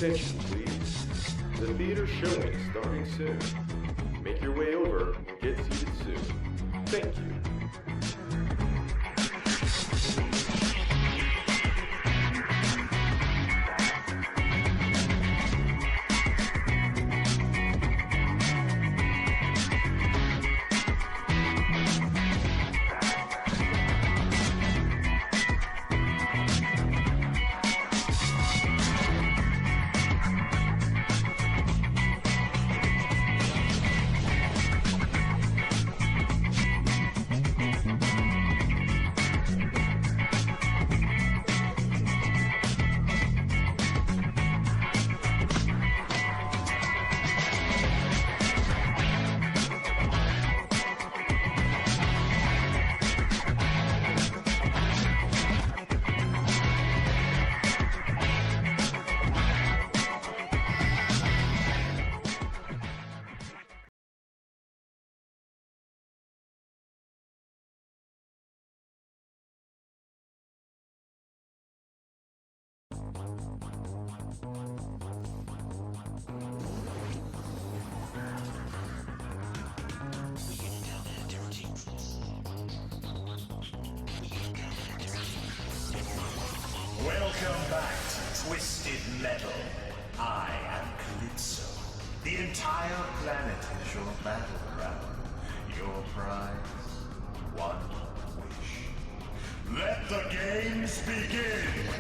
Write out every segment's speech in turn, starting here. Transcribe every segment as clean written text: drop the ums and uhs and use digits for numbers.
Attention, please. The theater showing is starting soon. Make your way over and get seated soon. Thank you. Welcome back to Twisted Metal. I am Calypso. The entire planet is your battleground. Your prize, one wish. Let the games begin!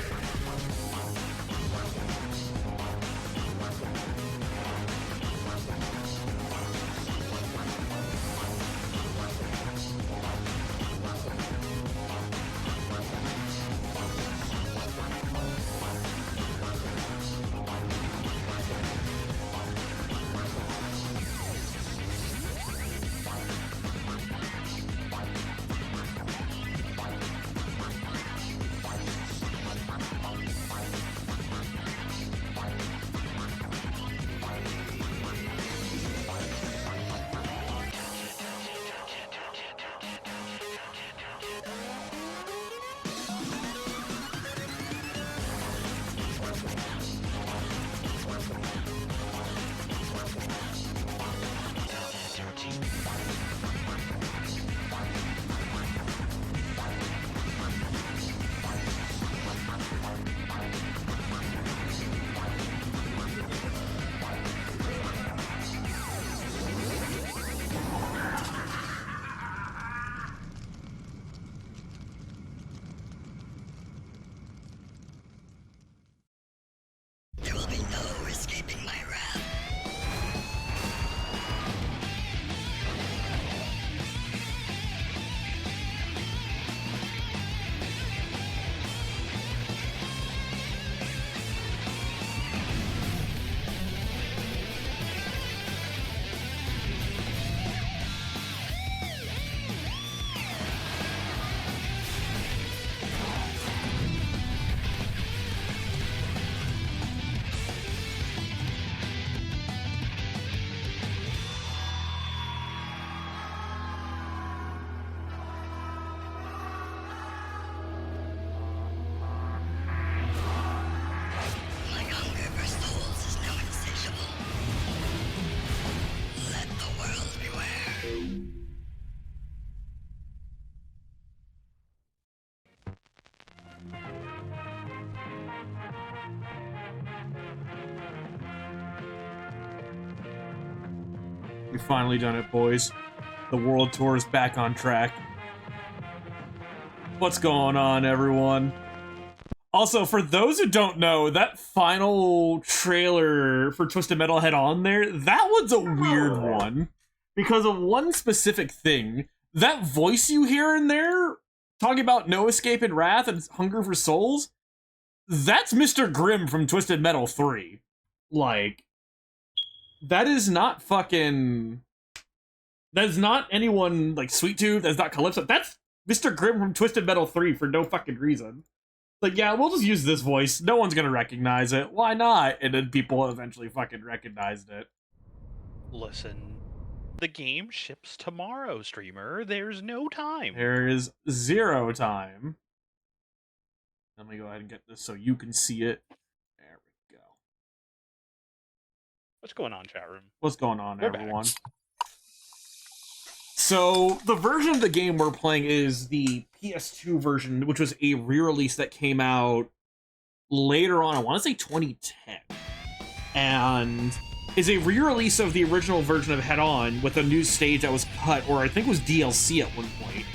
We finally done it, boys. The world tour is back on track. What's going on, everyone? Also, for those who don't know, that final trailer for Twisted Metal Head On there, that one's a weird one. Because of one specific thing. That voice you hear in there, talking about no escape in wrath and hunger for souls, that's Mr. Grimm from Twisted Metal 3. Like, that is not fucking... That is not anyone, like, Sweet Tooth, that's not Calypso. That's Mr. Grimm from Twisted Metal 3 for no fucking reason. Like, yeah, we'll just use this voice. No one's gonna recognize it. Why not? And then people eventually fucking recognized it. Listen, the game ships tomorrow, streamer. There's no time. There is 0 time. Let me go ahead and get this so you can see it. There we go. What's going on, chat room? What's going on, We're everyone? back. So, the version of the game we're playing is the PS2 version, which was a re-release that came out later on, I want to say 2010. And is a re-release of the original version of Head On with a new stage that was cut, or I think it was DLC at one point.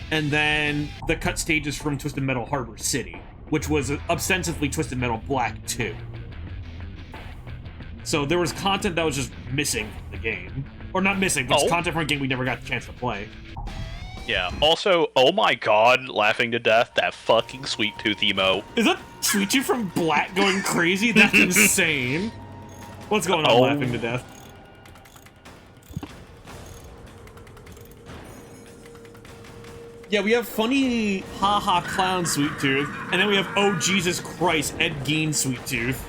And then the cut stages from Twisted Metal Harbor City, which was ostensibly Twisted Metal Black 2. So there was content that was just missing from the game. Or not missing, but it's content from a game we never got the chance to play. Yeah, also, oh my god, laughing to death, that fucking Sweet Tooth emo. Is that Sweet Tooth from Black going crazy? That's insane. What's going on, laughing to death? Yeah, we have funny haha clown Sweet Tooth, and then we have oh Jesus Christ Ed Gein Sweet Tooth.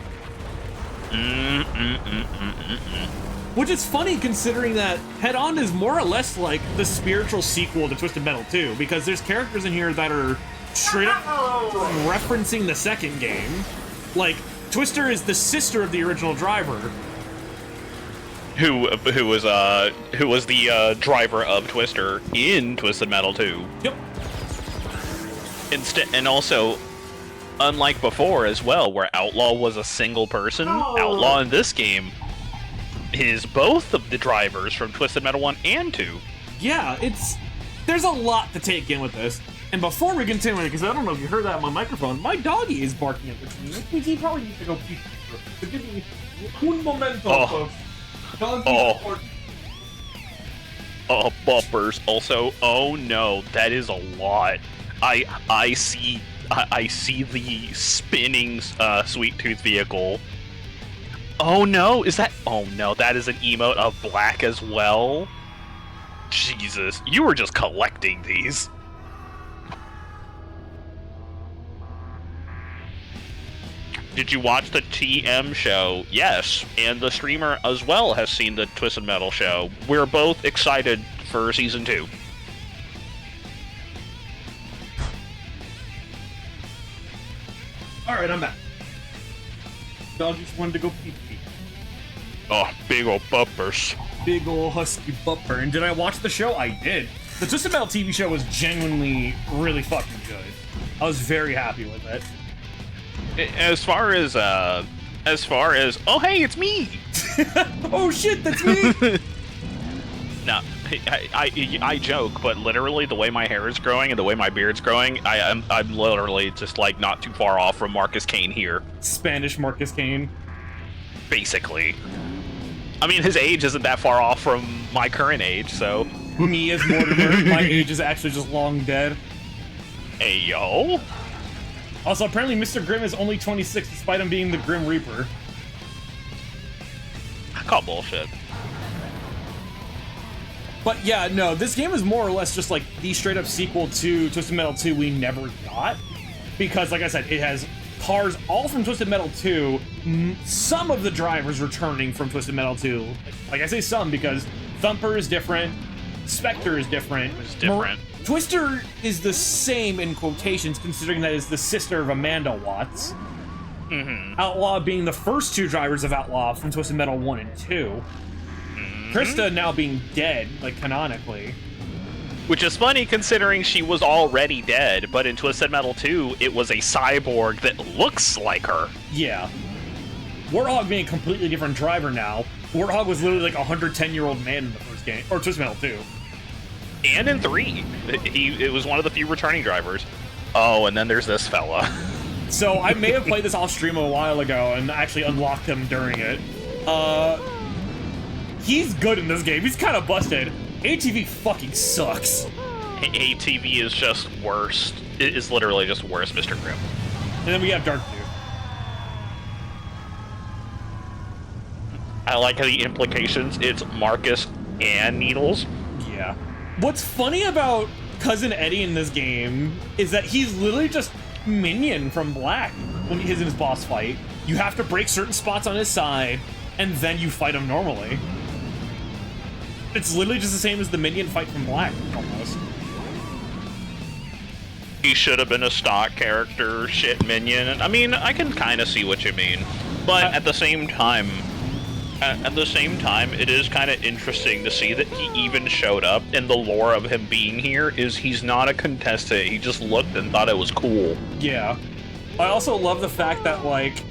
Which is funny considering that Head On is more or less like the spiritual sequel to Twisted Metal 2, because there's characters in here that are straight up referencing the second game. Like, Twister is the sister of the original driver. Who was the driver of Twister in Twisted Metal 2. Yep. And also, unlike before as well, where Outlaw was a single person, Outlaw in this game is both of the drivers from Twisted Metal 1 and 2. Yeah, there's a lot to take in with this. And before we continue, because I don't know if you heard that on my microphone, my doggy is barking at the tree, which means he probably needs to go pee. So give me un momento, folks. Doggy Oh, bumpers. Also, oh no, that is a lot. I see the spinning Sweet Tooth vehicle. Oh no, oh no, that is an emote of Black as well? Jesus, you were just collecting these. Did you watch the TM show? Yes, and the streamer as well has seen the Twisted Metal show. We're both excited for Season 2. Alright, I'm back. Dog just wanted to go pee-pee. Oh, big ol' bumpers. Big ol' husky bumper. And did I watch the show? I did. The Twisted Metal TV show was genuinely really fucking good. I was very happy with it. As far as, oh hey, it's me! Oh shit, that's me! No, I joke, but literally the way my hair is growing and the way my beard's growing, I'm literally just like not too far off from Marcus Kane here. Spanish Marcus Kane. Basically. I mean, his age isn't that far off from my current age, so... Me as Mortimer, my age is actually just long dead. Hey, yo! Also, apparently Mr. Grimm is only 26 despite him being the Grim Reaper. I call bullshit. But yeah, no, this game is more or less just like the straight-up sequel to Twisted Metal 2 we never got. Because, like I said, it has cars all from Twisted Metal 2, some of the drivers returning from Twisted Metal 2. Like I say some because Thumper is different, Spectre is different. It's different. Twister is the same in quotations, considering that is the sister of Amanda Watts. Mm-hmm. Outlaw being the first two drivers of Outlaw from Twisted Metal 1 and 2. Krista now being dead, like, canonically. Which is funny considering she was already dead, but in Twisted Metal 2, it was a cyborg that looks like her. Yeah. Warthog being a completely different driver now. Warthog was literally like a 110-year-old man in the first game, or Twisted Metal 2. And in 3, it was one of the few returning drivers. Oh, and then there's this fella. So I may have played this off stream a while ago and actually unlocked him during it. He's good in this game. He's kind of busted. ATV fucking sucks. ATV is just worse. It is literally just worse, Mr. Grimm. And then we have Dark Dude. I like the implications. It's Marcus and Needles. Yeah. What's funny about Cousin Eddie in this game is that he's literally just Minion from Black when he's in his boss fight. You have to break certain spots on his side, and then you fight him normally. It's literally just the same as the Minion fight from Black, almost. He should have been a stock character, shit minion. I mean, I can kind of see what you mean, but at the same time, it is kind of interesting to see that he even showed up. And the lore of him being here is he's not a contestant. He just looked and thought it was cool. Yeah. I also love the fact that, like,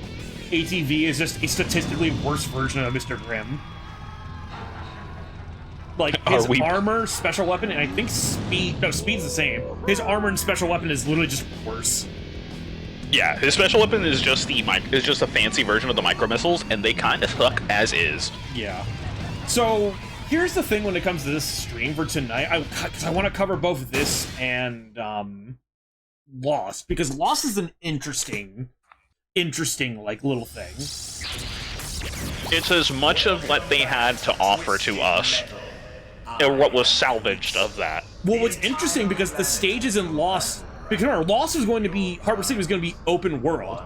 ATV is just a statistically worse version of Mr. Grimm. Like, his armor, special weapon, and I think speed... No, speed's the same. His armor and special weapon is literally just worse. Yeah, his special weapon is just a fancy version of the micro missiles, and they kind of suck as is. Yeah. So, here's the thing when it comes to this stream for tonight, because I want to cover both this and, Lost, because Lost is an interesting, like, little thing. It's as much of what they had to offer to us, or what was salvaged of that. Well, what's interesting, because the stages in Lost... Because remember, Lost is going to be... Harbor City was going to be open world.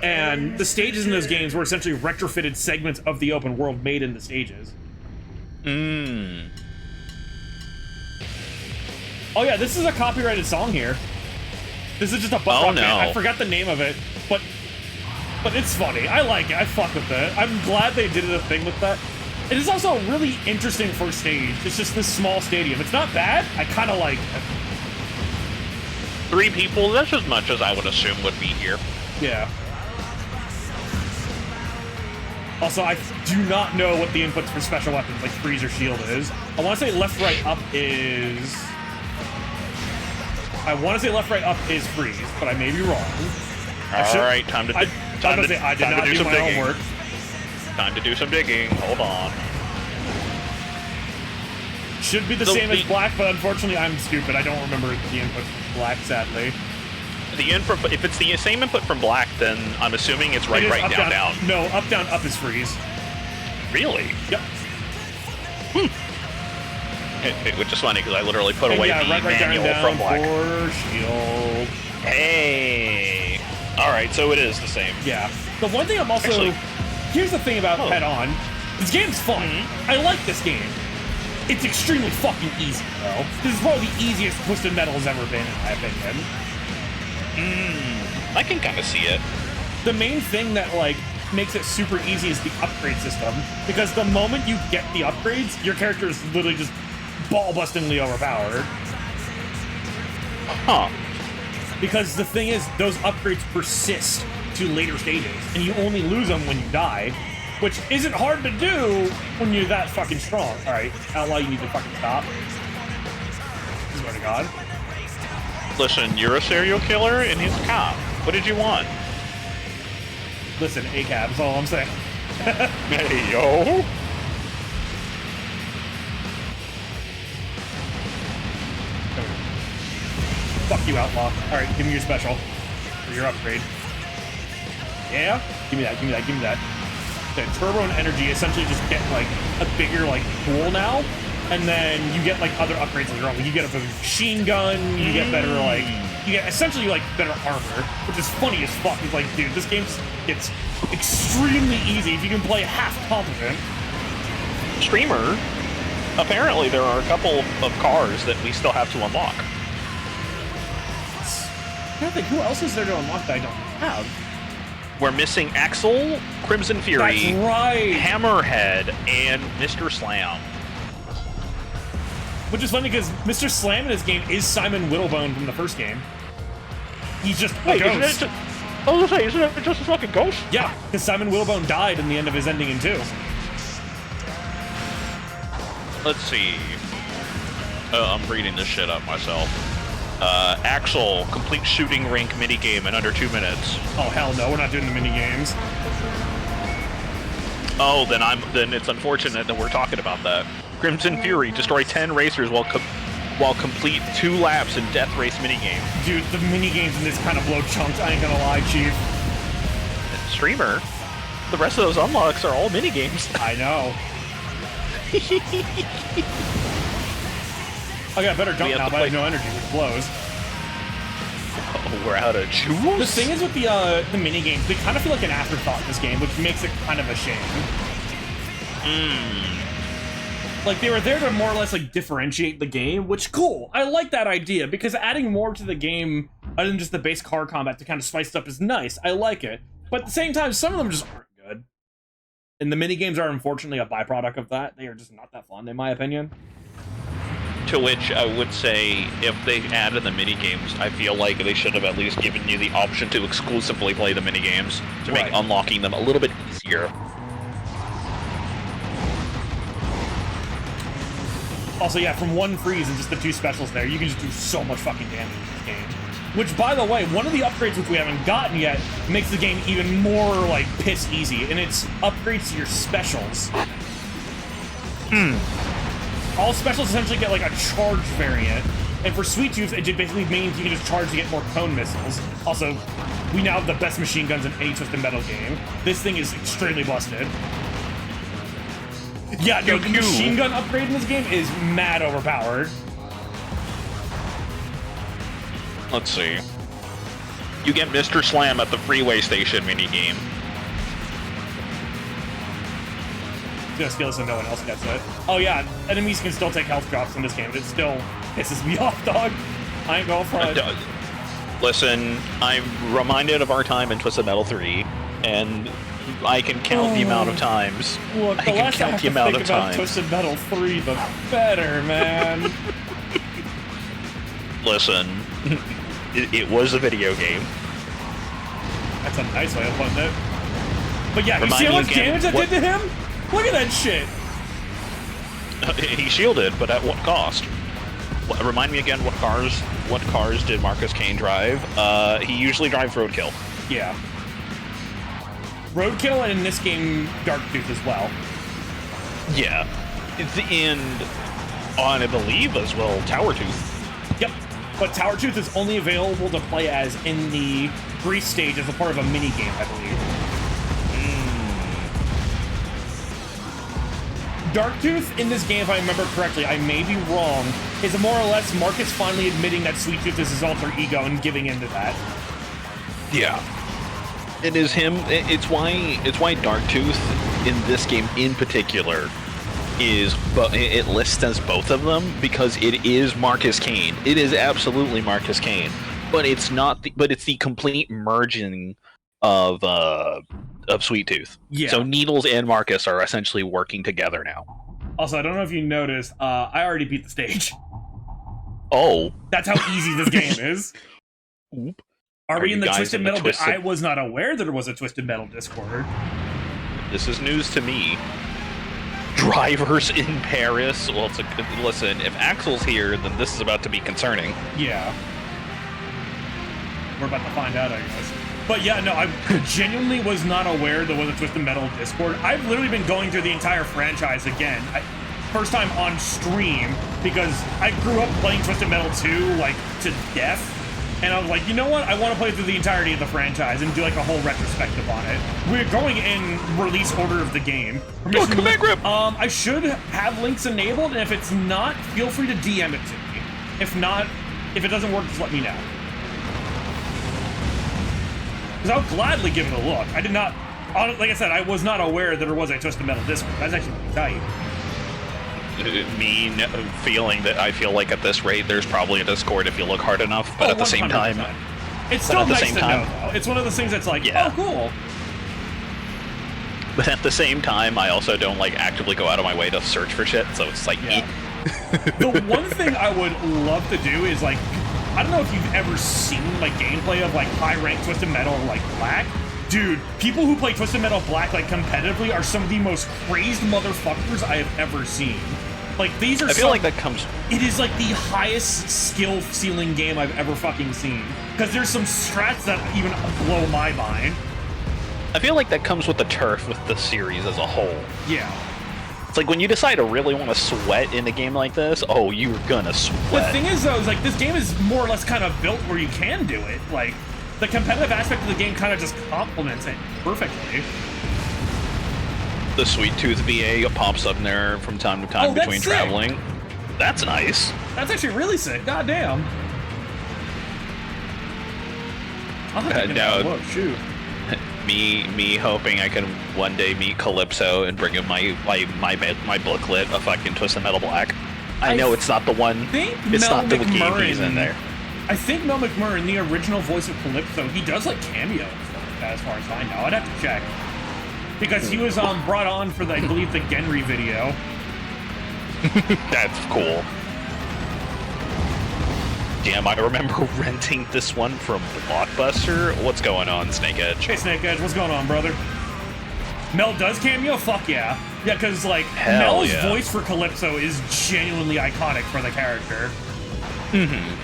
And the stages in those games were essentially retrofitted segments of the open world made in the stages. Oh yeah, this is a copyrighted song here. This is just a butt rock band. I forgot the name of it, but it's funny. I like it. I fuck with it. I'm glad they did a thing with that. It is also a really interesting first stage. It's just this small stadium. It's not bad. I kind of like it. 3 people, that's as much as I would assume would be here. Yeah. Also, I do not know what the inputs for special weapons, like freeze or shield, is. I want to say left, right, up is... I want to say left, right, up is freeze, but I may be wrong. Alright, time to do some digging. Homework. Time to do some digging. Hold on. Should be the same as Black, but unfortunately I'm stupid. I don't remember the input from Black, sadly. The input, if it's the same input from Black, then I'm assuming it's right, up, down, down. No, up, down, up is freeze. Really? Yep. Which is funny, because I literally put away the manual from Black. For shield. Hey! Alright, so it is the same. Yeah. The one thing I'm also... Actually, here's the thing about Head On. This game's fun. I like this game. It's extremely fucking easy, though. This is probably the easiest Twisted Metal has ever been, in my opinion. I can kind of see it. The main thing that, like, makes it super easy is the upgrade system. Because the moment you get the upgrades, your character is literally just ball-bustingly overpowered. Huh. Because the thing is, those upgrades persist to later stages, and you only lose them when you die, which isn't hard to do when you're that fucking strong. Alright, Outlaw, you need to fucking stop. I swear to God. Listen, you're a serial killer and he's a cop. What did you want? Listen, ACAB is all I'm saying. Hey, yo! Fuck you, Outlaw. Alright, give me your special. For your upgrade. Yeah? Give me that, give me that, give me that. The turbo and energy essentially just get, like, a bigger, like, pool now. And then you get, like, other upgrades later on. Like, you get a machine gun, you get better, like... You get, essentially, like, better armor. Which is funny as fuck. It's like, dude, this game's... It's extremely easy if you can play half competent. Streamer, apparently there are a couple of cars that we still have to unlock. I don't think, who else is there to unlock that I don't have? We're missing Axel, Crimson Fury, That's right. Hammerhead, and Mr. Slam. Which is funny because Mr. Slam in this game is Simon Whittlebone from the first game. He's just a ghost. I was gonna say, isn't it just a fucking ghost? Yeah, because Simon Wilbone died in the end of his ending in 2. Let's see. I'm reading this shit up myself. Axel, complete shooting rink minigame in under 2 minutes. Oh hell no, we're not doing the mini games. Oh, then it's unfortunate that we're talking about that. Crimson Fury, destroy 10 racers while complete 2 laps in death race minigame. Dude, the mini games in this kind of blow chunks. I ain't gonna lie, Chief. Streamer, the rest of those unlocks are all minigames. I know. I got a better jump now, but I have no energy, which blows. Oh, we're out of juice? The thing is with the mini games, they kind of feel like an afterthought in this game, which makes it kind of a shame. Like, they were there to more or less, like, differentiate the game, which, cool. I like that idea, because adding more to the game, other than just the base car combat to kind of spice it up is nice. I like it. But at the same time, some of them just aren't good. And the mini games are, unfortunately, a byproduct of that. They are just not that fun, in my opinion. To which I would say, if they added the minigames, I feel like they should have at least given you the option to exclusively play the minigames to make unlocking them a little bit easier. Also, yeah, from 1 freeze and just the 2 specials there, you can just do so much fucking damage in this game. Which, by the way, one of the upgrades which we haven't gotten yet makes the game even more, like, piss easy, and it's upgrades to your specials. All specials essentially get, like, a charge variant, and for Sweet Tooth, it basically means you can just charge to get more cone missiles. Also, we now have the best machine guns in any Twisted Metal game. This thing is extremely busted. Yeah, no, the machine gun upgrade in this game is mad overpowered. Let's see. You get Mr. Slam at the freeway station minigame. Just steal so no one else gets it. Oh yeah, enemies can still take health drops in this game, but it still pisses me off, dog. I ain't going for it. Listen, I'm reminded of our time in Twisted Metal 3, and I can count the amount of times. Look, I can count the amount of times. Twisted Metal 3, the better, man. Listen, it was a video game. That's a nice way of putting it. But yeah, you Remind see how me much again, damage that did to him? Look at that shit! He shielded, but at what cost? Remind me again, what cars did Marcus Kane drive? He usually drives Roadkill. Yeah. Roadkill, and in this game, Darktooth as well. Yeah. And I believe as well, Tower Tooth. Yep. But Tower Tooth is only available to play as in the Grease stage as a part of a mini game, I believe. Darktooth in this game, if I remember correctly, I may be wrong, is more or less Marcus finally admitting that Sweet Tooth is his alter ego and giving into that. Yeah. It is him. It's why Darktooth in this game in particular is, but it lists as both of them because it is Marcus Kane. It is absolutely Marcus Kane, but it's not. But it's the complete merging of Sweet Tooth. Yeah. So Needles and Marcus are essentially working together now. Also, I don't know if you noticed, I already beat the stage. Oh. That's how easy this game is. Oop. Are we in the Twisted Metal? Twisted... I was not aware that there was a Twisted Metal Discord. This is news to me. Drivers in Paris. Well, listen. If Axel's here, then this is about to be concerning. Yeah. We're about to find out, I guess. But yeah, no, I genuinely was not aware there was a Twisted Metal Discord. I've literally been going through the entire franchise again. First time on stream, because I grew up playing Twisted Metal 2, like, to death. And I was like, you know what? I want to play through the entirety of the franchise and do, like, a whole retrospective on it. We're going in release order of the game. Oh, command grip! I should have links enabled, and if it's not, feel free to DM it to me. If not, if it doesn't work, just let me know. Because I'll gladly give it a look. I did not, like I said, I was not aware that there was a Twisted Metal Discord. That's actually pretty tight. Me feeling that I feel like at this rate there's probably a Discord if you look hard enough, but at the same time, it's still nice to know, though. It's one of those things that's like, yeah. Oh, cool. But at the same time, I also don't like actively go out of my way to search for shit, so it's like, yeah. The one thing I would love to do is like I don't know if you've ever seen like gameplay of like high rank Twisted Metal or like Black. Dude, people who play Twisted Metal Black like competitively are some of the most crazed motherfuckers I have ever seen. Like these are. I feel like that comes. It is like the highest skill ceiling game I've ever fucking seen. Because there's some strats that even blow my mind. I feel like that comes with the turf with the series as a whole. Yeah. It's like when you decide to really want to sweat in a game like this, oh, you're gonna sweat. The thing is, though, is like this game is more or less kind of built where you can do it. Like the competitive aspect of the game kind of just complements it perfectly. The Sweet Tooth VA pops up there from time to time between sick. traveling. That's nice. That's actually really sick. God damn. I'll have to give that a look. Shoot. Me hoping I can one day meet Calypso and bring him my booklet of fucking Twisted Metal Black. I know it's not the one. It's not the game he's in there. I think Mel McMurrin, the original voice of Calypso, he does like cameos as far as I know. I'd have to check because he was brought on for the, I believe, the Genry video. That's cool. Damn, I remember renting this one from Blockbuster. What's going on, Snake Edge? Hey, Snake Edge, what's going on, brother? Mel does cameo? Fuck yeah. Yeah, because, like, Hell Mel's yeah. voice for Calypso is genuinely iconic for the character. Mm-hmm.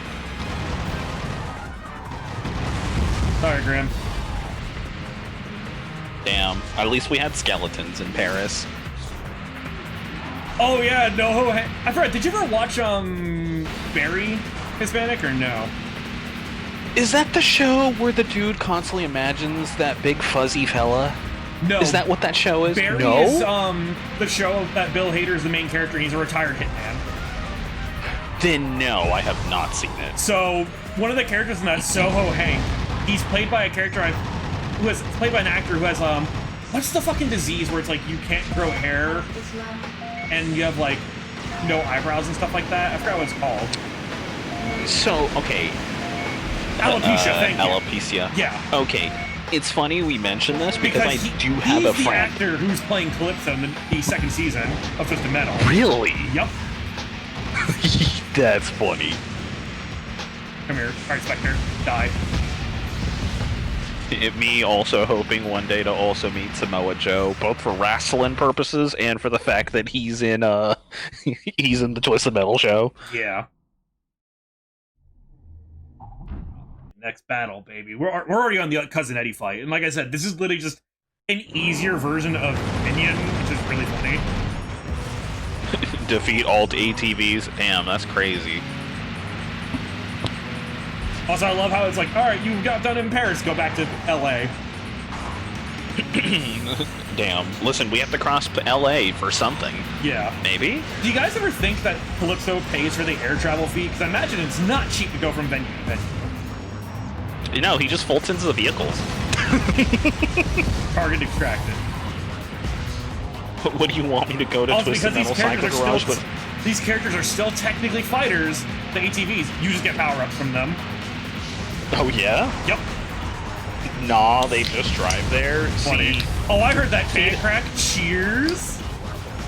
Sorry, Grim. Damn, at least we had skeletons in Paris. Oh, yeah, no. I forgot, did you ever watch, Barry Hispanic or no? Is that the show where the dude constantly imagines that big fuzzy fella? No. Is that what that show is? Barry No? is the show that Bill Hader is the main character. He's a retired hitman. Then no, I have not seen it. So one of the characters in that, Soho Hank, he's played by a character who is played by an actor who has what's the fucking disease where it's like you can't grow hair and you have like no eyebrows and stuff like that. I forgot what it's called. So okay. Alopecia. Thank you. Alopecia. Yeah. Okay. It's funny we mentioned this because I do have he's a the friend. actor who's playing Calypso in the second season of Twisted Metal. Really? Yep. That's funny. Come here. Alright, Spectre. Die. Me also hoping one day to also meet Samoa Joe, both for wrestling purposes and for the fact that he's in he's in the Twisted Metal show. Yeah. Next battle, baby. We're already on the Cousin Eddie fight, and like I said, this is literally just an easier version of Minion, which is really funny. Defeat alt ATVs. Damn, that's crazy. Also, I love how it's like, all right, you got done in Paris, go back to LA. Damn. Listen, we have to cross LA for something. Yeah. Maybe? Do you guys ever think that Calypso pays for the air travel fee? Because I imagine it's not cheap to go from venue to venue. You know, he just folds into the vehicles. Target extracted. What do you want me to go to Also, Twisted because Metal Cycle Garage with? these characters are still technically fighters, the ATVs. You just get power-ups from them. Oh, yeah? Yep. Nah, they just drive there. Funny. See, Oh, I heard that can crack. Cheers.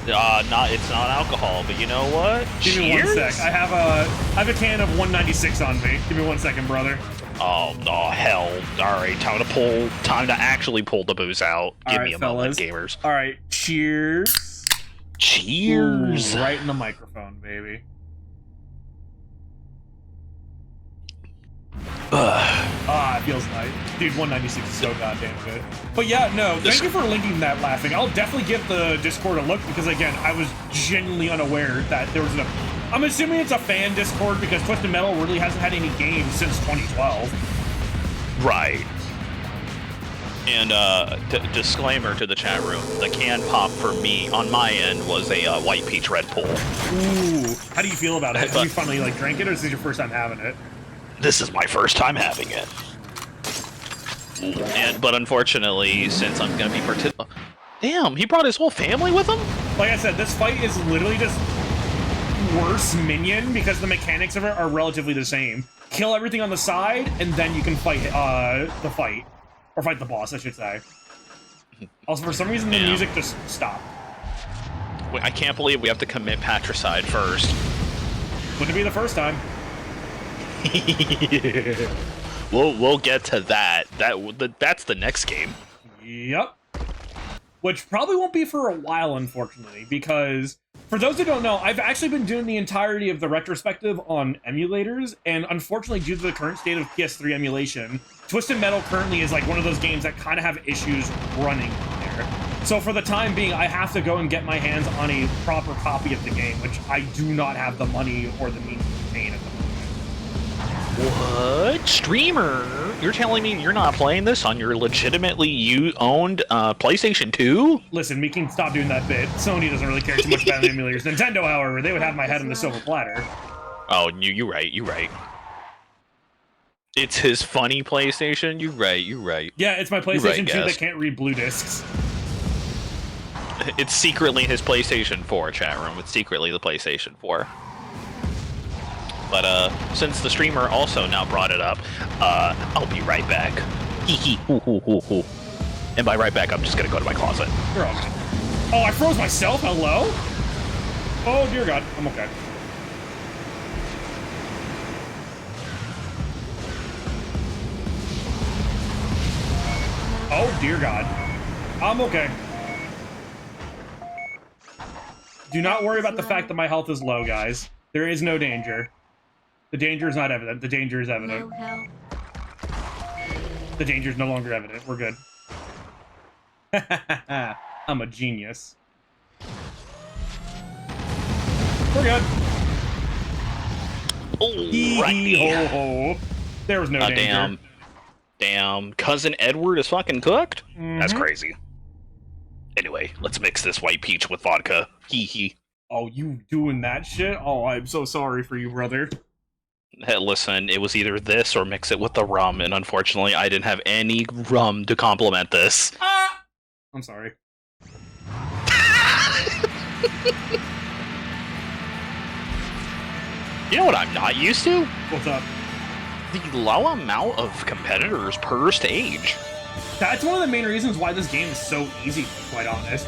it's not alcohol, but you know what? Give me one sec. I have a can of 196 on me. Give me 1 second, brother. Oh, no, hell. Alright, time to actually pull the booze out. Give me a moment, gamers. All right, cheers. Cheers. Ooh, right in the microphone, baby. It feels nice. Dude, 196 is so goddamn good. But yeah, no, thank you for linking that laughing. I'll definitely give the Discord a look because, again, I was genuinely unaware that there was I'm assuming it's a fan Discord because Twisted Metal really hasn't had any games since 2012. Right. And disclaimer to the chat room: the can pop for me on my end was a White Peach Red Bull. Ooh, how do you feel about it? Have you finally drank it, or is this your first time having it? This is my first time having it. But unfortunately, since I'm gonna be damn, he brought his whole family with him? Like I said, this fight is literally just worse Minion because the mechanics of it are relatively the same. Kill everything on the side, and then you can fight the fight. Or fight the boss, I should say. Also, for some reason, the music just stopped. Wait, I can't believe we have to commit patricide first. Wouldn't be the first time. We'll get to that. That's the next game. Yep. Which probably won't be for a while, unfortunately, because for those who don't know, I've actually been doing the entirety of the retrospective on emulators, and unfortunately, due to the current state of PS3 emulation, Twisted Metal currently is like one of those games that kind of have issues running there. So for the time being, I have to go and get my hands on a proper copy of the game, which I do not have the money or the means to obtain at the moment. What? Streamer? You're telling me you're not playing this on your legitimately owned PlayStation 2? Listen, we can stop doing that bit. Sony doesn't really care too much about emulators. Nintendo, however, they would have my head on the silver platter. Oh, you're right. It's his funny PlayStation. You're right. Yeah, it's my PlayStation 2 guys. that can't read blue discs. It's secretly his PlayStation 4, chat room. It's secretly the PlayStation 4. But since the streamer also now brought it up, I'll be right back. Hee hee hoo hoo hoo hoo. And by right back, I'm just gonna go to my closet. You're all good. Oh, I froze myself? Hello? Oh, dear God. I'm okay. Oh, dear God. I'm okay. Do not worry about the fact that my health is low, guys. There is no danger. The danger is not evident. The danger is evident. No help. The danger is no longer evident. We're good. I'm a genius. We're good. Hee ho ho. There was no danger. Damn. Cousin Edward is fucking cooked? That's crazy. Anyway, let's mix this white peach with vodka. Hee hee. Oh, you doing that shit? Oh, I'm so sorry for you, brother. Hey, listen, it was either this or mix it with the rum, and unfortunately, I didn't have any rum to complement this. Ah! I'm sorry. You know what I'm not used to? What's up? The low amount of competitors per stage. That's one of the main reasons why this game is so easy, to be quite honest.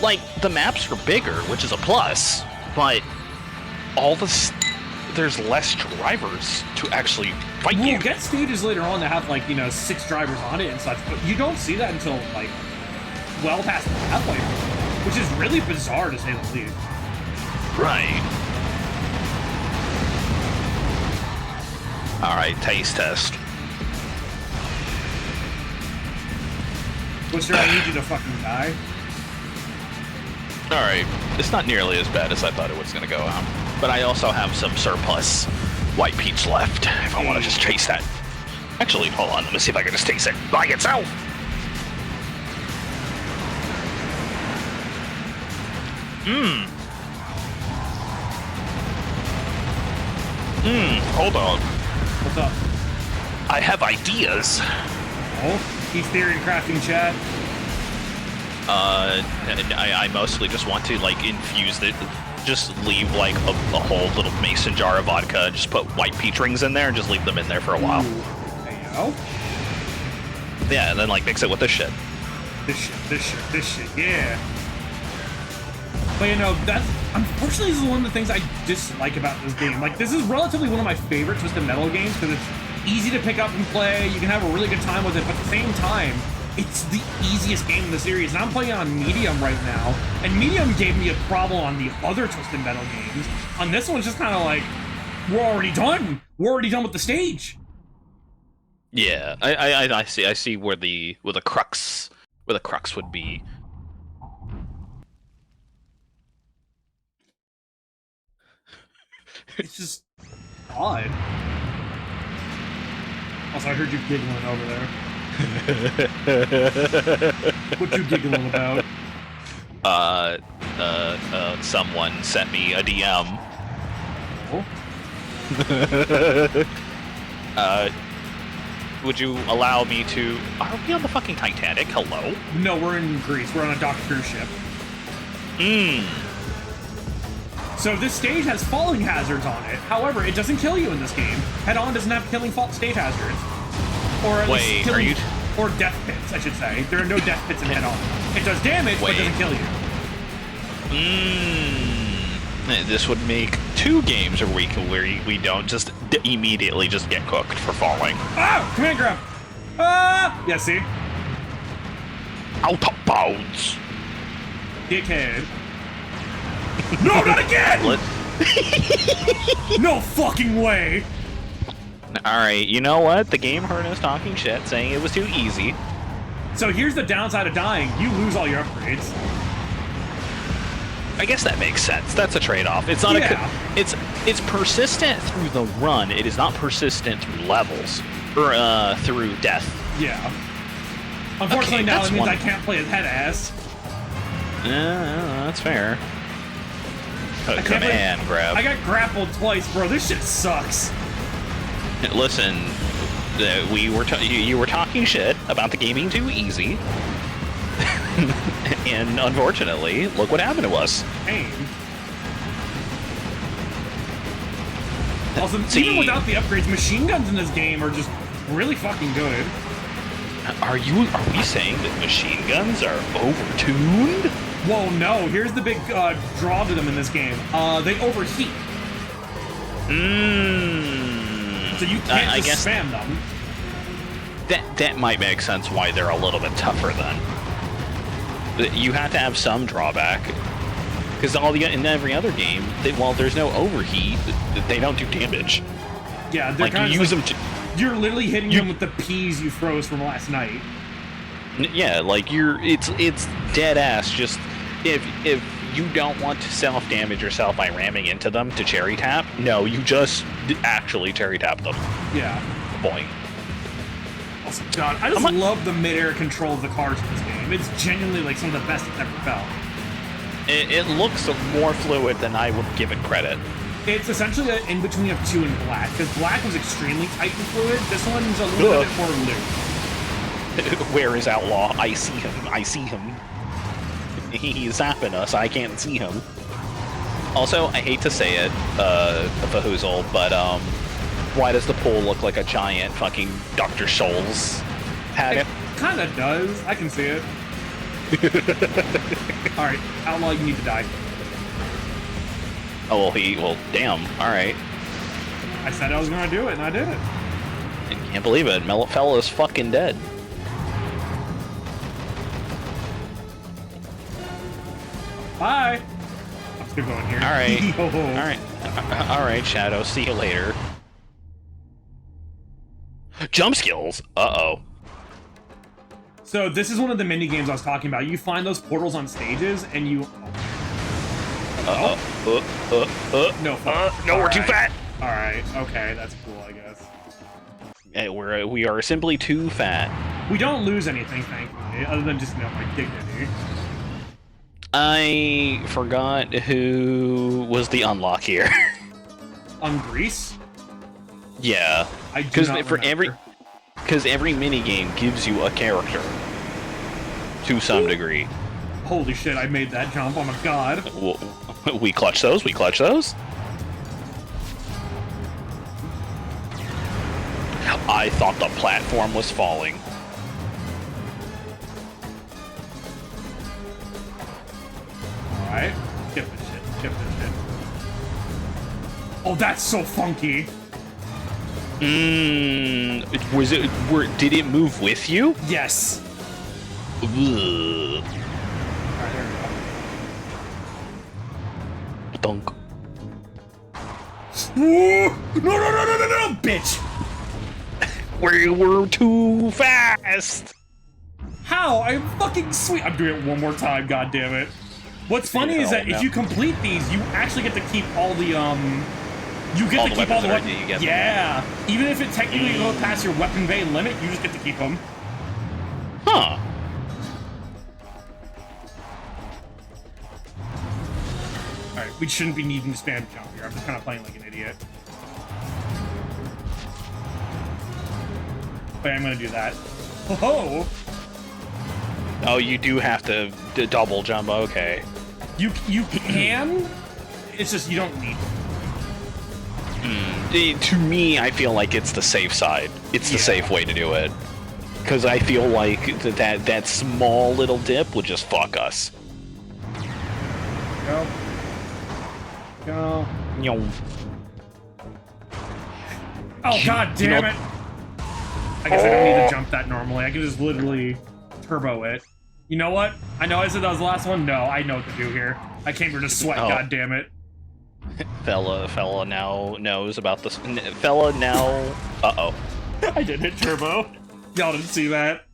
Like, the maps are bigger, which is a plus, but all this... There's less drivers to actually fight you. We'll get stages later on that have, like, you know, 6 drivers on it and such, but you don't see that until, like, well past the halfway point, which is really bizarre, to say the least. Right. Alright, taste test. Twister, I need you to fucking die. Alright, it's not nearly as bad as I thought it was going to go out. But I also have some surplus white peach left, if I want to just taste that. Actually, hold on, let me see if I can just taste it by itself. Hold on. What's up? I have ideas. Oh, he's theory and crafting chat. I mostly just want to, like, infuse it. Just leave, like, a whole little mason jar of vodka, just put white peach rings in there, and just leave them in there for a while. Hey, Yeah, and then, like, mix it with this shit. This shit, yeah. But, you know, that's... Unfortunately, this is one of the things I dislike about this game. Like, this is relatively one of my favorite Twisted Metal games, because it's easy to pick up and play, you can have a really good time with it, but at the same time, it's the easiest game in the series, and I'm playing on Medium right now, and Medium gave me a problem on the other Twisted Metal games. On this one, it's just kind of like, we're already done. We're already done with the stage. Yeah, I see where the crux would be. It's just odd. Also, I heard you giggling over there. What you giggling about? Someone sent me a DM. Oh? Would you allow me to... Are we on the fucking Titanic? Hello? No, we're in Greece. We're on a dock cruise ship. So this stage has falling hazards on it. However, it doesn't kill you in this game. Head-on doesn't have killing stage hazards. Or at least killing... are you... Or death pits, I should say. There are no death pits in Head-on. It does damage, but doesn't kill you. This would make 2 games a week where we don't just immediately just get cooked for falling. Oh! Command grab! Ah! Yeah, see? Out of bounds. Dickhead. No, not again! No fucking way! Alright, you know what? The game heard us talking shit, saying it was too easy. So here's the downside of dying. You lose all your upgrades. I guess that makes sense. That's a trade-off. It's not it's persistent through the run. It is not persistent through levels. Or, through death. Yeah. Unfortunately, Okay, now that's it means one. I can't play as head ass. That's fair. I can't Command believe- grab. I got grappled twice, bro. This shit sucks. Listen, you were talking shit about the game being too easy, and unfortunately, look what happened to us. Pain. Also, See- even without the upgrades, machine guns in this game are just really fucking good. Are we saying that machine guns are overtuned? Whoa, no. Here's the big draw to them in this game. They overheat, so you can't I just guess spam them. that might make sense why they're a little bit tougher then. You have to have some drawback. Because in every other game, while there's no overheat, they don't do damage. Yeah, they're Like, you kind of use like, them to... you're literally hitting them with the peas you froze from last night. Yeah, like, it's dead ass. Just, if you don't want to self-damage yourself by ramming into them to cherry tap, no, you just actually cherry tap them. Yeah. Boing. Also, God, I just love the mid-air control of the cars in this game. It's genuinely like some of the best it's ever felt. It looks more fluid than I would give it credit. It's essentially an in-between of 2 and Black, because Black was extremely tight and fluid. This one's a little bit more loose. Where is Outlaw? I see him. I see him. He's zapping us. I can't see him. Also, I hate to say it, Fahoozle, but why does the pool look like a giant fucking Dr. Scholl's had It it? kind of does. I can see it. Alright, Outlaw, you need to die. Oh, well, damn. Alright. I said I was gonna do it, and I did it. I can't believe it. Fella is fucking dead. Bye! I'm still going here. Alright. Yo. Alright. Alright, Shadow. See you later. Jump skills. Uh-oh. So this is one of the mini games I was talking about. You find those portals on stages, and you... No, No, we're too fat. Alright, okay, that's cool, I guess. We are simply too fat. We don't lose anything, thankfully, other than just, my dignity. I forgot who was the unlock here. On Greece? Yeah, I do because not for remember. every mini game gives you a character to some degree. Holy shit, I made that jump, oh my god. We clutch those. We clutch those. I thought the platform was falling. Alright, skip this shit, skip this shit. Oh, that's so funky. Did it move with you? Yes. Ugh. Alright, there we go. Dunk. Ooh, no, bitch! We were too fast. How? I'm fucking sweet. I'm doing it one more time, god damn it. What's funny is that if you complete these, you actually get to keep all the, you get to keep all the weapons. Yeah. Even if it technically goes past your weapon bay limit, you just get to keep them. Huh. Alright, we shouldn't be needing to spam jump here. I'm just kind of playing like an idiot. But I'm gonna do that. Oh! Oh, you do have to double jump. Okay. You can. It's just you don't need to. To me, I feel like it's the safe side. It's the safe way to do it. Because I feel like that small little dip would just fuck us. Go. Go. Yo. Oh, god damn it! I guess I don't need to jump that normally. I can just literally turbo it. You know what? I know I said that was the last one. No, I know what to do here. I came here to sweat, god damn it. Fella now knows about this. Fella now. Uh-oh. I did hit turbo. Y'all didn't see that.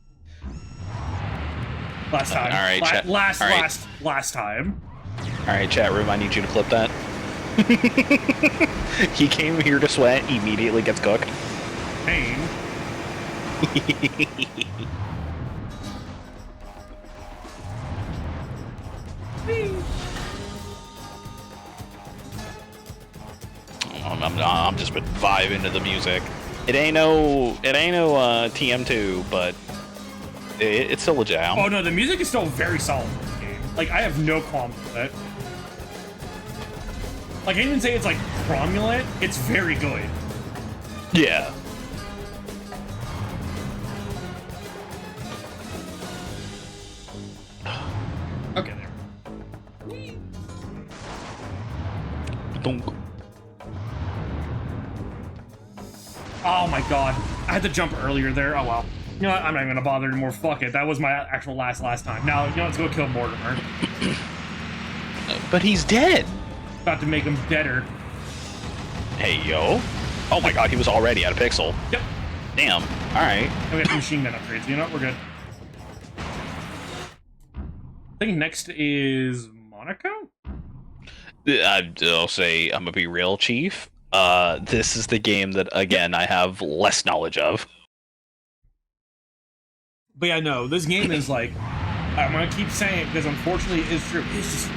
Last time. All right, chat. Last time. All right, chat room. I need you to clip that. He came here to sweat. Immediately gets cooked. Pain. I'm just been vibing to the music. It ain't no TM2, but it's still a jam. Oh no, the music is still very solid in this game. Like, I have no qualms with it. Like, I even say it's like cromulent. It's very good. Yeah. Okay, there. Dunk. Oh my god. I had to jump earlier there. Oh well. You know what? I'm not even gonna bother anymore. Fuck it. That was my actual last time. Now, you know, let's go kill Mortimer. But he's dead. About to make him deader. Hey, yo. Oh my god, he was already at a pixel. Yep. Damn. Alright. And we got the machine gun upgrades. You know what? We're good. I think next is Monaco? I'll say, I'm gonna be real, Chief. This is the game that, again, I have less knowledge of. But yeah, no, this game is like, I'm gonna keep saying it because unfortunately it is true. It's just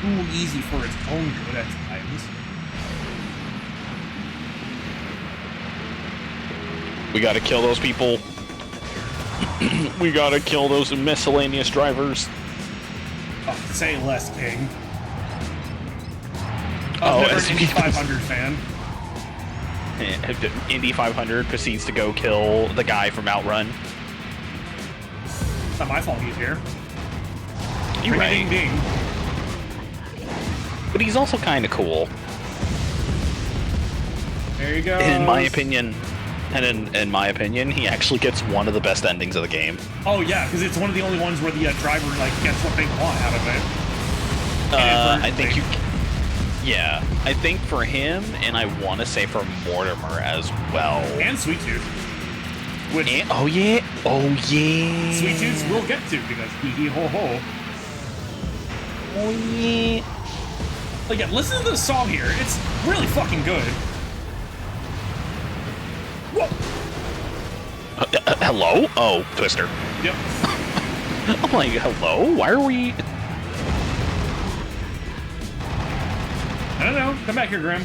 too easy for its own good at times. We gotta kill those people. We gotta kill those miscellaneous drivers. Oh, say less, King. Oh, never an Indy 500 fan. Indy 500 proceeds to go kill the guy from Outrun. It's not my fault he's here. You're right. Ding, ding. But he's also kind of cool. There you go. In my opinion. And in my opinion, he actually gets one of the best endings of the game. Oh yeah, because it's one of the only ones where the driver like gets what they want out of it. I think you. Yeah, I think for him, and I want to say for Mortimer as well. And Sweet Tooth. Which oh yeah, Sweet Tooth we'll get to because hee hee ho ho. Oh yeah. Like, yeah, listen to this song here. It's really fucking good. Whoa. Hello? Oh, Twister. Yep. I'm like, hello? Why are we... I don't know. Come back here, Grim.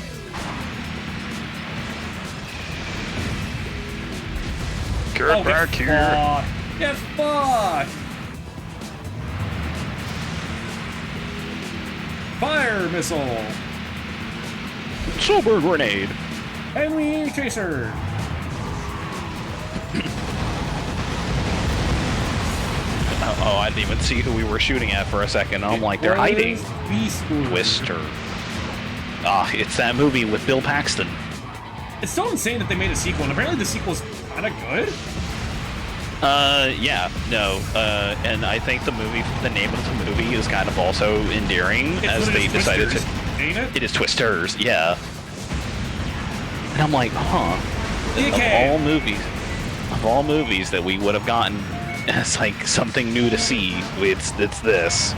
Get back here. Get fucked. Fire missile. Super grenade. Enemy chaser. Oh, I didn't even see who we were shooting at for a second. I'm like, they're hiding. Twister. Ah, it's that movie with Bill Paxton. It's so insane that they made a sequel, and apparently the sequel's kind of good. Yeah, no, and I think the name of the movie is kind of also endearing as they decided to. Ain't it? It is Twisters, yeah. And I'm like, huh. Of all movies that we would have gotten as like something new to see, it's this.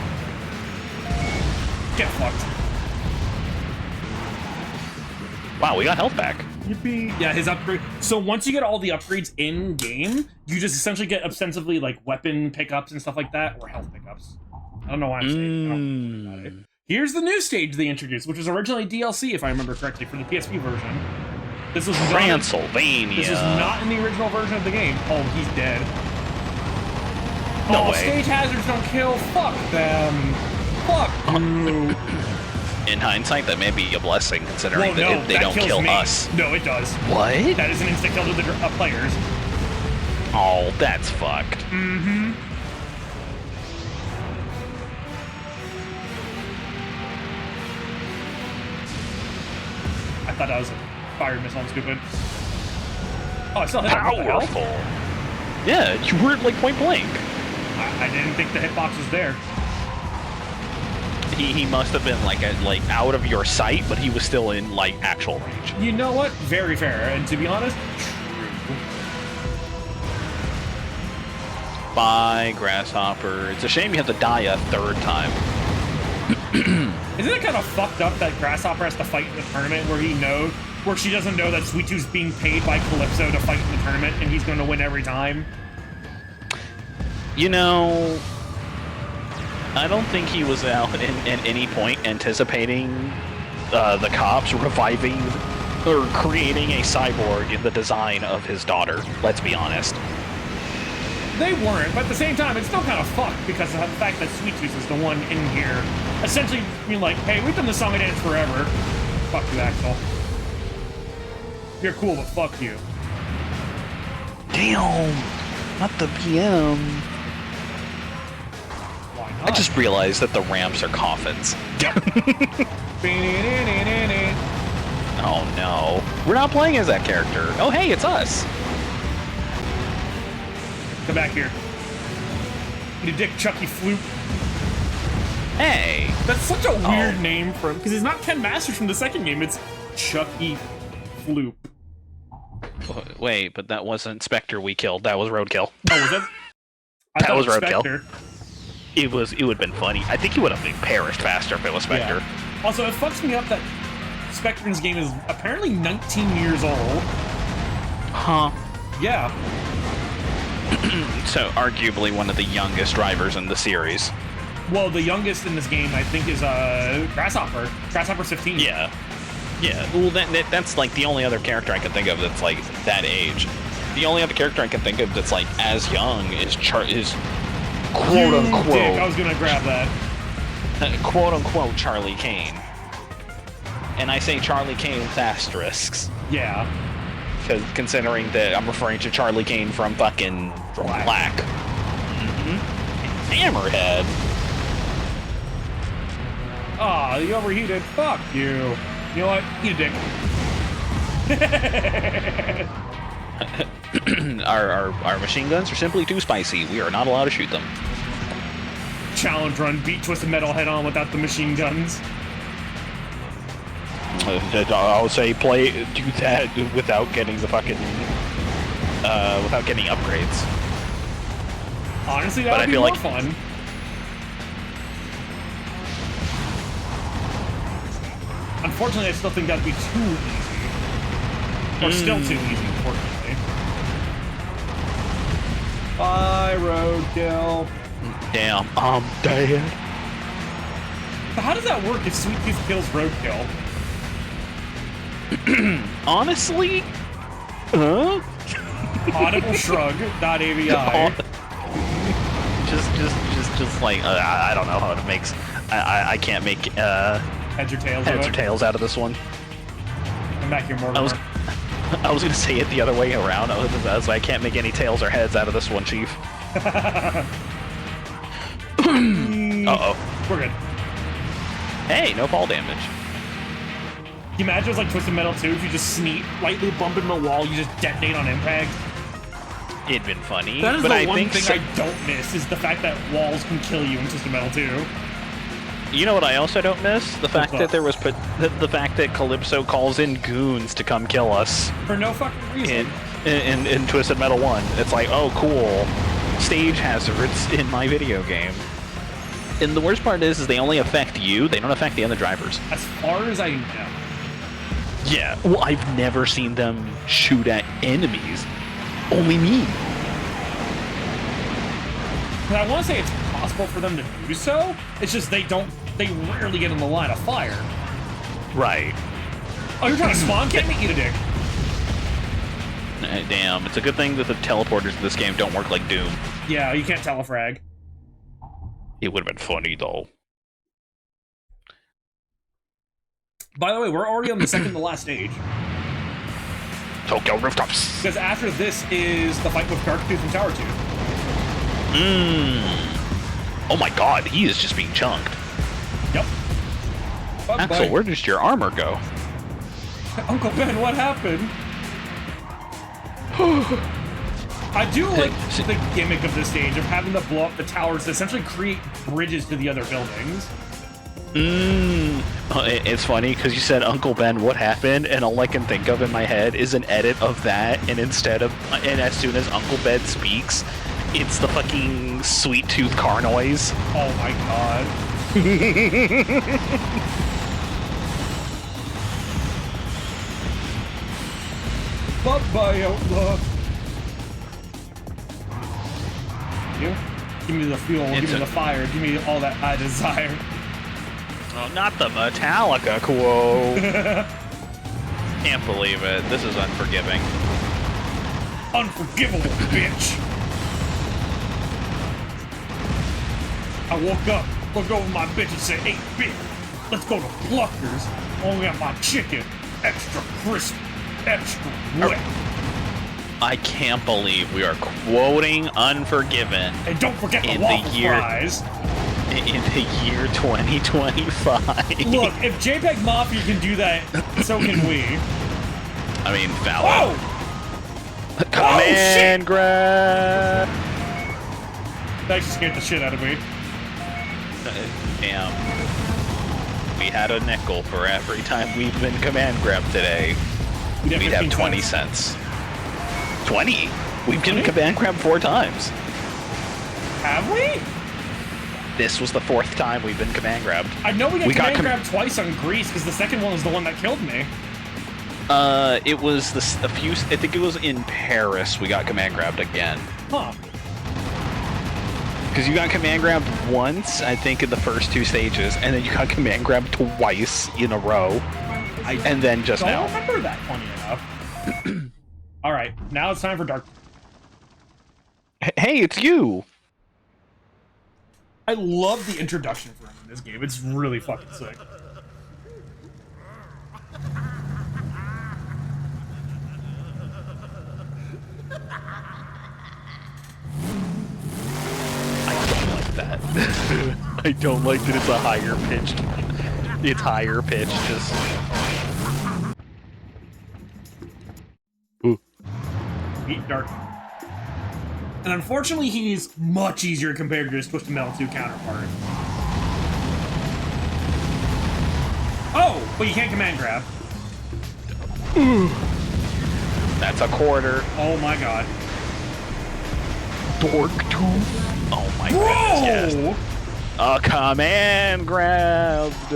Get fucked. Wow, we got health back. Yippee. Yeah, his upgrade. So once you get all the upgrades in game, you just essentially get ostensibly like weapon pickups and stuff like that, or health pickups. I don't know why I'm saying. I don't know about it. Here's the new stage they introduced, which was originally DLC, if I remember correctly, for the PSP version. This was Transylvania. This was not in the original version of the game. Oh, he's dead. No way. Stage hazards don't kill. Fuck them. Fuck you. In hindsight, that may be a blessing, considering that they don't kill me. us. No, it does. What? That is an instant kill to the players. Oh, that's fucked. Mm-hmm. thought that was a fire missile. I'm stupid. Oh, I still hit him. What the hell? Powerful. Yeah, you were like point blank. I didn't think the hitbox was there. He must have been like out of your sight, but he was still in like actual range. You know what? Very fair. And to be honest, true. Bye, Grasshopper. It's a shame you have to die a third time. Isn't it kind of fucked up that Grasshopper has to fight in the tournament where she doesn't know that Sweet Tooth's being paid by Calypso to fight in the tournament and he's going to win every time? You know, I don't think he was out at any point anticipating the cops reviving or creating a cyborg in the design of his daughter. Let's be honest. They weren't, but at the same time, it's still kind of fucked because of the fact that Sweet Tooth is the one in here. Essentially being like, hey, we've done the song and dance forever. Fuck you, Axel. You're cool, but fuck you. Damn, not the PM. Why not? I just realized that the ramps are coffins. Oh no. We're not playing as that character. Oh hey, it's us. Come back here. Eat a dick, Chucky Floop. Hey. That's such a weird name for him, because he's not Ken Masters from the second game, it's Chucky Floop. Wait, but that wasn't Spectre we killed. That was Roadkill. Oh, was it? That was Roadkill. Spectre. It would have been funny. I think he would have perished faster if it was Spectre. Yeah. Also, it fucks me up that Spectre's game is apparently 19 years old. Huh. Yeah. So, arguably one of the youngest drivers in the series. Well, the youngest in this game, I think, is Grasshopper. Grasshopper's 15. Yeah. Yeah. Well, that's like the only other character I can think of that's like that age. The only other character I can think of that's like as young is quote unquote. Dick, I was gonna grab that. Quote unquote Charlie Kane. And I say Charlie Kane with asterisks. Yeah. Because considering that I'm referring to Charlie Kane from fucking Black. Mm-hmm. Hammerhead. Aw, you overheated. Fuck you. You know what? Eat a dick. Our machine guns are simply too spicy. We are not allowed to shoot them. Challenge run, beat Twisted Metal head on without the machine guns. I would say do that without getting the fucking without getting upgrades. Honestly, that would be more fun. Unfortunately, I still think that'd be too easy. Or still too easy, unfortunately. Bye, Roadkill. Damn, I'm dead. But how does that work if Sweet Tooth kills Roadkill? Honestly? Huh? Audible shrug.avi. Just like, I don't know how it makes... I can't make, Heads or tails out of this one. I'm back here, more. I was gonna say it the other way around. I was like, I can't make any tails or heads out of this one, Chief. Uh-oh. We're good. Hey, no fall damage. Can you imagine it was like Twisted Metal 2 if you just lightly bump into a wall, you just detonate on impact? It'd been funny. That is but the I one think thing I don't miss, is the fact that walls can kill you in Twisted Metal 2. You know what I also don't miss? The fact that there was the fact that Calypso calls in goons to come kill us. For no fucking reason. In Twisted Metal 1. It's like, oh cool. Stage hazards in my video game. And the worst part is they only affect you, they don't affect the other drivers. As far as I know. Yeah, well, I've never seen them shoot at enemies. Only me. But I want to say it's possible for them to do so. It's just they rarely get in the line of fire. Right. Oh, you're trying to spawn kick me? Eat a dick. Damn, it's a good thing that the teleporters in this game don't work like Doom. Yeah, you can't telefrag. It would have been funny, though. By the way, we're already on the second to last stage. Tokyo rooftops. Because after this is the fight with Darktooth and Tower Tooth. Oh my god, he is just being chunked. Yep. Axel, where does your armor go? Uncle Ben, what happened? I do like the gimmick of this stage of having to blow up the towers to essentially create bridges to the other buildings. It's funny because you said Uncle Ben, what happened? And all I can think of in my head is an edit of that, and as soon as Uncle Ben speaks, it's the fucking sweet tooth car noise. Oh my god. Bye-bye, outlaw. You? Give me the fuel, give me the fire, give me all that I desire. Oh, not the Metallica quote. Can't believe it. This is unforgiving. Unforgivable, bitch. I woke up, looked over my bitch and said, "Hey, bitch, let's go to Pluckers. Only got my chicken, extra crisp, extra wet." I can't believe we are quoting Unforgiven. And don't forget the in waffle the year, fries. In the year 2025. Look, if JPEG Mafia can do that, so can we. I mean, valid. Whoa! Command grab! That actually scared the shit out of me. Damn. We had a nickel for every time we've been command grabbed today. We'd have 20 cents. 20? We've been command grabbed 4 times. Have we? This was the 4th time we've been command grabbed. I know we got command grabbed twice on Greece because the second one was the one that killed me. It was I think it was in Paris we got command grabbed again. Huh. Because you got command grabbed once, I think, in the first 2 stages, and then you got command grabbed twice in a row. And then just now. I don't remember that, funny enough. Alright, now it's time for Dark. Hey, it's you! I love the introduction for him in this game. It's really fucking sick. That. I don't like that it's a higher pitched. It's higher pitched, just. Ooh. Meet Dark. And unfortunately, he's much easier compared to his Twisted Metal 2 counterpart. Oh, but you can't command grab. That's a quarter. Oh my god. Dork tooth. Oh my Bro! goodness, yes. A command grabbed.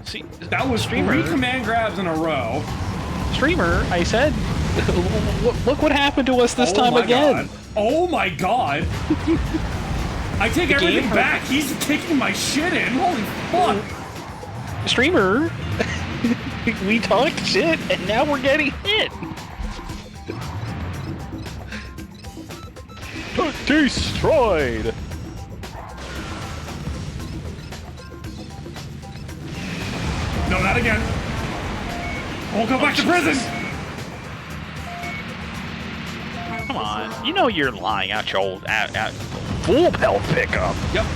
See, that was Streamer. 3 command grabs in a row. Streamer, I said, look what happened to us this time again. God. Oh my god. I take everything back. He's kicking my shit in. Holy fuck. Streamer, we talked shit and now we're getting hit. Destroyed! No, not again. We'll go back to prison. Come on, you know you're lying out your old full health pickup. Yep.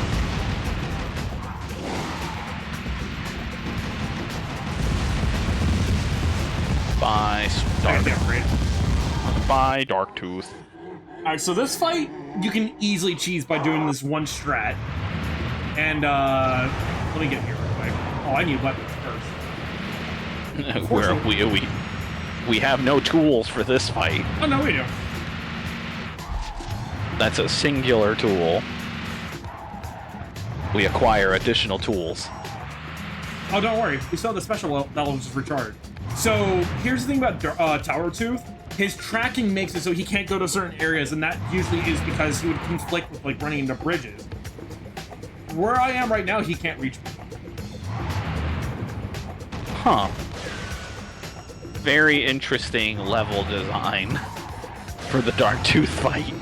Bye, Dark Tooth. Alright, so this fight, you can easily cheese by doing this one strat. And, let me get here real quick. Oh, I need weapons first. we have no tools for this fight. Oh, no, we do. That's a singular tool. We acquire additional tools. Oh, don't worry. We still have the special that'll just recharge. So, here's the thing about Tower Tooth. His tracking makes it so he can't go to certain areas, and that usually is because he would conflict with, like, running into bridges. Where I am right now, he can't reach me. Huh. Very interesting level design for the Dark Tooth fight.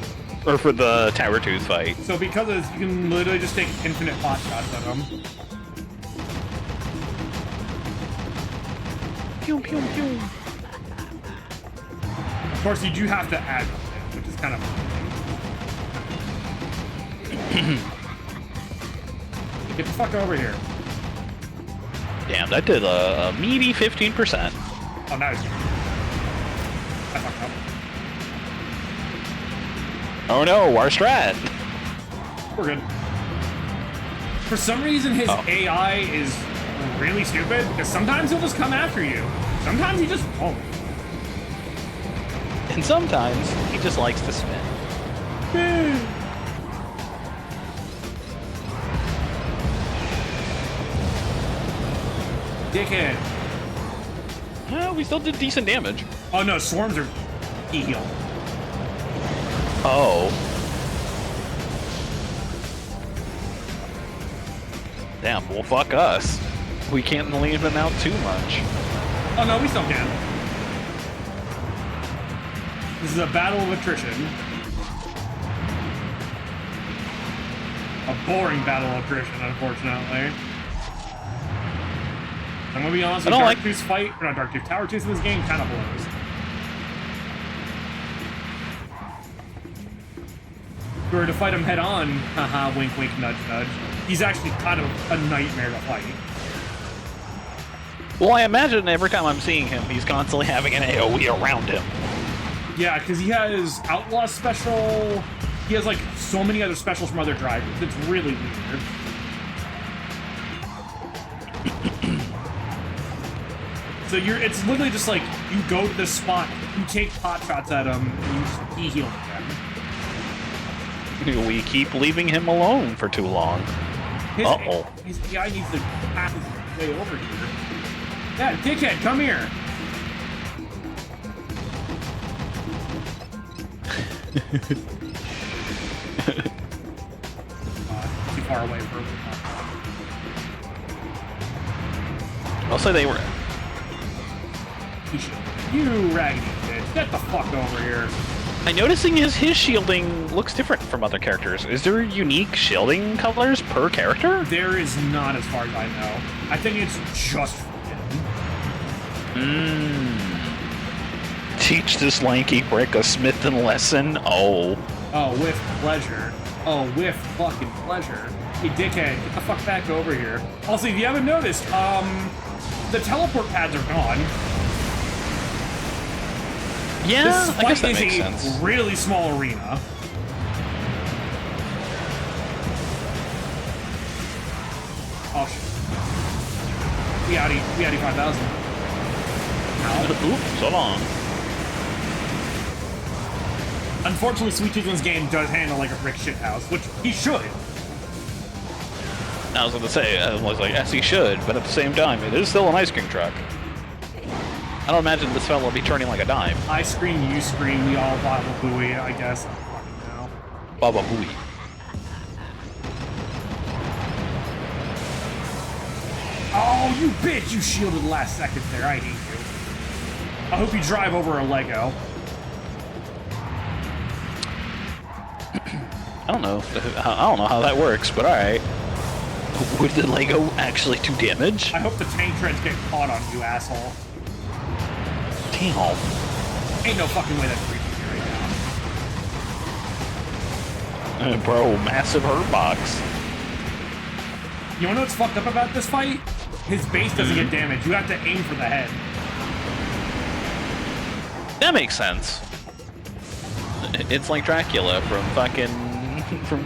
Or for the Tower Tooth fight. So because of this, you can literally just take infinite pot shots at him. Pew, pew, pew. Of course, you do have to add them, which is kind of... Get the fuck over here. Damn, that did a meaty 15%. Oh, nice. I fucked up. Oh no, our strat. We're good. For some reason, his AI is really stupid, because sometimes he'll just come after you. Sometimes he just won't. And sometimes he just likes to spin. Dickhead. Well, we still did decent damage. Oh no, swarms are heal. Oh. Damn, well fuck us. We can't leave him out too much. Oh no, we still can. This is a battle of attrition. A boring battle of attrition, unfortunately. I'm gonna be honest with Dark Tooth's fight, or not Dark Tooth, Tower Tooth in this game kind of blows. If we were to fight him head on, haha, wink wink, nudge nudge, he's actually kind of a nightmare to fight. Well, I imagine every time I'm seeing him, he's constantly having an AoE around him. Yeah, because he has Outlaw special, he has like so many other specials from other drivers, it's really weird. So it's literally just like, you go to this spot, you take pot shots at him, and you just heal him. We keep leaving him alone for too long. Uh-oh. His AI needs to pass his way over here. Yeah, dickhead, come here! Too far away for I'll say they were... You raggedy bitch, get the fuck over here. I'm noticing his shielding looks different from other characters. Is there unique shielding colors per character? There is not, as far as I know. I think it's just for him. Teach this lanky brick a Smithin lesson? Oh. Oh, with pleasure. Oh, with fucking pleasure. Hey, dickhead, get the fuck back over here. Also, if you haven't noticed, the teleport pads are gone. Yeah, this I guess that fight makes is sense. a really small arena. Oh shit. We outie 5,000. Oops, so long. Unfortunately, Sweet Tooth in this game does handle like a brick shit house, which he should. I was gonna say, I was like, yes, he should, but at the same time, it is still an ice cream truck. I don't imagine this fellow will be turning like a dime. I scream, you scream, we all Baba Booey, I guess. I don't fucking know. Baba Booey. Oh, you bitch! You shielded last second there. I hate you. I hope you drive over a Lego. I don't know how that works, but alright. Would the Lego actually do damage? I hope the tank treads get caught on you, asshole. Damn. Ain't no fucking way that's reaching me right now. Bro, massive hurt box. You wanna know what's fucked up about this fight? His base doesn't get damaged. You have to aim for the head. That makes sense. It's like Dracula from fucking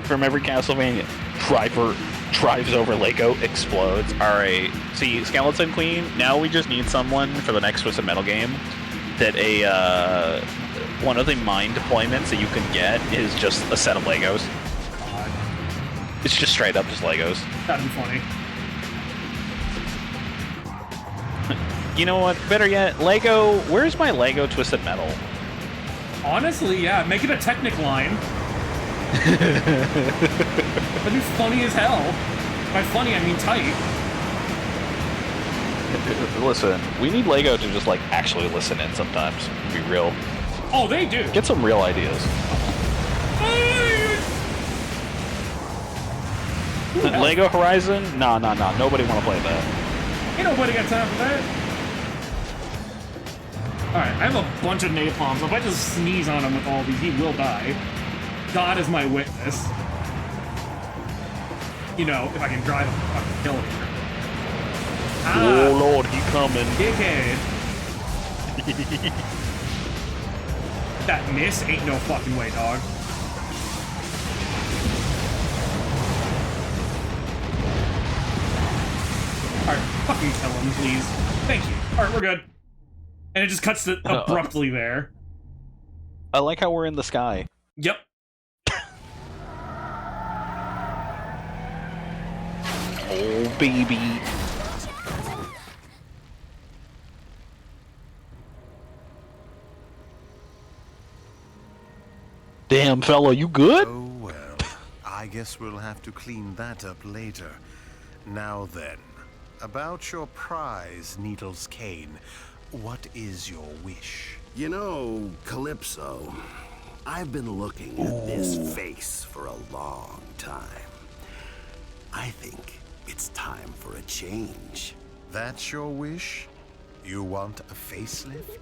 from every Castlevania. Drives over Lego, explodes. Alright, see, Skeleton Queen, now we just need someone for the next Twisted Metal game that one of the mine deployments that you can get is just a set of Legos. God. It's just straight up just Legos. That'd be funny. You know what? Better yet, Lego. Where's my Lego Twisted Metal? Honestly, yeah, make it a Technic line. That'd be funny as hell. By funny, I mean tight. Listen, we need Lego to just like actually listen in sometimes. Be real. Oh, they do. Get some real ideas. Lego Horizon? Nah. Nobody want to play that. Ain't nobody got time for that. Alright, I have a bunch of napalms. If I just sneeze on him with all these, he will die. God is my witness. You know, if I can drive him to fucking kill him here. Oh lord, he coming. Dickhead. That miss ain't no fucking way, dog. Alright, fucking kill him, please. Thank you. Alright, we're good. And it just cuts to abruptly there. I like how we're in the sky. Yep. Oh, baby. Damn, fella, you good? Oh well, I guess we'll have to clean that up later. Now then, about your prize, Needle's Cane. What is your wish? You know, Calypso, I've been looking at this face for a long time. I think it's time for a change. That's your wish? You want a facelift?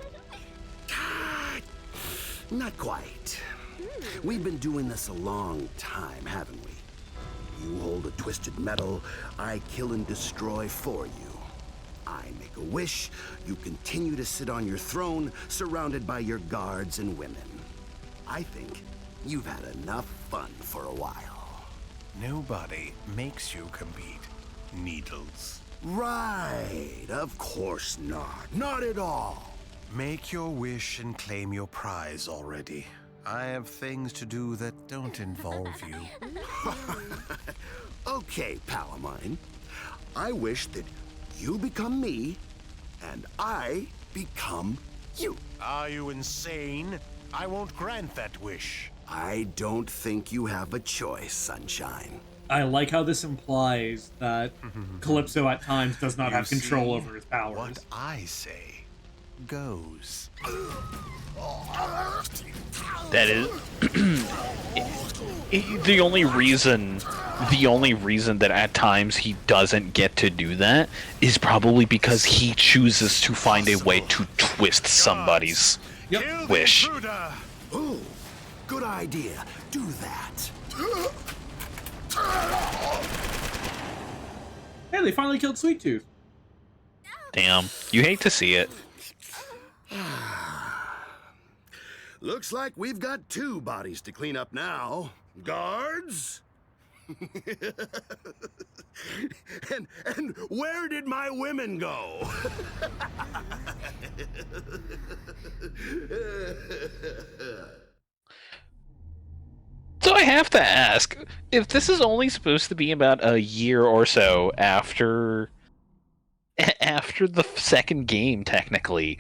Not quite. We've been doing this a long time, haven't we? You hold a twisted metal, I kill and destroy for you. I make a wish, you continue to sit on your throne, surrounded by your guards and women. I think you've had enough fun for a while. Nobody makes you compete, Needles. Right, of course not. Not at all. Make your wish and claim your prize already. I have things to do that don't involve you. Okay, pal of mine. I wish that you become me, and I become you. Are you insane? I won't grant that wish. I don't think you have a choice, Sunshine. I like how this implies that Calypso at times does not You have control see, over his powers. What I say goes. That is the only reason that at times he doesn't get to do that is probably because he chooses to find a way to twist somebody's Yep. wish. Ooh, good idea. Do that. Hey, they finally killed Sweet Tooth. Damn, you hate to see it. Looks like we've got two bodies to clean up now. Guards? and where did my women go? So I have to ask, if this is only supposed to be about a year or so after the second game, technically,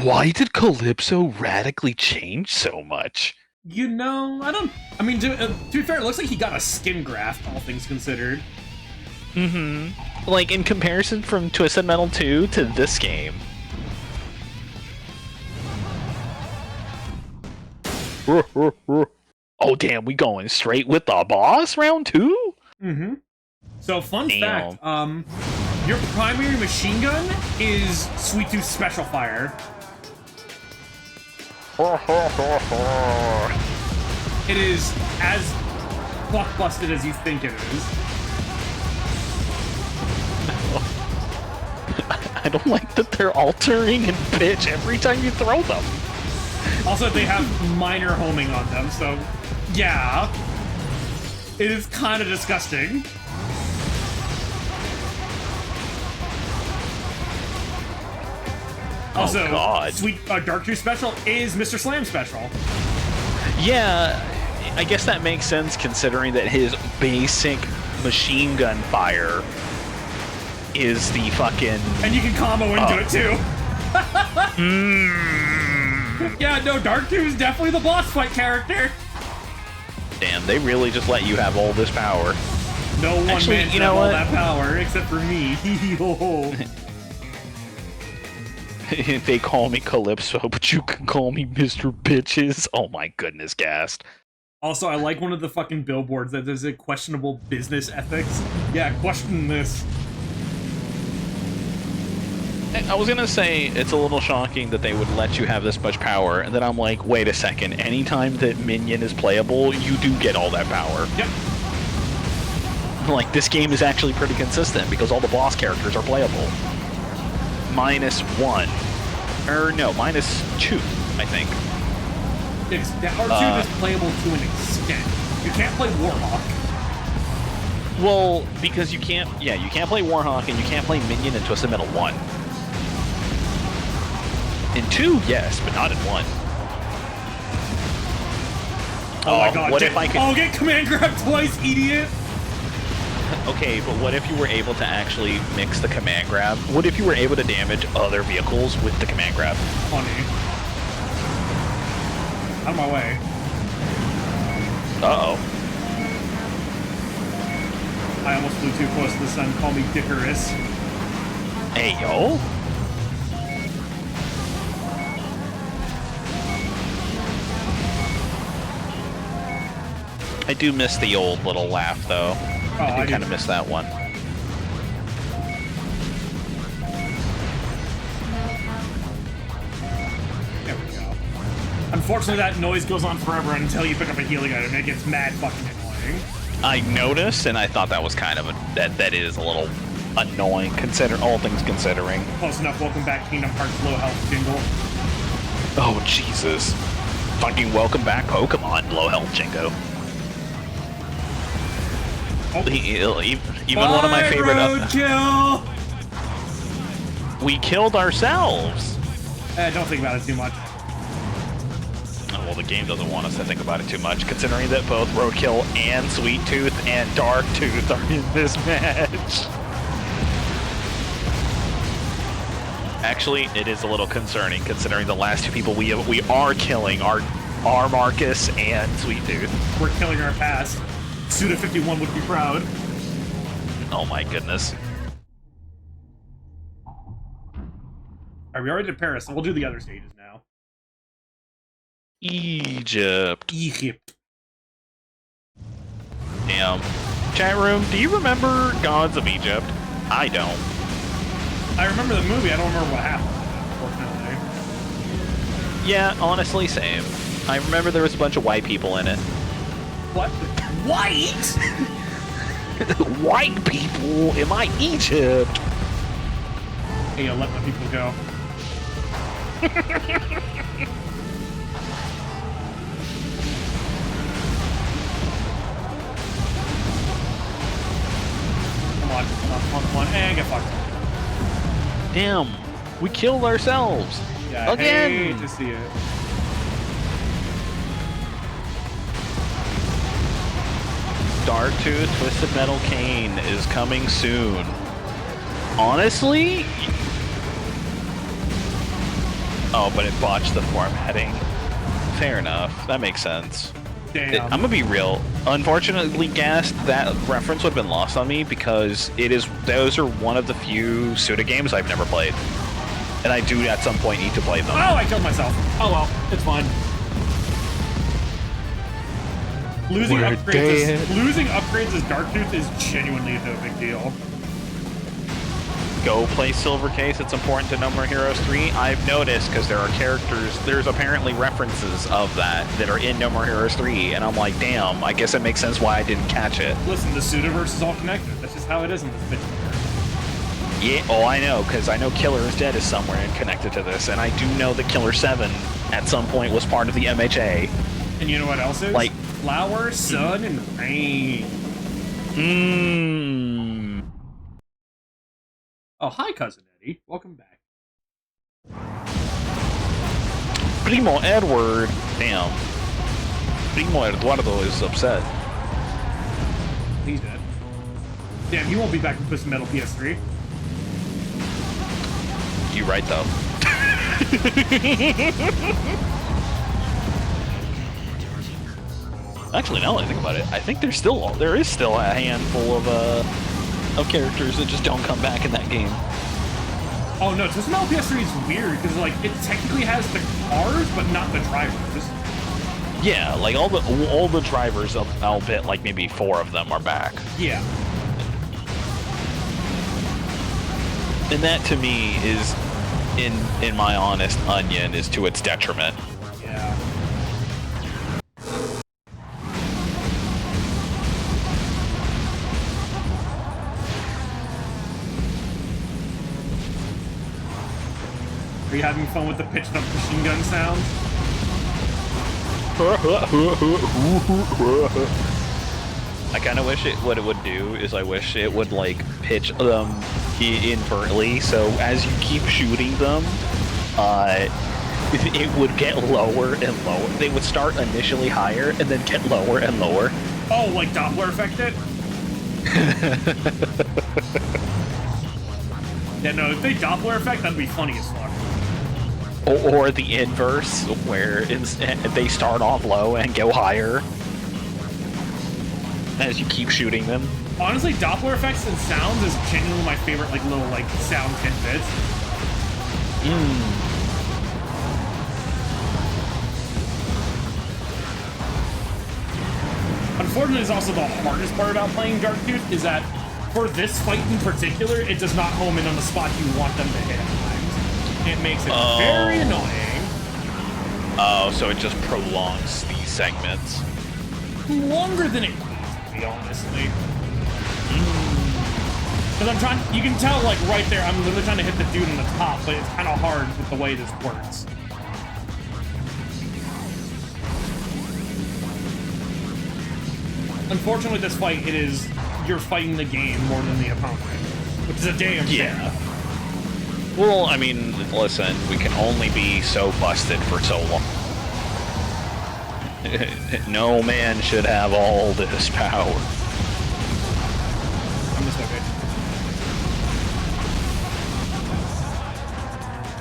why did Calypso radically change so much? You know, I mean, to be fair, it looks like he got a skin graft, all things considered. Mm-hmm. Like, in comparison from Twisted Metal 2 to this game. Oh, damn, we going straight with the boss, round 2? Mm-hmm. So, fun Damn. fact, your primary machine gun is Sweet Tooth's special fire. It is as fuck-busted as you think it is. I don't like that they're altering in pitch every time you throw them. Also, they have minor homing on them, so yeah. It is kind of disgusting. Also, God. Sweet Dark Tooth special is Mr. Slam special. Yeah, I guess that makes sense considering that his basic machine gun fire is the fucking... And you can combo into it too. Yeah, no, Dark Tooth is definitely the boss fight character. Damn, they really just let you have all this power. No one Actually, man you should know have all what? that power except for me. They call me Calypso, but you can call me Mr. Bitches. Oh my goodness, Gast. Also, I like one of the fucking billboards that there's a questionable business ethics. Yeah, question this. I was gonna say, it's a little shocking that they would let you have this much power, and then I'm like, wait a second, anytime that Minion is playable, you do get all that power. Yep. Like, this game is actually pretty consistent, because all the boss characters are playable. -1. Or no, -2, I think. The R2 is playable to an extent. You can't play Warhawk. Well, because you can't play Warhawk and you can't play Minion in Twisted Metal 1. In 2, yes, but not in 1. Oh my god, what if I could... Oh, get command grab twice, idiot! Okay, but what if you were able to actually mix the command grab? What if you were able to damage other vehicles with the command grab? Funny. Out of my way. Uh-oh. I almost flew too close to the sun. Call me Dickerous. Hey, yo. I do miss the old little laugh, though. Oh, I do kind of miss that one. There we go. Unfortunately, that noise goes on forever until you pick up a healing item, and it gets mad fucking annoying. I noticed, and I thought that was kind of that is a little annoying, all things considering. Close enough. Welcome back, Kingdom Hearts low health jingle. Oh, Jesus. Fucking welcome back, Pokemon, low health Jingo. Oh. Even one of my favorite... Roadkill! We killed ourselves! Don't think about it too much. Oh, well, the game doesn't want us to think about it too much, considering that both Roadkill and Sweet Tooth and Dark Tooth are in this match. Actually, it is a little concerning, considering the last two people we are killing are Marcus and Sweet Tooth. We're killing our past. Suda51 would be proud. Oh my goodness. Alright, we already did Paris, so we'll do the other stages now. Egypt. Egypt. Damn. Chat room, do you remember Gods of Egypt? I don't. I remember the movie, I don't remember what happened, unfortunately. Yeah, honestly, same. I remember there was a bunch of white people in it. What? White? White people in my Egypt. Hey, yo, let the people go. Come on, come on, and get fucked. Damn, we killed ourselves. Yeah, again. I hate to see it. Dark Tooth Twisted Metal Cane is coming soon. Honestly? Oh, but it botched the formatting. Fair enough. That makes sense. Damn. I'm gonna be real. Unfortunately, Gast, that reference would have been lost on me because those are one of the few Suda games I've never played. And I do at some point need to play them. Oh, I killed myself. Oh well, it's fine. Losing upgrades as Dark Tooth is genuinely no big deal. Go play Silver Case. It's important to No More Heroes 3. I've noticed because there are characters, there's apparently references of that are in No More Heroes 3, and I'm like, damn, I guess it makes sense why I didn't catch it. Listen, the Sudaverse is all connected. That's just how it is in this bitch. Yeah, oh, I know, because I know Killer is Dead is somewhere and connected to this, and I do know that Killer 7 at some point was part of the MHA. And you know what else is? Like, flower, sun, and rain. Mmm. Oh, hi, Cousin Eddie. Welcome back. Primo Edward. Damn. Primo Eduardo is upset. He's dead. Damn, he won't be back in Twisted Metal PS3. You right, though. Actually, now that I think about it, I think there is still a handful of characters that just don't come back in that game. Oh no, Twisted Metal PS3 is weird because like it technically has the cars but not the drivers. Yeah, like all the drivers, albeit like maybe 4 of them are back. Yeah. And that to me is, in my honest onion, is to its detriment. Yeah. Are you having fun with the pitched up machine gun sound? I kind of wish what it would do is I wish it would like pitch them invertly, so as you keep shooting them, it would get lower and lower. They would start initially higher and then get lower and lower. Oh, like Doppler effect it? Yeah, no, if they Doppler effect, that'd be funny as fuck. Or the inverse, where they start off low and go higher as you keep shooting them. Honestly, Doppler effects and sounds is genuinely my favorite, like, little, like, sound tidbits. Unfortunately, it's also the hardest part about playing Dark Tooth is that for this fight in particular, it does not home in on the spot you want them to hit at times. It makes it very annoying. Oh, so it just prolongs these segments. Longer than it needs to be, honestly. Because I'm trying, you can tell, like, right there, I'm literally trying to hit the dude in the top, but it's kind of hard with the way this works. Unfortunately, this fight, it is, you're fighting the game more than the opponent, which is a damn shame. Well, I mean, listen, we can only be so busted for so long. No man should have all this power. I'm this way, bitch.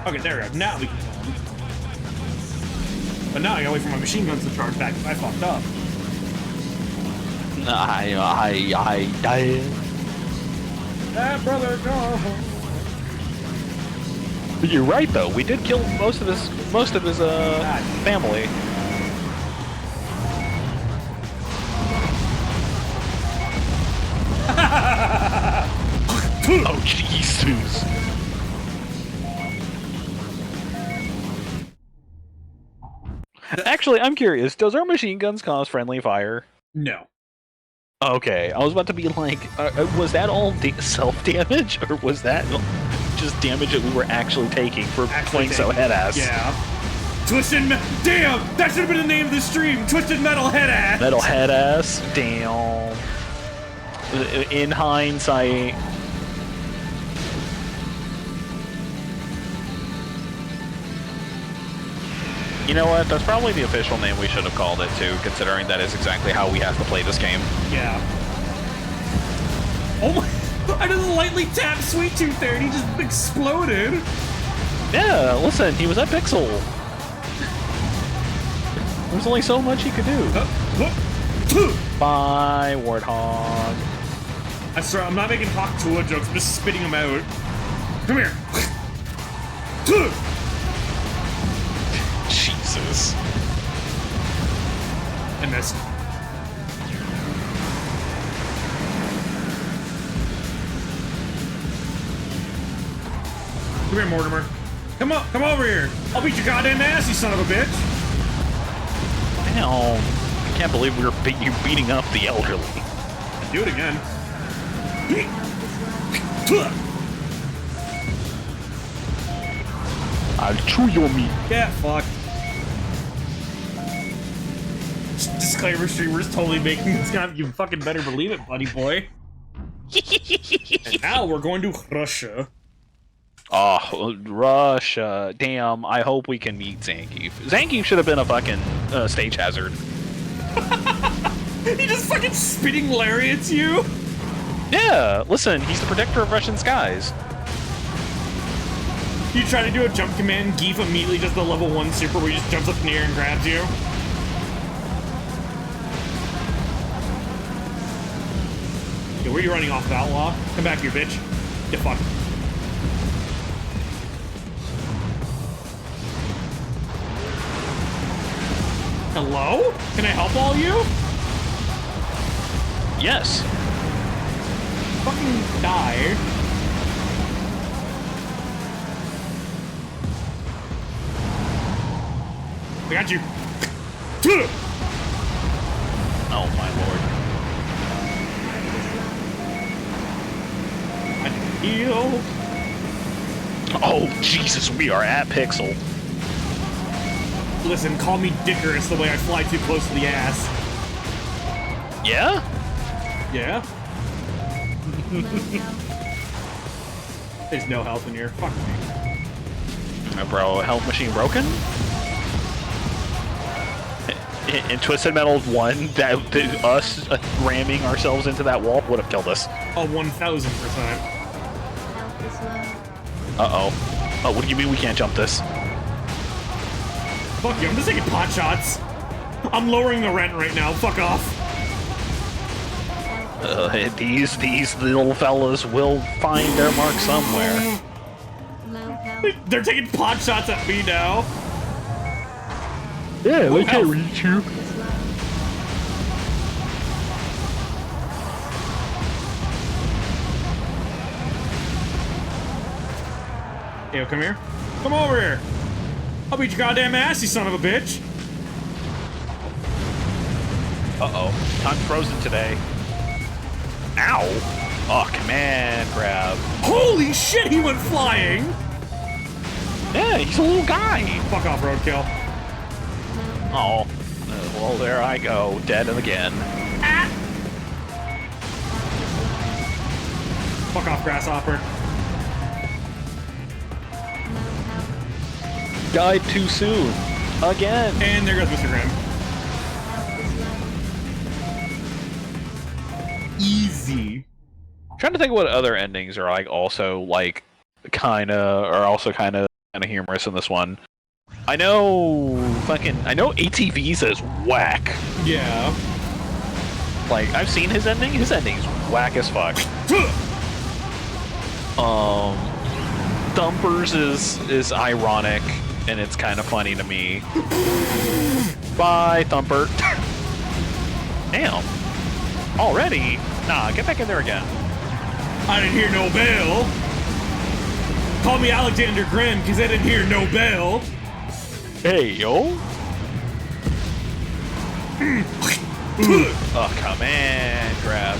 Okay, there we go. Now we can kill him. But now I gotta wait for my machine guns to charge back because I fucked up. I died. That brother go home. But you're right, though. We did kill most of his family. Oh, Jesus. Actually, I'm curious. Does our machine guns cause friendly fire? No. Okay, I was about to be like, was that all self-damage, or was that just damage that we were actually taking for playing so head-ass? Yeah. Twisted Damn! That should have been the name of the stream! Twisted Metal Head-Ass! Metal head-ass? Damn. In hindsight... You know what? That's probably the official name we should have called it, too, considering that is exactly how we have to play this game. Yeah. Oh my... I just lightly tapped Sweet Tooth there and he just exploded! Yeah, listen, he was at Pixel. There's only so much he could do. Bye, Warthog. I swear, I'm not making Hawk Tua jokes, I'm just spitting them out. Come here! Jesus. I missed. Come here, Mortimer. Come over here! I'll beat your goddamn ass, you son of a bitch! Damn. I can't believe we were beating up the elderly. Do it again. I'll chew your meat. Yeah, fuck. Disclaimer, streamers totally making this kind of, you fucking better believe it, buddy boy. And now we're going to Russia. Oh, Russia. Damn, I hope we can meet Zangief. Zangief should have been a fucking stage hazard. He just fucking spitting lariats you? Yeah, listen, he's the protector of Russian skies. You try to do a jump command, Geef immediately does the level 1 super where he just jumps up in the air and grabs you. Okay, where are you running off of, Outlaw? Come back here, bitch. Get fucked. Hello? Can I help all you? Yes. Fucking die. I got you. Oh my lord. I need to heal. Oh, Jesus, we are at Pixel. Listen, call me Dickerous the way I fly too close to the ass. Yeah? Yeah? There's no health in here. Fuck me. Bro, health machine broken? In Twisted Metal 1, us ramming ourselves into that wall would have killed us. Oh, 1000%. Uh-oh. Oh, what do you mean we can't jump this? Fuck you, I'm just taking pot shots. I'm lowering the rent right now. Fuck off. These little fellas will find their mark somewhere. They're taking pot shots at me now. Yeah, they can't reach you. Yo, come here. Come over here. I'll beat your goddamn ass, you son of a bitch. Uh-oh. I'm frozen today. Ow! Oh, command grab. Holy shit, he went flying. Yeah, he's a little guy. Fuck off, roadkill. Oh. Well, there I go, dead again. Ah. Fuck off, grasshopper. Died too soon. Again. And there goes Mr. Grimm. Easy. I'm trying to think what other endings are like also like kind of humorous in this one. I know ATV's is whack. Yeah. Like I've seen his ending. His ending's whack as fuck. Thumpers is ironic and it's kind of funny to me. Bye, Thumper. Damn. Already? Nah, get back in there again. I didn't hear no bell. Call me Alexander Grimm, because I didn't hear no bell. Hey, yo. Oh, command grab.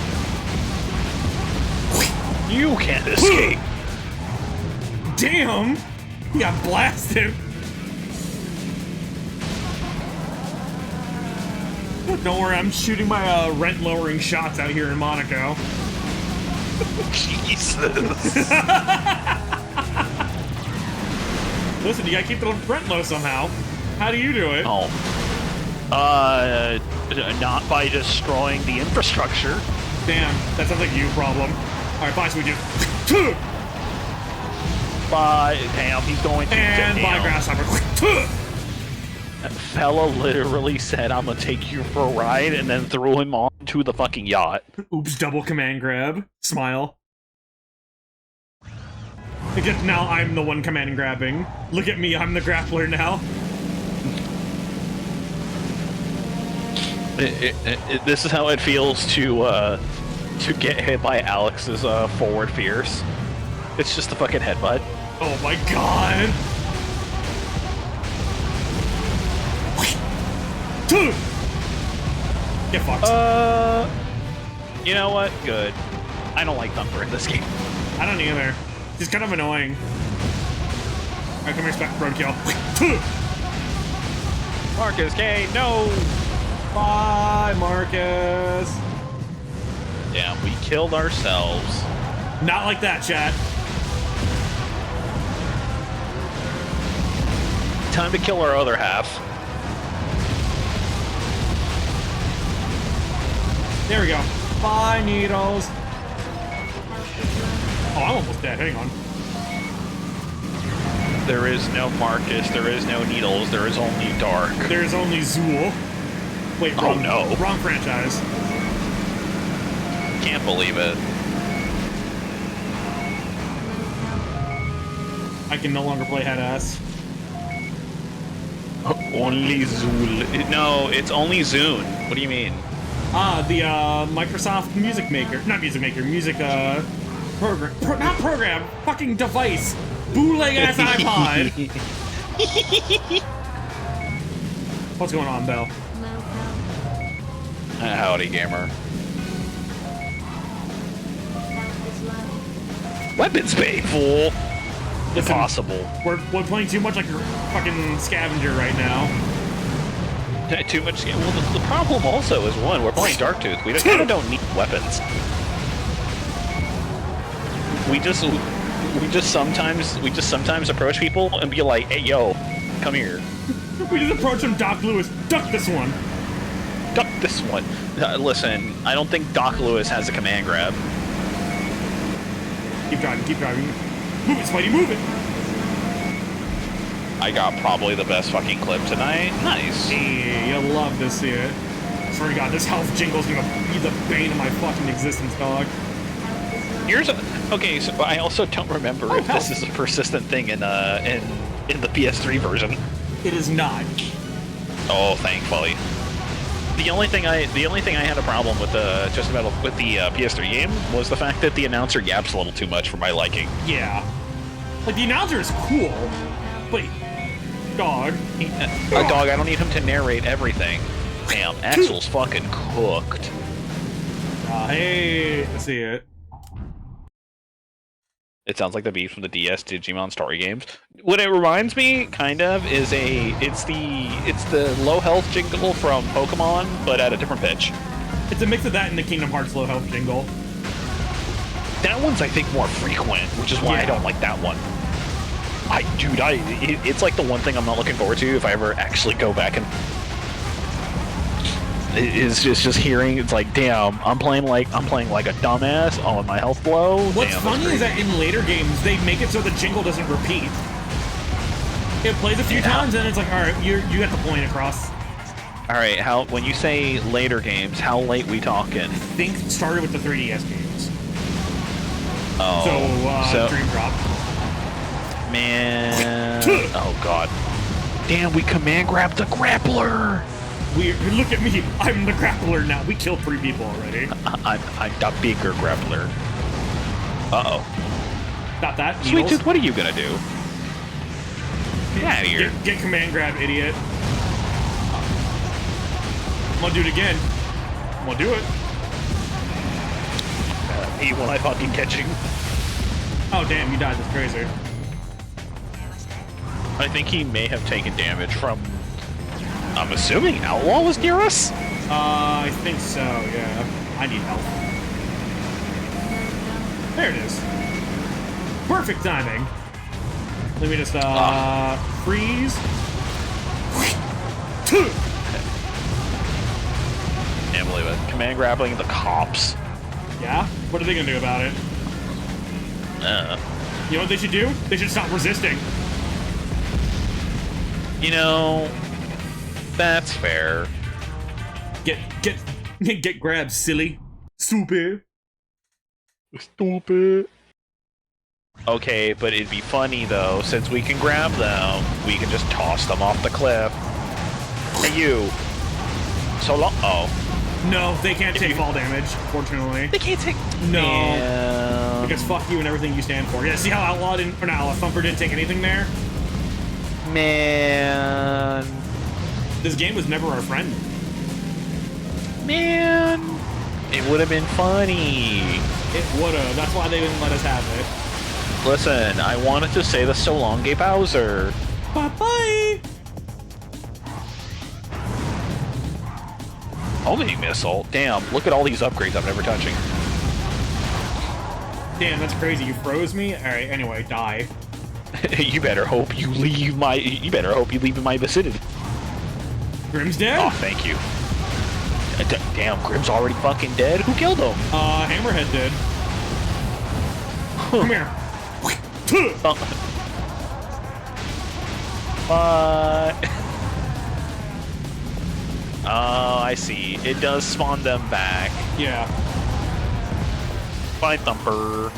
You can't escape. Damn! He got blasted. Don't worry, I'm shooting my rent-lowering shots out here in Monaco. Jesus. Listen, you gotta keep the rent low somehow. How do you do it? Oh. Not by destroying the infrastructure. Damn, that sounds like you problem. Alright, bye, sweet dude. Bye. Damn, he's going to And get bye, down. grasshopper. That fella literally said, I'm gonna take you for a ride, and then threw him onto the fucking yacht. Oops, double command grab. Smile. Except now I'm the one command grabbing. Look at me, I'm the grappler now. This is how it feels to get hit by Alex's forward fierce. It's just a fucking headbutt. Oh my god! Get fucked. You know what? Good. I don't like Thumper in this game. I don't either. He's kind of annoying. Alright, come here, roadkill. Marcus K, no! Bye, Marcus. Damn, we killed ourselves. Not like that, chat. Time to kill our other half. There we go. Bye, needles. Oh, I'm almost dead. Hang on. There is no Marcus, there is no Needles, there is only Dark. There's only Zool. Wait, Oh, wrong, no. Wrong franchise. Can't believe it. I can no longer play head ass. Only Zool. No, it's only Zune. What do you mean? Ah, the Microsoft Music Maker. Not Music Maker, music program. Not program, fucking device. Bootleg ass iPod. What's going on, Bell? Howdy, gamer. Weapons pay, fool. Listen, impossible. We're playing too much like a fucking scavenger right now. Too much. Well, the problem also is one. We're playing Darktooth. We kind of don't need weapons. We just sometimes approach people and be like, "Hey, yo, come here. We just approach him, Doc Lewis. Duck this one. Duck this one." Listen, I don't think Doc Lewis has a command grab. Keep driving, keep driving. Move it, Spidey, move it. I got probably the best fucking clip tonight. Nice. Hey, you'll love to see it. I swear to God, this health jingle's gonna be the bane of my fucking existence, dog. Okay, so I also don't remember if this is a persistent thing in the PS3 version. It is not. Oh, thankfully. The only thing I had a problem with the PS3 game was the fact that the announcer yaps a little too much for my liking. Yeah. Like, the announcer is cool, but... Dog. Dog, I don't need him to narrate everything. Damn, Axel's fucking cooked. Hey, I see it. It sounds like the beat from the DS Digimon story games. What it reminds me, kind of, is it's the low health jingle from Pokemon, but at a different pitch. It's a mix of that and the Kingdom Hearts low health jingle. That one's, I think, more frequent, which is why I don't like that one. It's like the one thing I'm not looking forward to if I ever actually go back and... It's just hearing, it's like, damn, I'm playing like a dumbass on my health blow. What's funny is that in later games, they make it so the jingle doesn't repeat. It plays a few times, and it's like, alright, you got the point across. Alright, when you say later games, how late we talking? I think it started with the 3DS games. Oh. So, Dream Drop. Man. Oh, God. Damn, we command grabbed the grappler! Weird. Look at me. I'm the grappler now. We killed 3 people already. I'm the bigger grappler. Uh-oh. Not that. Sweet Tooth, what are you gonna do? Get out of here. Get command grab, idiot. I'm gonna do it again. I'm gonna do it. Me when I fucking catch you. Oh, damn. You died. That's crazy. I think he may have taken damage from... I'm assuming Outlaw was near us? I think so, yeah. I need help. There it is. Perfect timing. Let me just, freeze. Can't believe it. Command grappling the cops. Yeah? What are they gonna do about it? You know what they should do? They should stop resisting. You know... That's fair. Get grabbed, silly. Stupid. Okay, but it'd be funny though, since we can grab them, we can just toss them off the cliff. Hey you. So long. Oh. No, they can't take fall damage, fortunately. They can't take... No. Damn. Because fuck you and everything you stand for. Yeah, see how Outlaw didn't... Or not Outlaw, Thumper didn't take anything there? Man. This game was never our friend. Man. It would have been funny. It would have. That's why they didn't let us have it. Listen, I wanted to say the so long, Gay Bowser. Bye-bye! Homing missile? Damn, look at all these upgrades I'm never touching. Damn, that's crazy. You froze me? Alright, anyway, die. You better hope you leave in my vicinity. Grim's dead? Oh, thank you. Damn, Grim's already fucking dead? Who killed him? Hammerhead did. Come here. Oh, I see. It does spawn them back. Yeah. Bye, Thumper.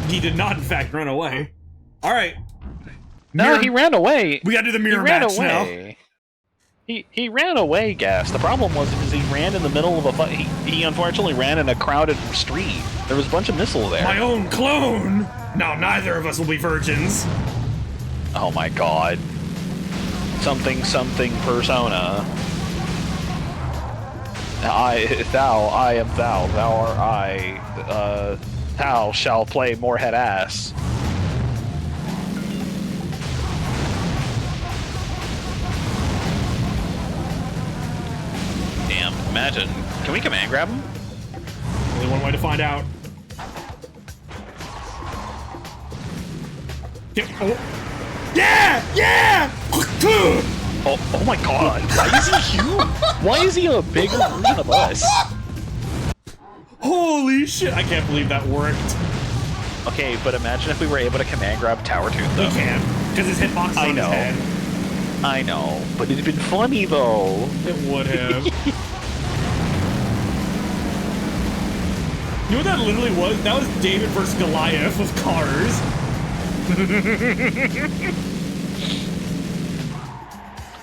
He did not, in fact, run away. Alright. No, he ran away. We gotta do the mirror match now. He ran away, Gas. The problem was because he ran in the middle of a fight. He unfortunately ran in a crowded street. There was a bunch of missiles there. My own clone! Now neither of us will be virgins. Oh my god. Something persona. I am thou art I. thou shall play Moorhead ass. Damn, imagine. Can we command grab him? Only one way to find out. Yeah! Yeah! Oh my god. Why is he huge? Why is he a bigger version of us? Holy shit, I can't believe that worked. Okay, but imagine if we were able to command grab Tower Tooth, though. We can, because his hitbox is on his head. I know, but it'd been funny, though. It would have. You know what that literally was? That was David versus Goliath with cars.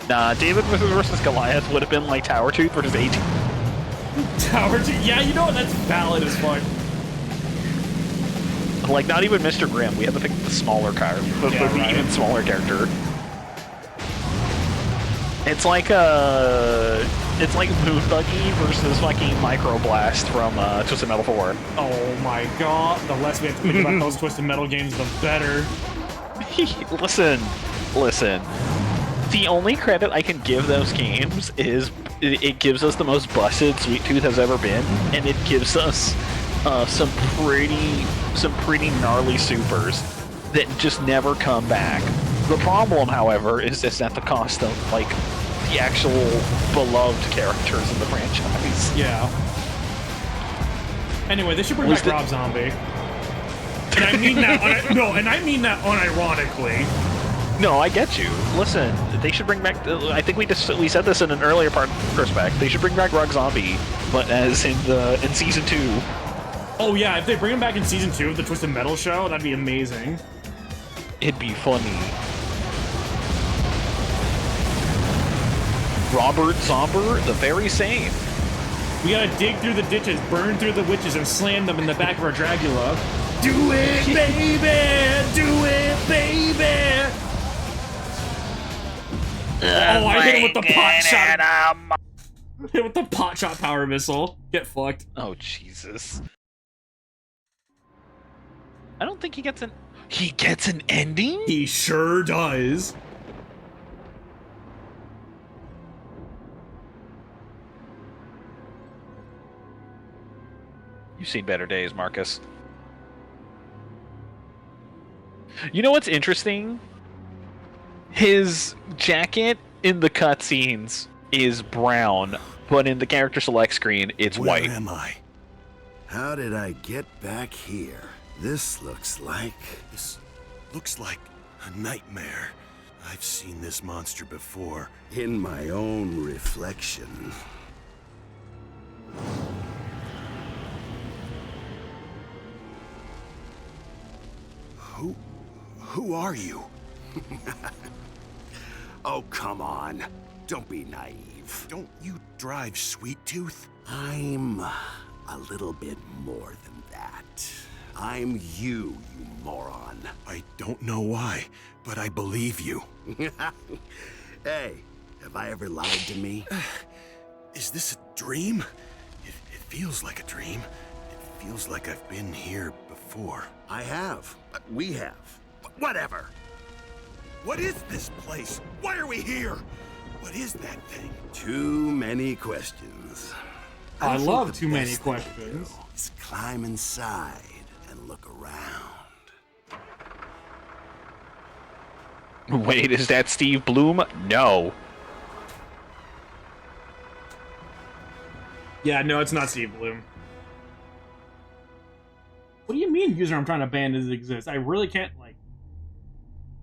Nah, David versus Goliath would have been like Tower Tooth versus 18. Tower Tooth? Yeah, you know what? That's valid as fuck. Like, not even Mr. Grimm. We had to pick the smaller car. The right. even smaller character. It's like Moon Buggy versus fucking Microblast from Twisted Metal 4. Oh my god. The less we have to think about those Twisted Metal games, the better. Listen. The only credit I can give those games is it gives us the most busted Sweet Tooth has ever been, and it gives us some pretty gnarly supers that just never come back. The problem, however, is it's at the cost of like the actual beloved characters in the franchise. Yeah. Anyway, they should bring back Rob Zombie. And I mean that. I mean that unironically. No, I get you. Listen, they should bring back. I think we said this in an earlier part perspective. They should bring back Rob Zombie, but as in season 2. Oh yeah, if they bring him back in season 2 of the Twisted Metal show, that'd be amazing. It'd be funny. Robert Somber, the very same. We gotta dig through the ditches, burn through the witches, and slam them in the back of our Dracula. Do it, baby! Do it, baby! Oh, I hit him with the pot shot. Hit with the pot shot power missile. Get fucked. Oh, Jesus. I don't think he gets an... He gets an ending? He sure does. You've seen better days, Marcus. You know what's interesting? His jacket in the cutscenes is brown, but in the character select screen, it's white. Where am I? How did I get back here? This looks like a nightmare. I've seen this monster before. In my own reflection. Who are you? Oh, come on. Don't be naive. Don't you drive Sweet Tooth? I'm a little bit more than that. I'm you moron. I don't know why, but I believe you. Hey, have I ever lied to me? Is this a dream? It feels like a dream. It feels like I've been here before. I have. We have. Whatever. What is this place? Why are we here? What is that thing? Too many questions. I think love the too many best thing to questions. do is climb inside and look around. Wait, is that Steve Bloom? No. Yeah, no, it's not Steve Bloom. What do you mean, user? I'm trying to ban does exist. I really can't, like...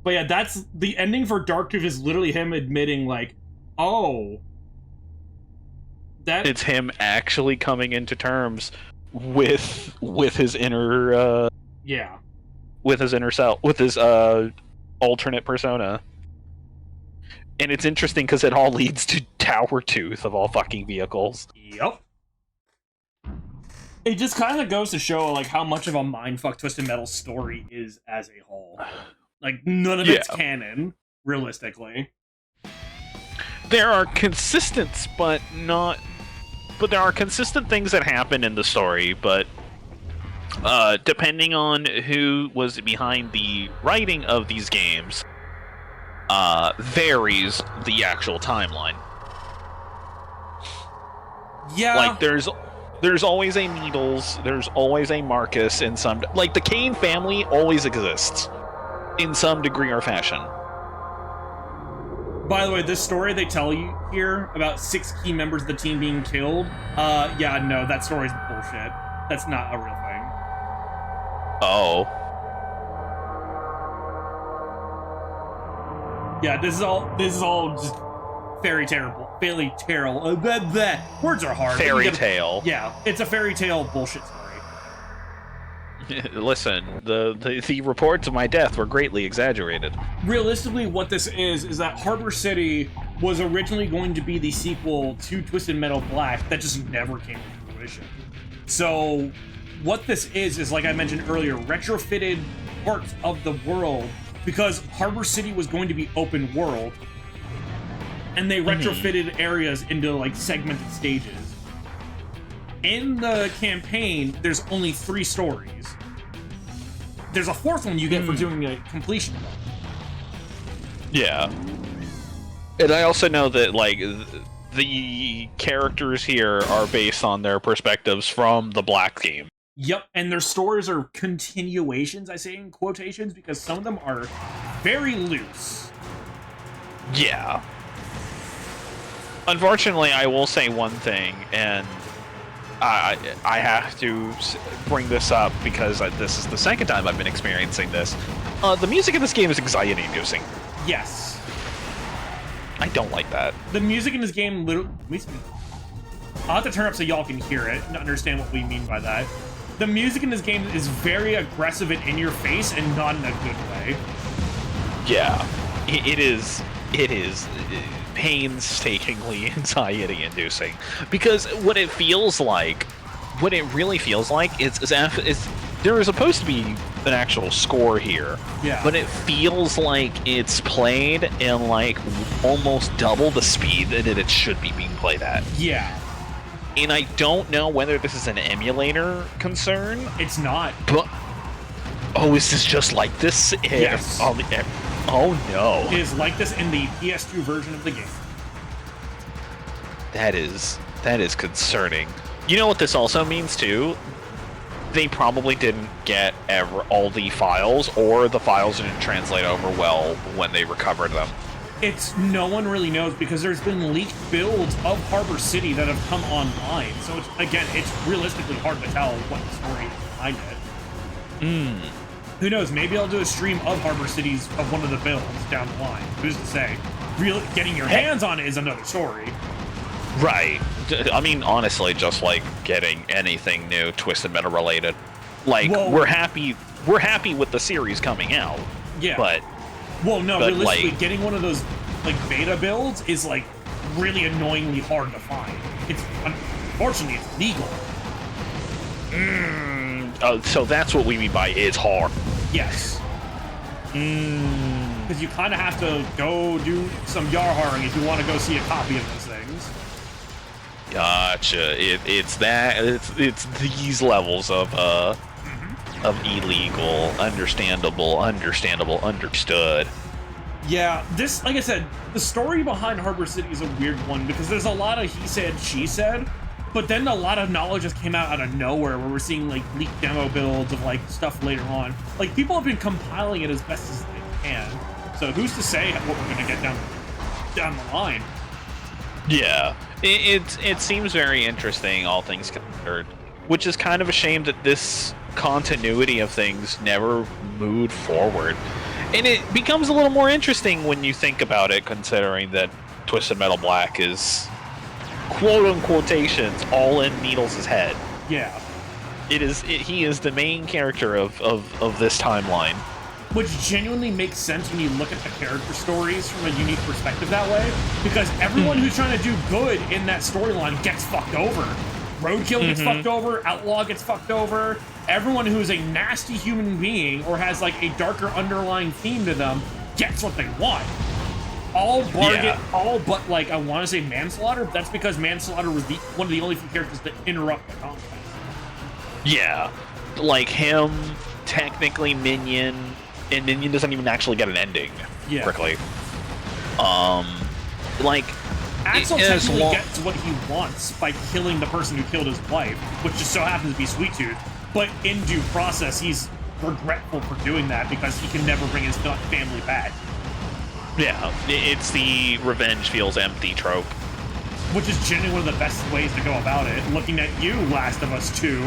But yeah, that's... The ending for Darktooth is literally him admitting, like, oh... That... It's him actually coming into terms with his inner, Yeah. with his inner self, with his, alternate persona. And it's interesting because it all leads to Tower Tooth of all fucking vehicles. Yep. It just kind of goes to show, like, how much of a mindfuck Twisted Metal story is as a whole. Like, none of it's canon, realistically. There are consistent, but there are consistent things that happen in the story, but Depending on who was behind the writing of these games, varies the actual timeline. Yeah. Like, there's always a Needles, there's always a Marcus in some... Like, the Kane family always exists in some degree or fashion. By the way, this story they tell you here about 6 key members of the team being killed, yeah, no, that story's bullshit. That's not a real thing. Oh. Yeah, this is all just fairy tale. Words are hard. Fairy tale. Yeah, it's a fairy tale bullshit story. Listen, the reports of my death were greatly exaggerated. Realistically, what this is that Harbor City was originally going to be the sequel to Twisted Metal Black that just never came to fruition. So, what this is like I mentioned earlier, retrofitted parts of the world because Harbor City was going to be open world, and they retrofitted areas into like segmented stages. In the campaign, there's only 3 stories. There's a 4th one you get for doing a completion run. Yeah. And I also know that, like, the characters here are based on their perspectives from the Black game. Yep, and their stories are continuations, I say in quotations, because some of them are very loose. Yeah. Unfortunately, I will say one thing, and I have to bring this up because this is the second time I've been experiencing this. The music in this game is anxiety-inducing. Yes. I don't like that. The music in this game literally... I'll have to turn up so y'all can hear it and understand what we mean by that. The music in this game is very aggressive and in your face and not in a good way. Yeah. It is painstakingly anxiety-inducing, because what it really feels like is there is supposed to be an actual score here, yeah, but it feels like it's played in like almost double the speed that it should be being played at. Yeah. And I don't know whether this is an emulator concern. It's not. But is this just like this? Yes. Oh no. It is like this in the PS2 version of the game. That is concerning. You know what this also means too? They probably didn't get all the files, or the files didn't translate over well when they recovered them. No one really knows, because there's been leaked builds of Harbor City that have come online. So it's realistically hard to tell what the story is behind it. Who knows? Maybe I'll do a stream of Harbor Cities of one of the builds down the line. Who's to say? Getting your hands on it is another story. Right. I mean, honestly, just like getting anything new Twisted Metal related. Like, we're happy with the series coming out. Yeah. But realistically, getting one of those like beta builds is like really annoyingly hard to find. Unfortunately, it's legal. So that's what we mean by it's hard. Yes. Because you kind of have to go do some Yarharing if you want to go see a copy of those things. Gotcha. It's these levels of illegal, understandable, understood. Yeah, this, like I said, the story behind Harbor City is a weird one, because there's a lot of he said, she said, but then a lot of knowledge just came out of nowhere, where we're seeing like leaked demo builds of like stuff later on. Like, people have been compiling it as best as they can, so who's to say what we're gonna get down the line? Yeah, it seems very interesting, all things considered, which is kind of a shame that this continuity of things never moved forward. And it becomes a little more interesting when you think about it, considering that Twisted Metal Black is, quote-unquotations, all in Needles' head. Yeah. He is the main character of this timeline. Which genuinely makes sense when you look at the character stories from a unique perspective that way, because everyone who's trying to do good in that storyline gets fucked over. Roadkill gets fucked over, Outlaw gets fucked over, everyone who is a nasty human being or has like a darker underlying theme to them gets what they want. All but like, I want to say Manslaughter, but that's because Manslaughter was one of the only few characters that interrupt the conflict. Yeah. like him, technically Minion, and Minion doesn't even actually get an ending. Yeah. Quickly. Like Axel as technically long- gets what he wants by killing the person who killed his wife, which just so happens to be Sweet Tooth. But in due process, he's regretful for doing that because he can never bring his family back. Yeah, it's the revenge feels empty trope. Which is genuinely one of the best ways to go about it. Looking at you, Last of Us 2.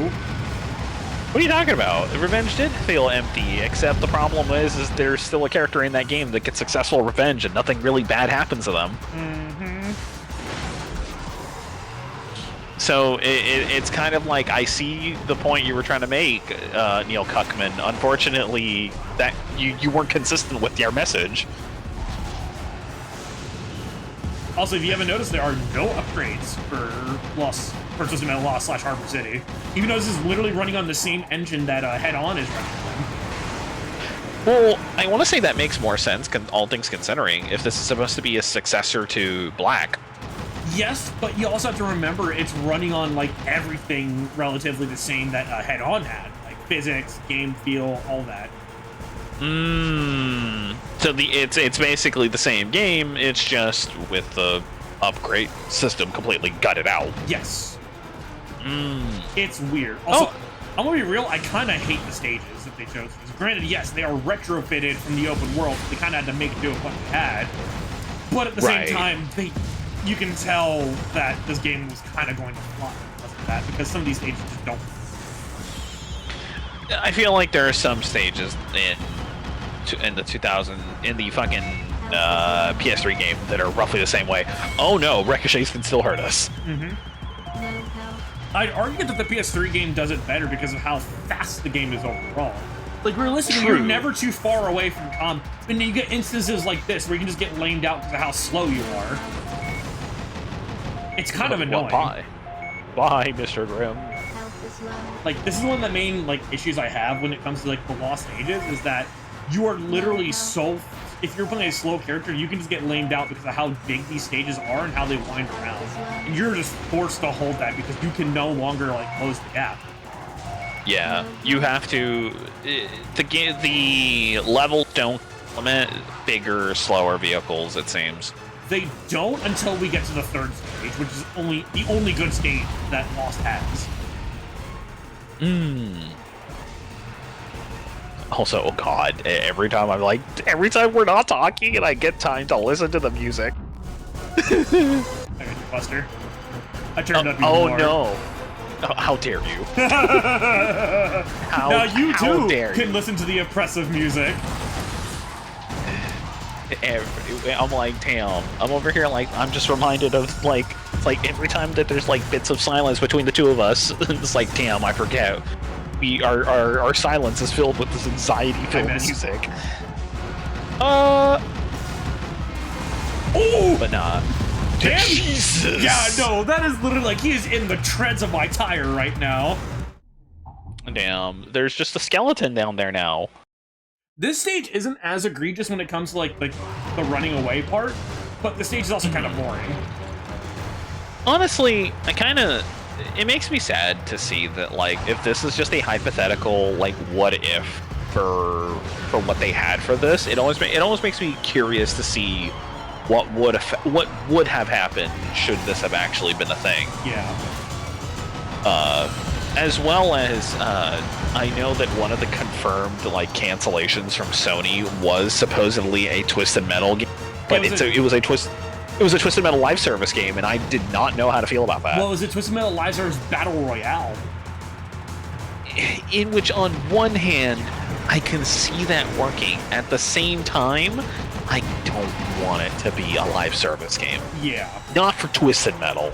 What are you talking about? Revenge did feel empty, except the problem is there's still a character in that game that gets successful revenge and nothing really bad happens to them. Mm-hmm. So it's kind of like, I see the point you were trying to make, Neil Cuckman. Unfortunately, that you weren't consistent with your message. Also, if you haven't noticed, there are no upgrades for Twisted Metal Lost / Harbor City. Even though this is literally running on the same engine that Head On is running on. Well, I want to say that makes more sense, all things considering, if this is supposed to be a successor to Black. Yes, but you also have to remember it's running on like everything relatively the same that Head On had, like physics, game feel, all that. So it's basically the same game. It's just with the upgrade system completely gutted out. Yes. It's weird. Also, Oh. I'm gonna be real. I kind of hate the stages that they chose. Granted, yes, they are retrofitted from the open world. So they kind of had to make do with what they had. But at the Right. same time, you can tell that this game was kind of going to flop because of that, because some of these stages just don't. I feel like there are some stages in the fucking PS3 game that are roughly the same way. Oh no, ricochets can still hurt us. I'd argue that the PS3 game does it better because of how fast the game is overall. Like, realistically, True. you're never too far away from and then you get instances like this where you can just get lamed out because of how slow you are. It's kind of annoying. Why, Mr. Grimm? Like, this is one of the main, like, issues I have when it comes to, like, the lost stages, is that you are literally so... If you're playing a slow character, you can just get lamed out because of how big these stages are and how they wind around. And you're just forced to hold that because you can no longer, like, close the gap. Yeah, you have to. The levels don't limit bigger, slower vehicles. It seems. They don't until we get to the third stage, which is the only good stage that Lost has. Also, oh god, every time we're not talking and I get time to listen to the music. I got you, Buster. I turned up even more. No. Oh, how dare you? Now you how too dare can you. listen to the oppressive music. I'm like, damn. I'm over here like, I'm just reminded of like, it's like every time that there's like bits of silence between the two of us, it's like, damn, I forget. Our silence is filled with this anxiety-filled music. Oh! But nah. Damn! Jesus! Yeah, no, that is literally like he is in the treads of my tire right now. Damn, there's just a skeleton down there now. This stage isn't as egregious when it comes to like the running away part, but the stage is also kind of boring. Honestly, it makes me sad to see that, like, if this is just a hypothetical, like, what if for what they had for this, it almost makes me curious to see what would have happened should this have actually been a thing. Yeah. As well as I know that one of the confirmed like cancellations from Sony was supposedly a Twisted Metal game, but it was a Twisted Metal live service game, and I did not know how to feel about that. Well, is it Twisted Metal Live Service Battle Royale? In which, on one hand, I can see that working. At the same time, I don't want it to be a live service game. Yeah. Not for Twisted Metal.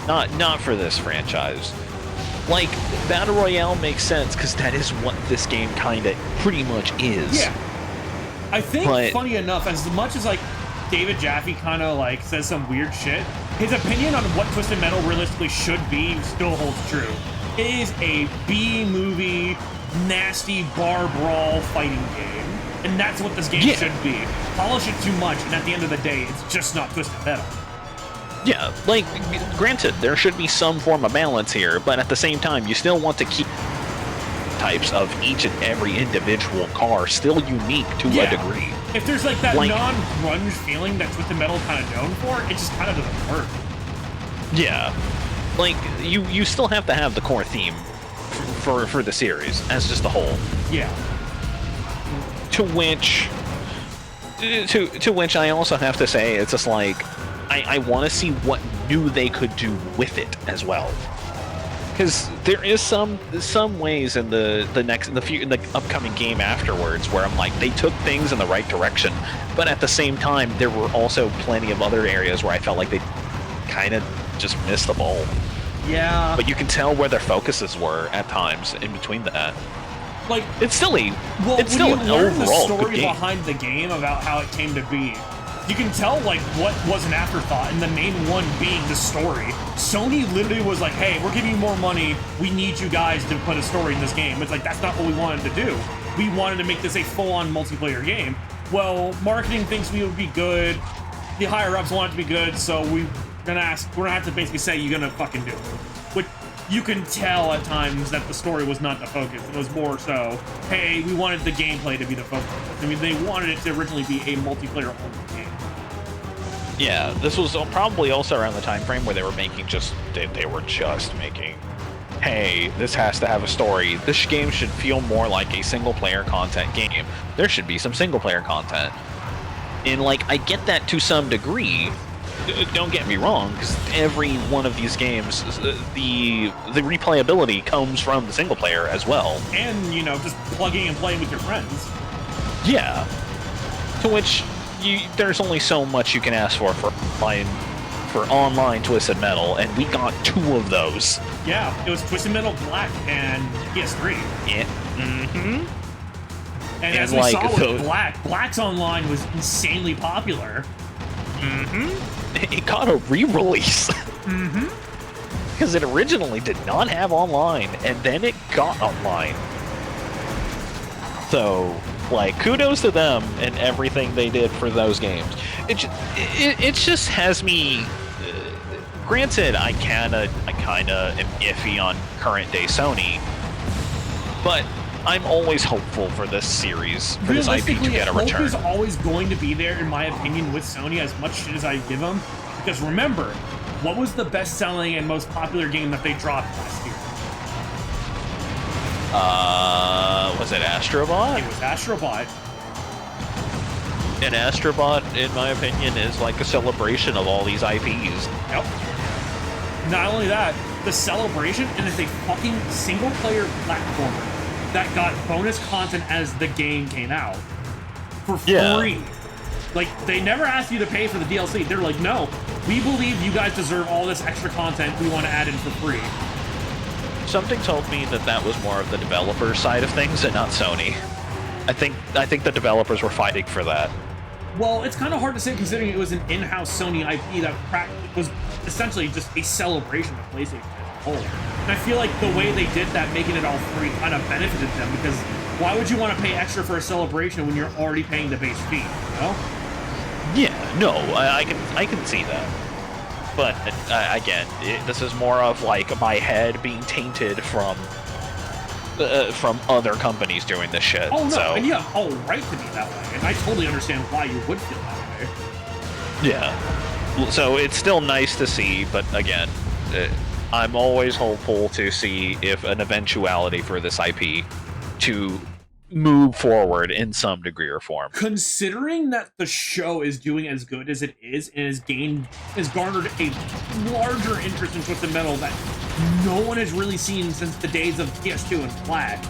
Not for this franchise. Like, Battle Royale makes sense, because that is what this game kinda pretty much is. Yeah. I think, funny enough, as much as, like, David Jaffe kind of, like, says some weird shit, his opinion on what Twisted Metal realistically should be still holds true. It is a B-movie, nasty bar brawl fighting game. And that's what this game should be. Polish it too much, and at the end of the day, it's just not Twisted Metal. Yeah, like, granted, there should be some form of balance here, but at the same time, you still want to keep types of each and every individual car still unique to a degree. If there's like that non-grunge feeling that Twisted Metal kind of known for, it just kind of doesn't work. Yeah, like you still have to have the core theme for the series as just a whole. Yeah. To which I also have to say, it's just like I want to see what new they could do with it as well. Because there is some ways in the upcoming game afterwards where I'm like, they took things in the right direction, but at the same time there were also plenty of other areas where I felt like they kind of just missed the ball. Yeah. But you can tell where their focuses were at times in between that. Like, it's silly. Well, it's still an overall the story good game. behind the game about how it came to be, you can tell like what was an afterthought, and the main one being the story. Sony literally was like, "Hey, we're giving you more money. We need you guys to put a story in this game." It's like that's not what we wanted to do. We wanted to make this a full-on multiplayer game. Well, marketing thinks we would be good. The higher ups want it to be good, so we're gonna have to basically say you're gonna fucking do it. Which you can tell at times that the story was not the focus. It was more so, hey, we wanted the gameplay to be the focus. I mean, they wanted it to originally be a multiplayer-only game. Yeah, this was probably also around the time frame where they were making they were just making, hey, this has to have a story. This game should feel more like a single-player content game. There should be some single-player content. And, like, I get that to some degree. Don't get me wrong, because every one of these games, the replayability comes from the single player as well. And, you know, just plugging and playing with your friends. Yeah. To which, there's only so much you can ask for online Twisted Metal, and we got 2 of those. Yeah, it was Twisted Metal Black and PS3. Yeah. Mm-hmm. And as we saw with Black's online was insanely popular. Mm-hmm. It got a re-release. Mm-hmm. Because it originally did not have online, and then it got online. So, like, kudos to them and everything they did for those games. It just has me. Granted, I kinda am iffy on current day Sony, but I'm always hopeful for this series, for this IP to get a return. Hope is always going to be there, in my opinion, with Sony, as much shit as I give them. Because remember, what was the best-selling and most popular game that they dropped last year? Was it Astrobot? It was Astrobot. And Astrobot, in my opinion, is like a celebration of all these IPs. Yep. Not only that, the celebration, and it's a fucking single-player platformer that got bonus content as the game came out for free. Yeah. Like, they never asked you to pay for the DLC. They're like, no, we believe you guys deserve all this extra content we want to add in for free. Something told me that was more of the developer side of things and not Sony. I think the developers were fighting for that. Well, it's kind of hard to say considering it was an in-house Sony IP that was essentially just a celebration of PlayStation as a whole. And I feel like the way they did that, making it all free, kind of benefited them, because why would you want to pay extra for a celebration when you're already paying the base fee, you know? Yeah, no, I can see that. But again, this is more of like my head being tainted from other companies doing this shit. Oh no, so. and you have all right to be that way, and I totally understand why you would feel that way. Yeah. So it's still nice to see, but again, I'm always hopeful to see if an eventuality for this IP to move forward in some degree or form. Considering that the show is doing as good as it is and has garnered a larger interest in Twisted Metal that no one has really seen since the days of PS2 and Flat,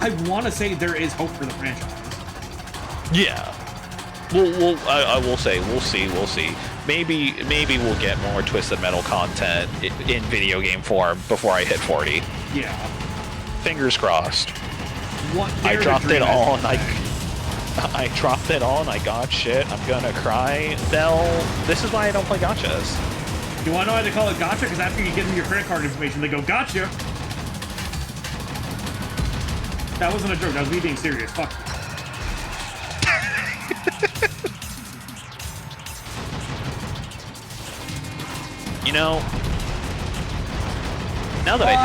I want to say there is hope for the franchise. Yeah. I will say, we'll see. Maybe we'll get more Twisted Metal content in video game form before I hit 40. Yeah. Fingers crossed. I dropped it on. I dropped it on. I got shit. I'm gonna cry. This is why I don't play gotchas. You wanna know why they call it gotcha? Because after you give them your credit card information, they go, gotcha. That wasn't a joke. That was me being serious. Fuck. know, now that I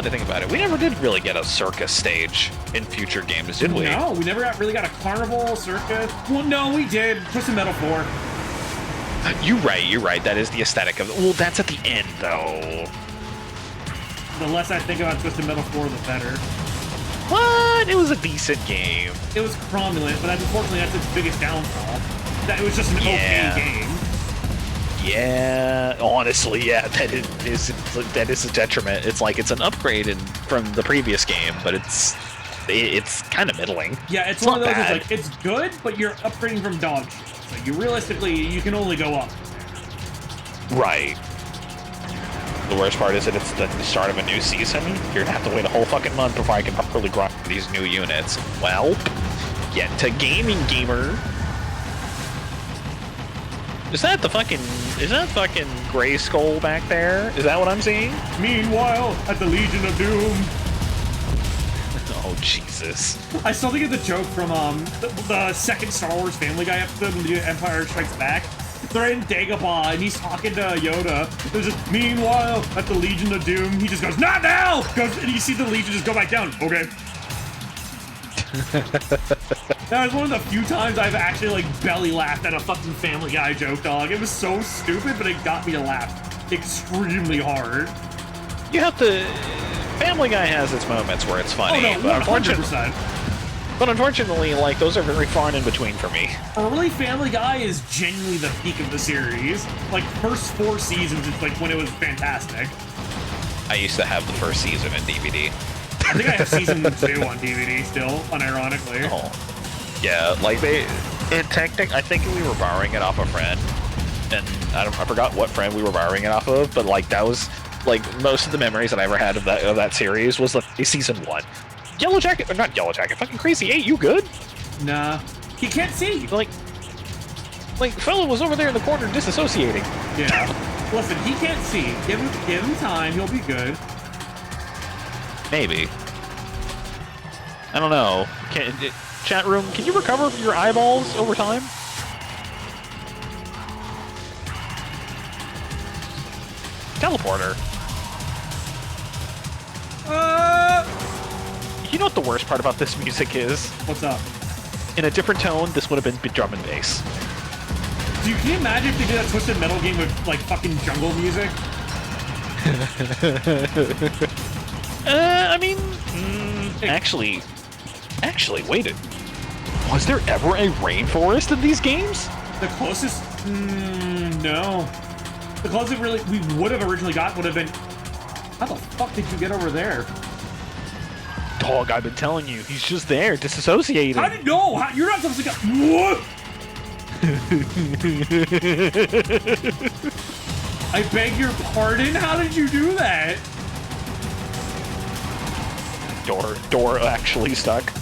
think about Grim. it, we never did really get a circus stage in future games, did we? No, we never really got a carnival circus. Well, no, we did. Twisted Metal 4. You're right. That is the aesthetic of it. Well, that's at the end, though. The less I think about Twisted Metal 4, the better. What? It was a decent game. It was cromulent, but unfortunately that's its biggest downfall. That it was just an okay game. Yeah, honestly, yeah, that is a detriment. It's like it's an upgrade from the previous game, but it's kind of middling. Yeah, it's not one of those. bad. It's like it's good, but you're upgrading from dog shit. So you realistically you can only go up. Right. The worst part is that it's the start of a new season. You're gonna have to wait a whole fucking month before I can properly grind these new units. Well, get to gaming, gamer. Is that fucking Gray Skull back there? Is that what I'm seeing? Meanwhile, at the Legion of Doom, Oh, Jesus. I still think of the joke from the second Star Wars Family Guy episode when the Empire Strikes Back. They're in Dagobah and he's talking to Yoda. There's just, meanwhile, at the Legion of Doom, he just goes, "Not now!" And you see the Legion just go back down. Okay. That was one of the few times I've actually like belly laughed at a fucking Family Guy joke, dog. It was so stupid, but it got me to laugh extremely hard. You have to... Family Guy has its moments where it's funny, Oh no, 100%. But unfortunately, like, those are very far and in between for me. Early Family Guy is genuinely the peak of the series. Like, first 4 seasons, it's like when it was fantastic. I used to have the first season in DVD. I think I have season 2 on DVD still, unironically. Oh. Yeah, like I think we were borrowing it off a friend, and I forgot what friend we were borrowing it off of, but like that was like most of the memories that I ever had of that series was like season 1. Yellow Jacket, or not Yellow Jacket, fucking Crazy 8, you good? Nah, he can't see. Like fella was over there in the corner disassociating. Yeah. Listen, he can't see. Give him time. He'll be good. Maybe. I don't know. Chat room, can you recover from your eyeballs over time? Teleporter. You know what the worst part about this music is? What's up? In a different tone, this would have been drum and bass. Can you imagine if they did a Twisted Metal game with like fucking jungle music? I mean, actually, wait it. Was there ever a rainforest in these games? The closest? No. The closest we would have originally got would have been. How the fuck did you get over there? Dog, I've been telling you, he's just there, disassociating. How did you know? You're not supposed to go. What? I beg your pardon? How did you do that? Door actually stuck.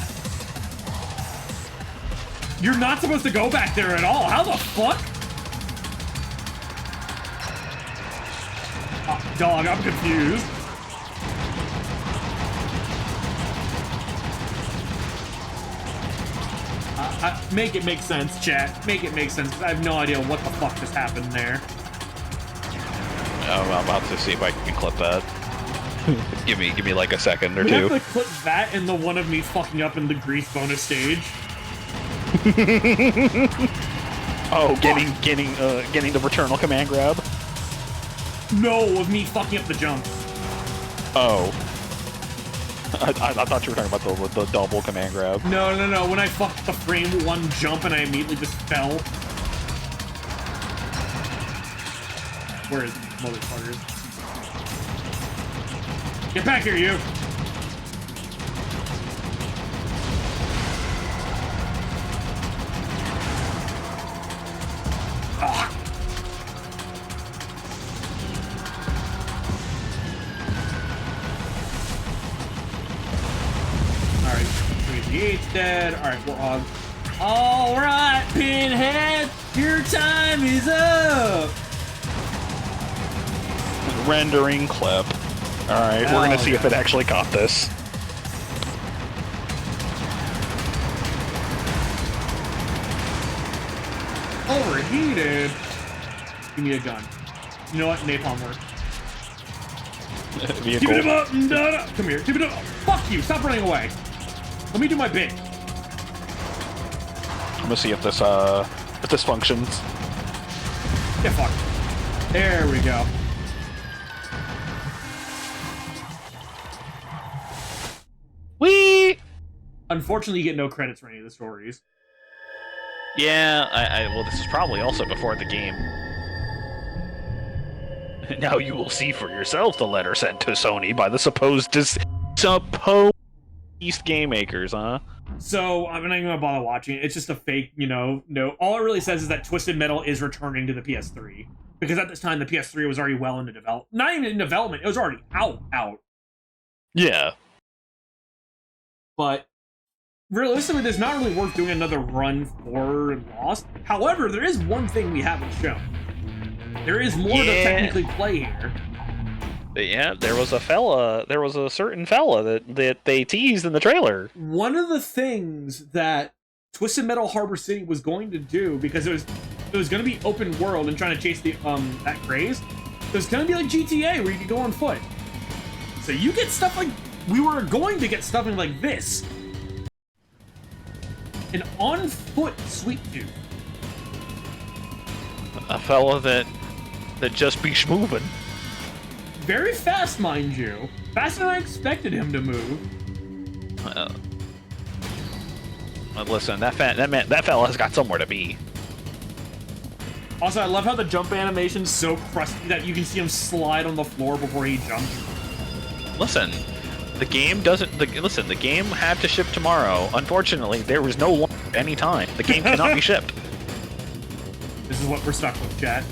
You're not supposed to go back there at all. How the fuck? Oh, dog, I'm confused. Make it make sense, chat. Make it make sense, because I have no idea what the fuck just happened there. I'm about to see if I can clip that. give me like a second or We two. have to clip that and the one of me fucking up in the grief bonus stage. Oh, getting the returnal command grab. No, of me fucking up the jump. Oh. I thought you were talking about the double command grab. No. When I fucked the frame 1 jump and I immediately just fell. Where is motherfuckers? Get back here, you! Ah. Alright, 38's dead. Alright, we're on. Alright, Pinhead! Your time is up! Rendering clip. Alright, we're gonna see if it actually caught this. Overheated? Give me a gun. You know what? Napalm works. Vehicle. Give it up! Come here. Give it up! Fuck you! Stop running away! Let me do my bit. I'm gonna see if this functions. Get fucked. There we go. Whee! Unfortunately, you get no credits for any of the stories. Yeah, well, this is probably also before the game. Now you will see for yourself the letter sent to Sony by the supposed game makers, huh? So, I'm not even gonna bother watching it. It's just a fake, no. All it really says is that Twisted Metal is returning to the PS3. Because at this time, the PS3 was already well into development. Not even in development, it was already out. Yeah. But realistically, there's not really worth doing another run for Lost. However, there is one thing we haven't shown. There is more to technically play here. Yeah, there was a certain fella that they teased in the trailer. One of the things that Twisted Metal Harbor City was going to do, because it was going to be open world and trying to chase the that craze, it was going to be like GTA where you could go on foot. So you get stuff like we were going to get stuff like this. An on-foot Sweet Tooth. A fella that just be schmovin'. Very fast, mind you. Faster than I expected him to move. Listen, that fella has got somewhere to be. Also, I love how the jump animation's so crusty that you can see him slide on the floor before he jumps. Listen, the game the game had to ship tomorrow. Unfortunately, there was no longer any time. The game cannot be shipped. This is what we're stuck with, chat.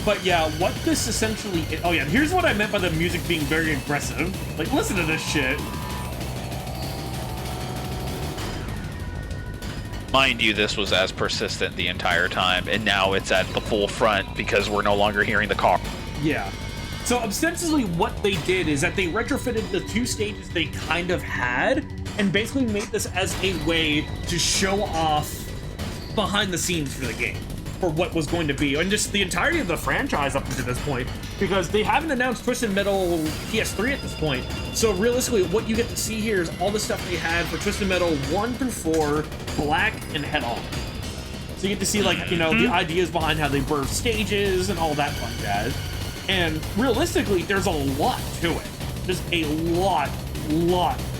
But yeah, what this essentially is... Oh yeah, here's what I meant by the music being very aggressive. Like, listen to this shit. Mind you, this was as persistent the entire time, and now it's at the full front because we're no longer hearing the car. Yeah. So ostensibly what they did is that they retrofitted the two stages they kind of had and basically made this as a way to show off behind the scenes for the game, for what was going to be, and just the entirety of the franchise up to this point, because they haven't announced Twisted Metal PS3 at this point. So realistically, what you get to see here is all the stuff they had for Twisted Metal 1 through 4, Black, and Head On. So you get to see, like, the ideas behind how they birth stages and all that fun jazz. And realistically, there's a lot to it. Just a lot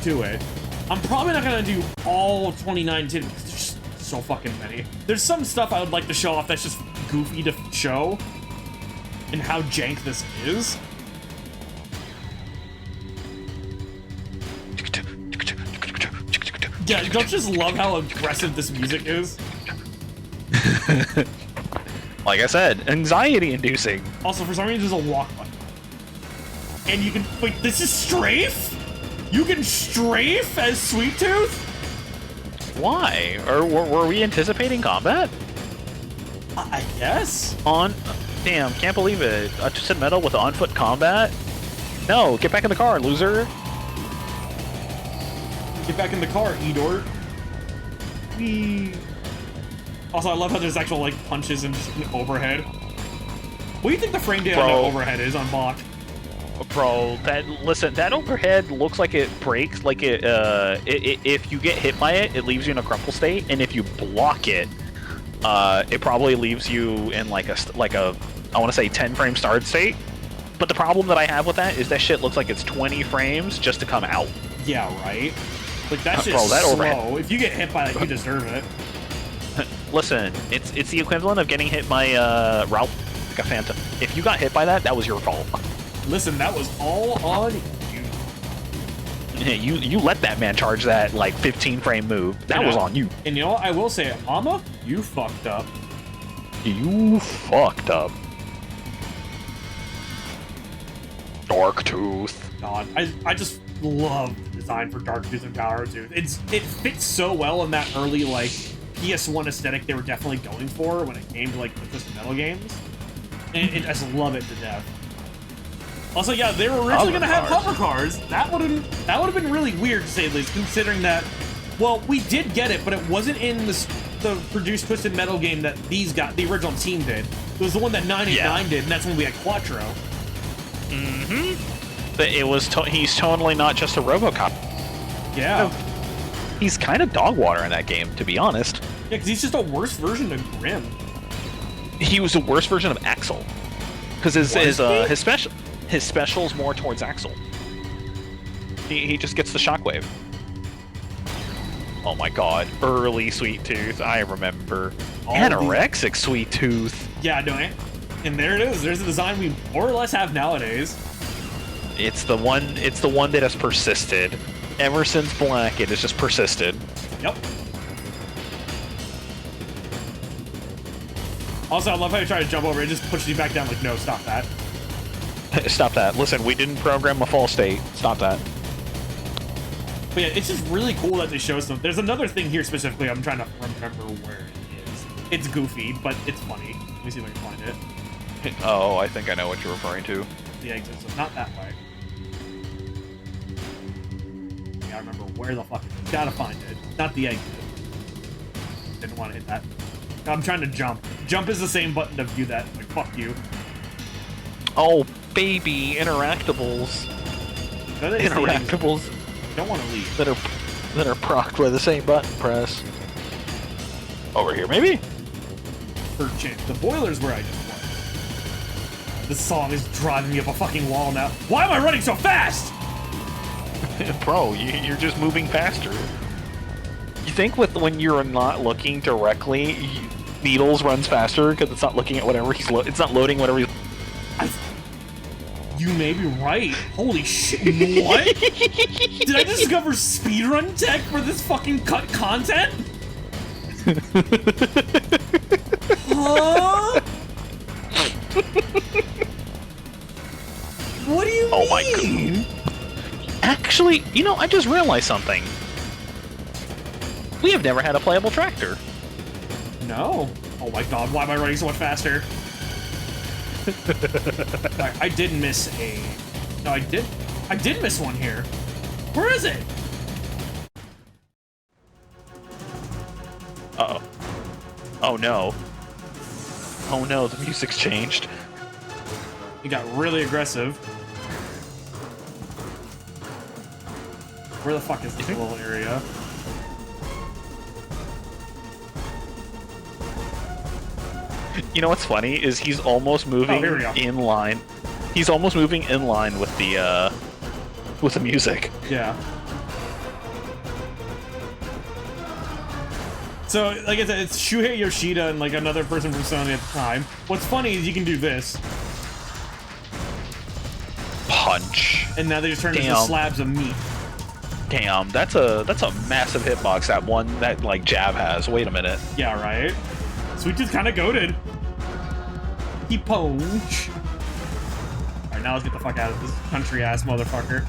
to it. I'm probably not gonna do all 29 because there's just so fucking many. There's some stuff I would like to show off that's just goofy to show, and how jank this is. Yeah, don't you just love how aggressive this music is? Like I said, anxiety-inducing. Also, for some reason, there's a walk button. And you can... Wait, this is strafe? You can strafe as Sweet Tooth? Why? Or were we anticipating combat? I guess. Damn, can't believe it. A Twisted Metal with on-foot combat? No, get back in the car, loser. Get back in the car, Edor. Whee. Also, I love how there's actual, like, punches and just an overhead. What do you think the frame data on that overhead is on Bach? Bro, that overhead looks like it breaks, like if you get hit by it, it leaves you in a crumple state, and if you block it, it probably leaves you in like a I want to say 10 frame start state. But the problem that I have with that is that shit looks like it's 20 frames just to come out. Yeah, right? Like, that shit's Bro, that slow. overhead. If you get hit by that, you deserve it. Listen, it's the equivalent of getting hit by Ralph like a Phantom. If you got hit by that, that was your fault. Listen, that was all on you. You let that man charge that like 15 frame move. That was on you. And you know what? I will say it, Mama, you fucked up. You fucked up. Dark Tooth. God, I just love the design for Dark Tooth and Power Tooth. It fits so well in that early like PS1 aesthetic they were definitely going for when it came to like the Twisted Metal games. And I just love it to death. Also, yeah, they were originally going to have hover cars. That would have been really weird to say the least, considering that, well, we did get it, but it wasn't in this. the produced Twisted Metal game that these got, the original team did. It was the one that 989 did, and that's when we had Quattro. But it was he's totally not just a RoboCop. Yeah. He's kind of dog water in that game, to be honest. Yeah, because he's just a worse version of Grim. He was a worse version of Axel, because his special's more towards Axel. He just gets the shockwave. Oh my god, early Sweet Tooth, I remember. Anorexic Sweet Tooth. Yeah, no, and there it is. There's a design we more or less have nowadays. It's the one that has persisted. Ever since Black, it has just persisted. Yep. Also, I love how you try to jump over. It just pushes you back down like, no, stop that. Stop that. Listen, we didn't program a fall state. Stop that. But yeah, it's just really cool that they show some. There's another thing here specifically. I'm trying to remember where it is. It's goofy, but it's funny. Let me see if I can find it. Oh, I think I know what you're referring to. The exit, so not that way. I remember where the fuck. Gotta find it. Not the exit. Didn't want to hit that. I'm trying to jump. Jump is the same button to view that. Like, fuck you. Oh, baby, interactables. Interactables. Don't want to leave. That are procced by the same button press. Over here, maybe? Third chance. The boiler's where I just went. This song is driving me up a fucking wall now. Why am I running so fast? Bro, you're just moving faster. You think when you're not looking directly, Needles runs faster because it's not looking at whatever it's not loading whatever he's... You may be right. Holy shit! What? Did I discover speedrun tech for this fucking cut content? Huh? What do you mean? Oh my god. Actually, you know, I just realized something. We have never had a playable tractor. No. Oh my god, why am I running so much faster? I did miss a... No, I did miss one here. Where is it? Uh-oh. Oh no. Oh no, the music's changed. He got really aggressive. Where the fuck is this little area? You know what's funny is he's almost moving in line. He's almost moving in line with the music. Yeah. So, like I said, it's Shuhei Yoshida and like another person from Sony at the time. What's funny is you can do this. Punch. And now they just turn into slabs of meat. Damn, that's a massive hitbox that like jab has. Wait a minute. Yeah, right? Sweet Tooth kinda goated. He punch. Alright, now let's get the fuck out of this country ass motherfucker.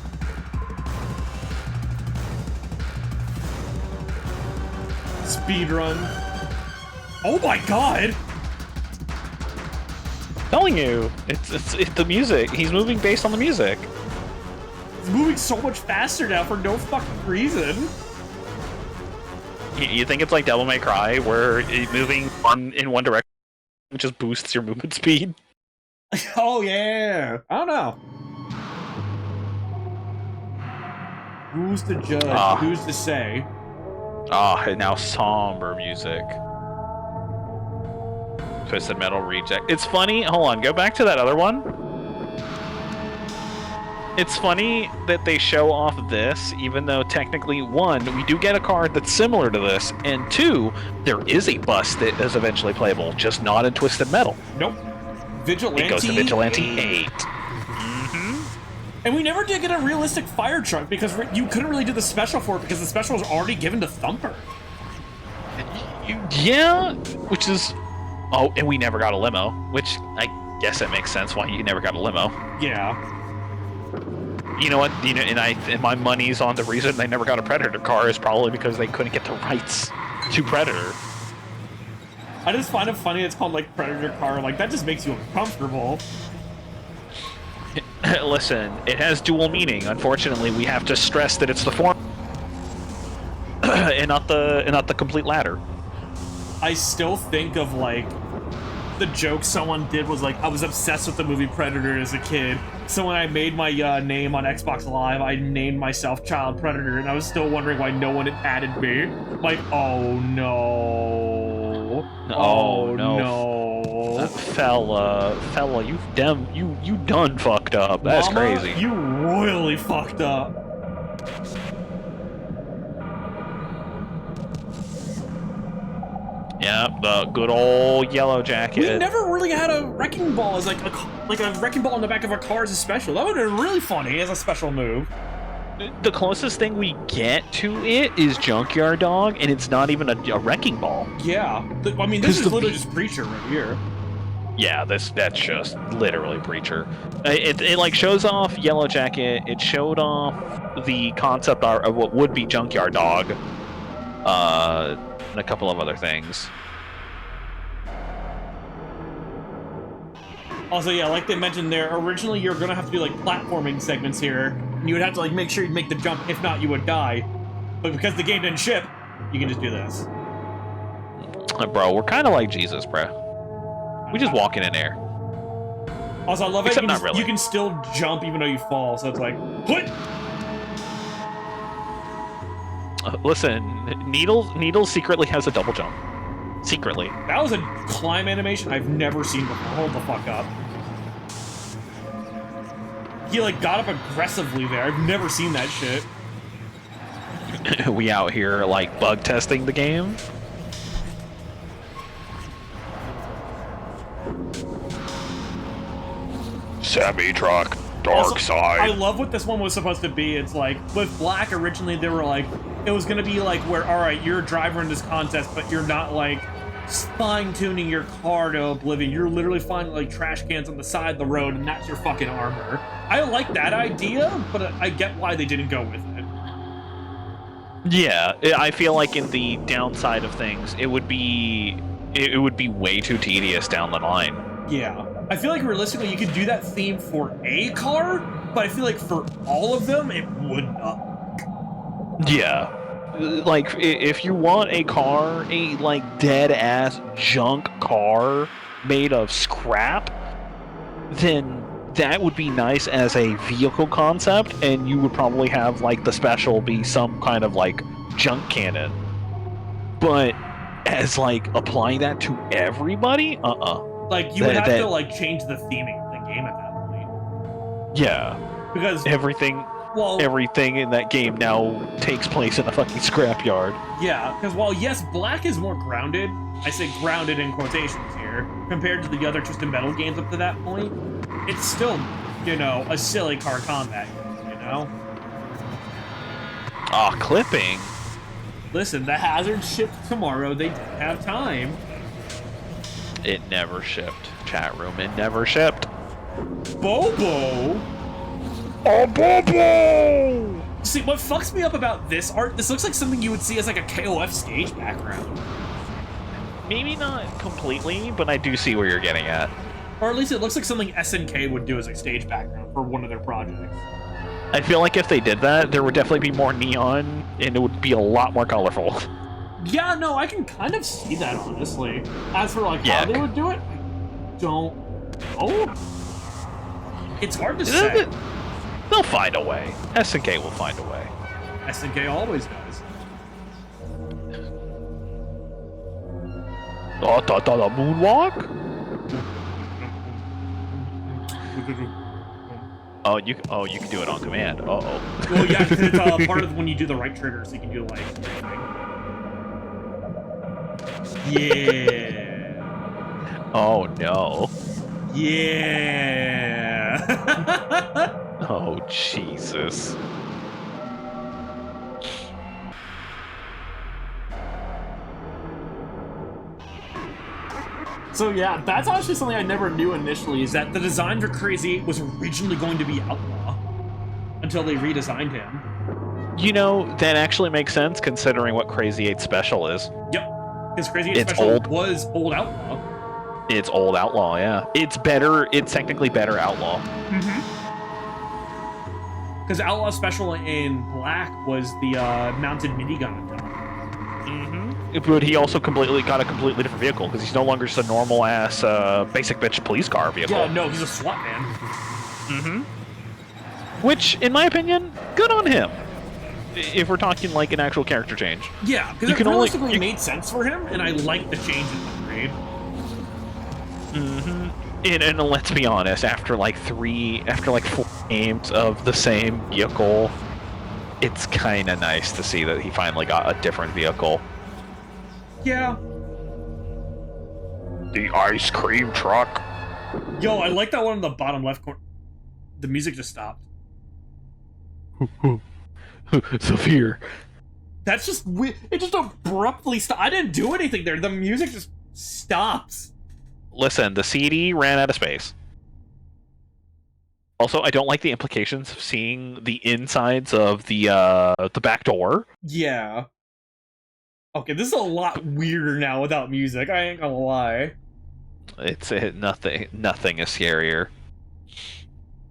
Speedrun. Oh my god! Telling you, it's the music. He's moving based on the music. He's moving so much faster now for no fucking reason. You think it's like Devil May Cry, where moving in one direction just boosts your movement speed? Oh yeah. I don't know. Who's to judge? Who's to say? And now somber music. Twisted Metal Reject. It's funny. Hold on, go back to that other one. It's funny that they show off this, even though technically, one, we do get a card that's similar to this, and two, there is a bus that is eventually playable, just not in Twisted Metal. Nope. Vigilante. It goes to Vigilante 8. And we never did get a realistic fire truck because you couldn't really do the special for it because the special was already given to Thumper. Yeah, which is... Oh, and we never got a limo, which I guess it makes sense why you never got a limo. Yeah. You know what? You know, and my money's on the reason they never got a Predator car is probably because they couldn't get the rights to Predator. I just find it funny it's called like Predator car. Like that just makes you uncomfortable. Listen, it has dual meaning. Unfortunately, we have to stress that it's the form and not the complete ladder. I still think of, like, the joke someone did was, like, I was obsessed with the movie Predator as a kid. So when I made my name on Xbox Live, I named myself Child Predator, and I was still wondering why no one had added me. Like, oh no. Oh no. Fella, you done fucked up. That's Mama, crazy. You royally fucked up. Yeah, the good old Yellow Jacket. We never really had a wrecking ball as like a wrecking ball in the back of a car as a special. That would have been really funny as a special move. The closest thing we get to it is Junkyard Dog, and it's not even a wrecking ball. Yeah, I mean, this is literally just Preacher right here. Yeah, that's just literally Preacher. It like shows off Yellow Jacket. It showed off the concept art of what would be Junkyard Dog, and a couple of other things. Also, yeah, like they mentioned there, originally you're gonna have to do like platforming segments here, and you would have to like make sure you make the jump. If not, you would die. But because the game didn't ship, you can just do this. Bro, we're kind of like Jesus, bro. We just walking in air. Also, I love it. You can still jump even though you fall. So it's like, what? Listen, Needles secretly has a double jump. Secretly. That was a climb animation I've never seen before. Hold the fuck up. He like got up aggressively there. I've never seen that shit. We out here like bug testing the game. Semi-truck, dark side. I love what this one was supposed to be. It's like, with Black, originally they were like, it was gonna be like where, alright, you're a driver in this contest, but you're not like fine-tuning your car to oblivion. You're literally finding like trash cans on the side of the road, and that's your fucking armor. I like that idea, but I get why they didn't go with it. Yeah, I feel like in the downside of things, it would be way too tedious down the line. Yeah. I feel like realistically you could do that theme for a car, but I feel like for all of them, it would not. Yeah. Like, if you want a car, a, like, dead-ass junk car made of scrap, then that would be nice as a vehicle concept, and you would probably have, like, the special be some kind of, like, junk cannon. But as, like, applying that to everybody? Like, you would have to, like, change the theming of the game at that point. Yeah. Because everything in that game now takes place in a fucking scrapyard. Yeah, because while, yes, Black is more grounded, I say grounded in quotations here, compared to the other Twisted Metal games up to that point, it's still, you know, a silly car combat, you know? Ah, clipping. Listen, the Hazard shipped tomorrow, they didn't have time. It never shipped. Chat room, it never shipped. Bobo? Oh, Bobo! See, what fucks me up about this art, this looks like something you would see as like a KOF stage background. Maybe not completely, but I do see where you're getting at. Or at least it looks like something SNK would do as a stage background for one of their projects. I feel like if they did that, there would definitely be more neon, and it would be a lot more colorful. Yeah, no, I can kind of see that, honestly. As for, like, how they would do it, I don't know. It's hard to say. They'll find a way. SNK will find a way. SNK always does. The moonwalk? Oh, you can do it on command. Uh-oh. Well, yeah, because it's part of when you do the right trigger, so you can do, like, yeah. Oh, no. Yeah. Oh, Jesus. So yeah, that's actually something I never knew initially, is that the design for Crazy 8 was originally going to be Outlaw until they redesigned him. You know, that actually makes sense considering what Crazy 8 Special is. Yep. Because Crazy 8 Special was Old Outlaw. It's Old Outlaw, yeah. It's technically better Outlaw. Mm-hmm. Because Outlaw Special in Black was the mounted minigun on top. Mm-hmm. But he also got a completely different vehicle, because he's no longer just a normal-ass, basic bitch police car vehicle. Yeah, no, he's a SWAT man. Mm-hmm. Which, in my opinion, good on him. If we're talking like an actual character change. Yeah, because it realistically made sense for him, and I like the change in the grade. Mm-hmm. And let's be honest, after like 4 games of the same vehicle, it's kind of nice to see that he finally got a different vehicle. Yeah. The ice cream truck. Yo, I like that one in the bottom left corner. The music just stopped. Severe. That's just weird. It just abruptly stopped. I didn't do anything there. The music just stops. Listen, the CD ran out of space. Also, I don't like the implications of seeing the insides of the back door. Yeah. Okay, this is a lot weirder now without music. I ain't gonna lie. It's nothing is scarier.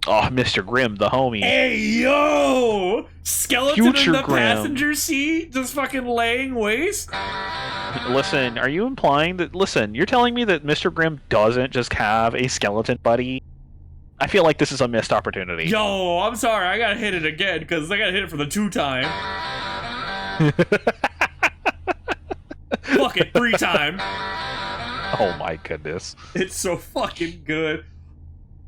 Oh, Mr. Grimm, the homie. Hey, yo! Skeleton Future in the Grimm. passenger seat, just fucking laying waste? Listen, are you implying that... Listen, you're telling me that Mr. Grimm doesn't just have a skeleton buddy? I feel like this is a missed opportunity. Yo, I'm sorry, I gotta hit it again, because I gotta hit it for the 2 time. Fuck it, 3 time. Oh my goodness. It's so fucking good.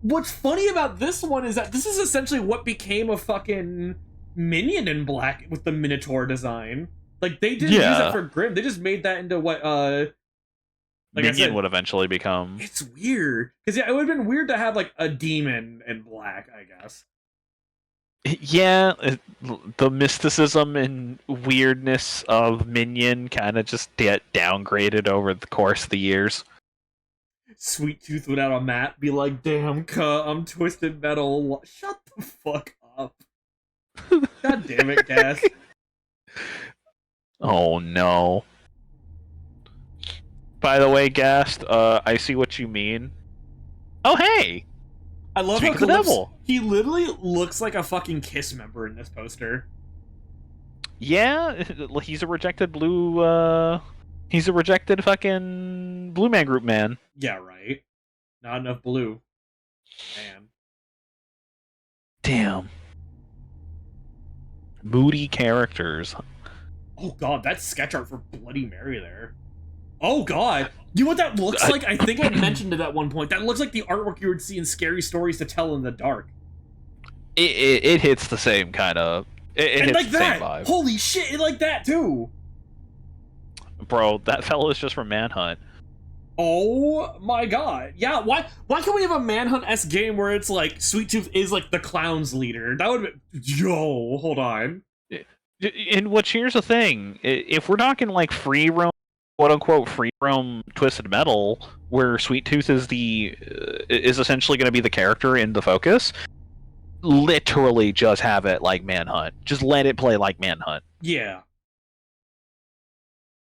What's funny about this one is that this is essentially what became a fucking Minion in Black with the Minotaur design. Like, they didn't use it for Grimm. They just made that into what, like Minion would eventually become... It's weird. Because, yeah, it would have been weird to have, like, a demon in black, I guess. Yeah, the mysticism and weirdness of Minion kind of just get downgraded over the course of the years. Sweet Tooth without a mat be like, damn, I'm Twisted Metal. Shut the fuck up. God damn it, Gas. Oh no. By the way, Gast, I see what you mean. Oh hey! I love Speak how of the devil. He literally looks like a fucking Kiss member in this poster. Yeah, he's a rejected blue, he's a rejected fucking Blue Man Group man. Yeah, right. Not enough blue. Man. Damn. Moody characters. Oh god, that's sketch art for Bloody Mary there. Oh god. You know what that looks like? I think I mentioned it at one point. That looks like the artwork you would see in Scary Stories to Tell in the Dark. It hits the same kind of... It hits like the that. same vibe. Holy shit, it like that too. Bro, that fellow is just from Manhunt. Oh my god. Yeah, why can't we have a Manhunt-esque game where it's like Sweet Tooth is like the clown's leader? That would be... Yo, hold on. And here's the thing. If we're talking like free roam, quote-unquote free roam Twisted Metal, where Sweet Tooth is is essentially going to be the character in the focus, literally just have it like Manhunt. Just let it play like Manhunt. Yeah.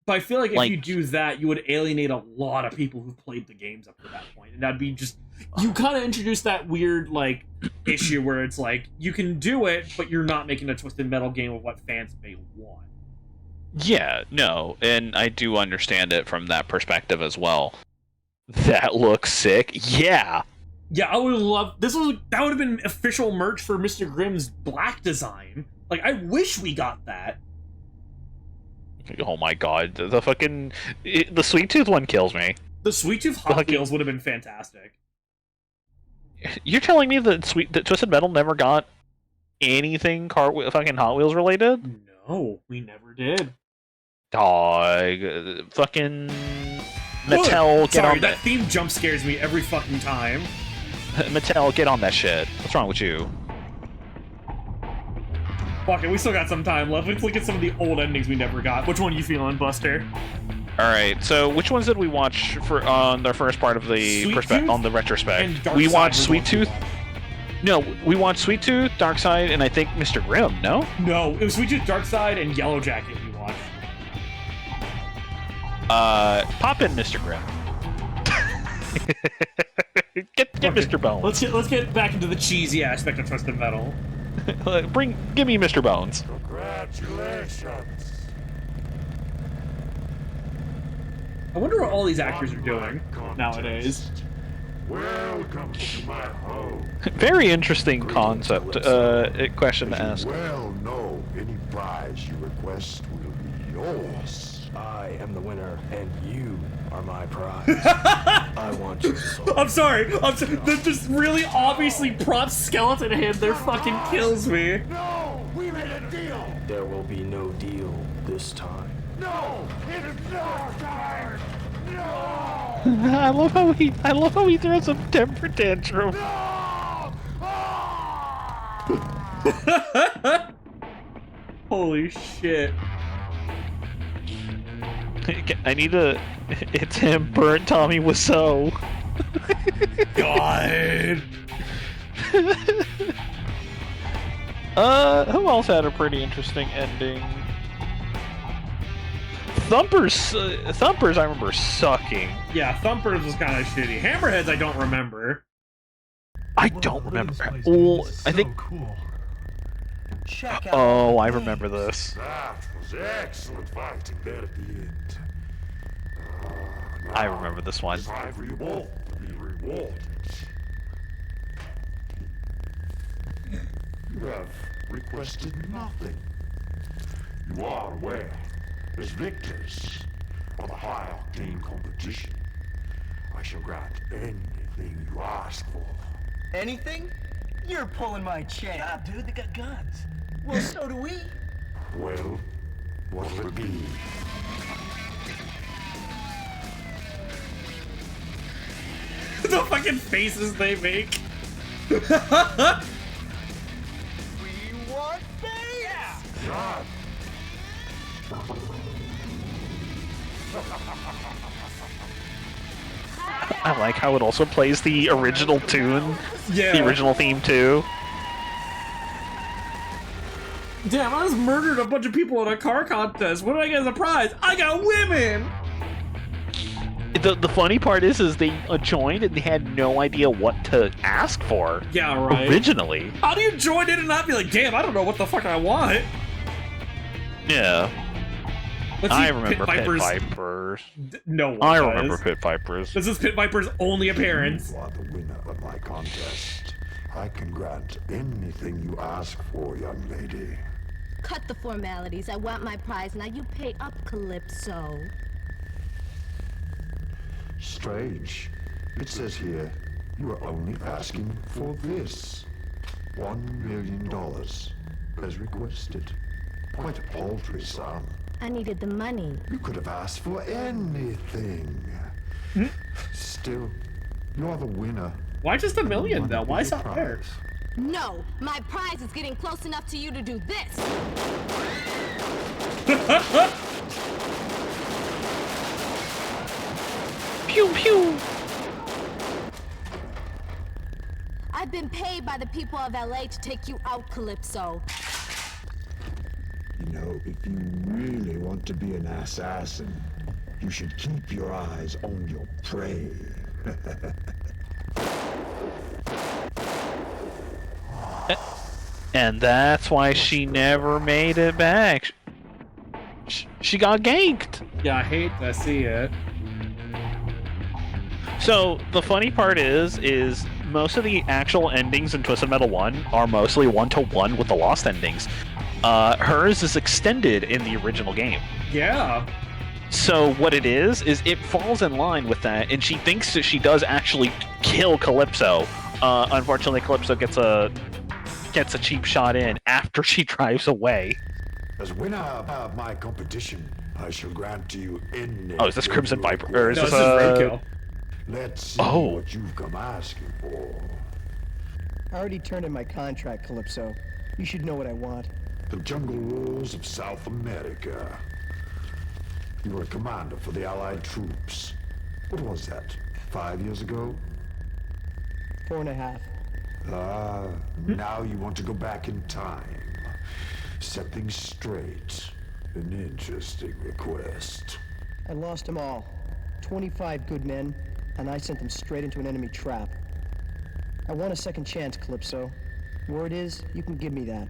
But I feel like if you do that, you would alienate a lot of people who played the games up to that point. And that'd be just... You kind of introduce that weird, like, issue where it's like, you can do it, but you're not making a Twisted Metal game of what fans may want. Yeah, no. And I do understand it from that perspective as well. That looks sick. Yeah! Yeah, I would love... That would have been official merch for Mr. Grimm's black design. Like, I wish we got that. Oh my god, the fucking... the Sweet Tooth one kills me. The Sweet Tooth Hot Wheels would have been fantastic. You're telling me that Twisted Metal never got anything fucking Hot Wheels related? No, we never did. Dog. Fucking... Mattel, get on that theme jump scares me every fucking time. Mattel, get on that shit. What's wrong with you? Fuck it, we still got some time left. Let's look at some of the old endings we never got. Which one are you feeling, Buster? Alright, so which ones did we watch on the first part of the on the retrospect? We watched Sweet Tooth. No, we watched Sweet Tooth, Dark Side, and I think Mr. Grimm, no? No, it was Sweet Tooth, Dark Side, and Yellow Jacket we watched. Pop in Mr. Grimm. get Mr. Bones. Let's get back into the cheesy aspect of Twisted Metal. Give me Mr. Bones. Congratulations. I wonder what all these actors are doing nowadays. Welcome to my home. Very interesting concept. Question to ask. Well, no, any prize you request will be yours. I am the winner, and you are my prize. I want your soul. I'm sorry. That just really obviously prop skeleton hand there fucking kills me. No, we made a deal. There will be no deal this time. No, it is not time. No. I love how he throws a temper tantrum. No. Ah! Holy shit. I need to. It's him, burnt Tommy Wiseau. God. Who else had a pretty interesting ending? Thumpers, I remember sucking. Yeah, Thumpers was kind of shitty. Hammerheads, I don't remember. I don't remember. Well, I think. Cool. Check out Oh, I remember this. That was excellent fighting there at the end. I remember this one. Time for you both to be rewarded. You have requested nothing. You are aware, as victors of the high-octane competition, I shall grant anything you ask for. anything? You're pulling my chain. Stop, dude. They got guns. Well, so do we. Well, what will it be? The fucking faces they make. We want base. God, I like how it also plays the original tune, Yeah. the original theme too. Damn, I just murdered a bunch of people in a car contest. What do I get as a prize? I got women! The funny part is they joined and they had no idea what to ask for. Yeah, right. Originally. How do you join in and not be like, damn, I don't know what the fuck I want? Yeah. Let's I see, remember Pit Vipers. Vipers. No one I does. remember Pit Vipers. This is Pit Viper's only appearance. you are the winner of my contest. I can grant anything you ask for, young lady. Cut the formalities. I want my prize. Now you pay up, Calypso. Strange. It says here, you are only asking for this. $1 million, as requested. Quite a paltry sum. I needed the money. You could have asked for anything. Still, you are the winner. Why just $1 million, though? Why is that fair? Prize. No, my prize is getting close enough to you to do this. Pew pew! I've been paid by the people of LA to take you out, Calypso. You know, if you really want to be an assassin, you should keep your eyes on your prey. And that's why she never made it back. She got ganked. Yeah, I hate to see it. So the funny part is most of the actual endings in Twisted Metal 1 are mostly one-to-one with the lost endings. Hers is extended in the original game. Yeah. So what it is it falls in line with that, and she thinks that she does actually kill Calypso. Unfortunately, Calypso gets a cheap shot in after she drives away. As winner of my competition, I shall grant to you anything. Oh, is this Crimson you Viper? request. Or is No, this this is roadkill. Let's see Oh. what you've come asking for. I already turned in my contract, Calypso. You should know what I want. The jungle rules of South America. You were a commander for the Allied troops. What was that? 5 years ago? 4.5. Ah, now you want to go back in time. Set things straight. An interesting request. I lost them all. 25 good men, and I sent them straight into an enemy trap. I want a second chance, Calypso. Word is, you can give me that.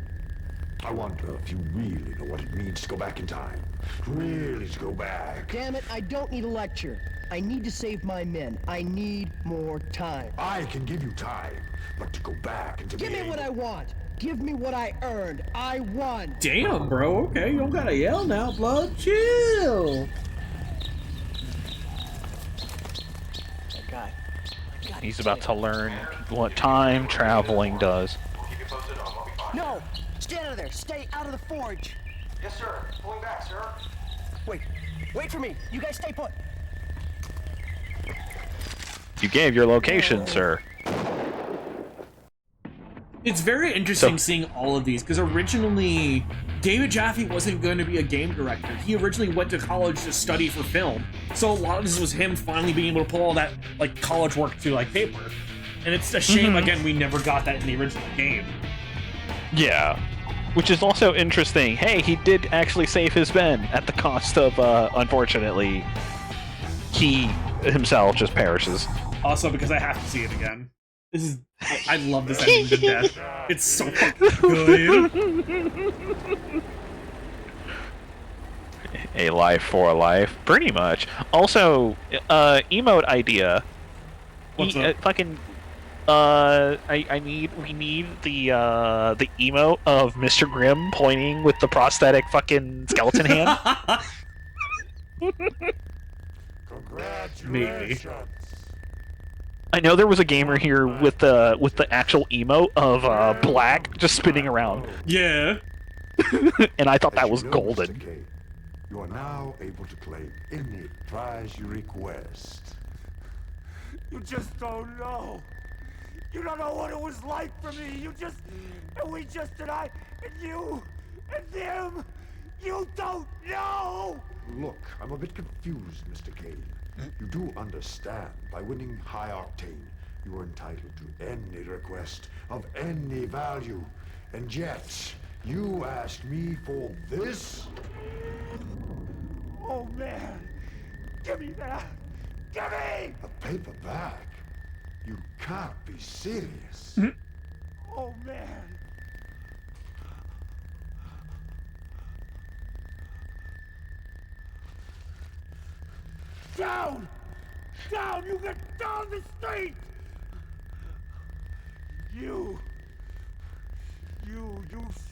I wonder if you really know what it means to go back in time. Really to go back. Damn it, I don't need a lecture. I need to save my men. I need more time. I can give you time, but to go back and to Give me what I want. Give me what I earned. I won. Damn, bro. Okay, you don't gotta yell now, blood. Chill. Oh, God. He's about to learn what time traveling does. No! Stay out of there! Stay out of the forge! Yes, sir. Pulling back, sir. Wait. Wait for me! You guys stay put! You gave your location, sir. It's very interesting seeing all of these, because originally, David Jaffe wasn't going to be a game director. He originally went to college to study for film. So a lot of this was him finally being able to pull all that, like, college work to, like, paper. And it's a shame, again, we never got that in the original game. Yeah. Which is also interesting. Hey, he did actually save his men at the cost of, unfortunately, he himself just perishes. Also, because I have to see it again. This is... I love this ending to death. It's so fucking good. A life for a life, pretty much. Also, emote idea. What's up? We need the emote of Mr. Grimm pointing with the prosthetic fucking skeleton hand. Maybe. I know there was a gamer here with the actual emote of Black just spinning around. Yeah. And I thought that As was you know, Mr. golden. K, you are now able to claim any prize you request. You just don't know. You don't know what it was like for me. And I, and you, and them. You don't know! Look, I'm a bit confused, Mr. Kane. You do understand, by winning High Octane, you are entitled to any request of any value. And yet, you asked me for this? Oh, man. Give me that. Give me! A paperback? You can't be serious. Oh, man. Down! Down! You get down the street! You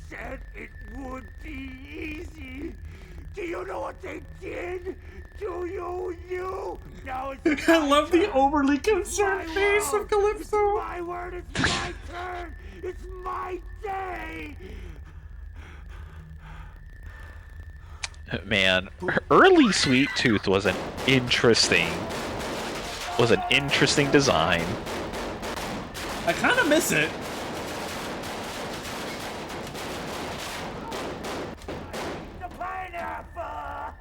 said it would be easy. Do you know what they did? Do you? Now it's I love the overly concerned face of Calypso. It's my word, it's my turn! It's my day! Man, early Sweet Tooth was an interesting design. I kind of miss it. The pineapple!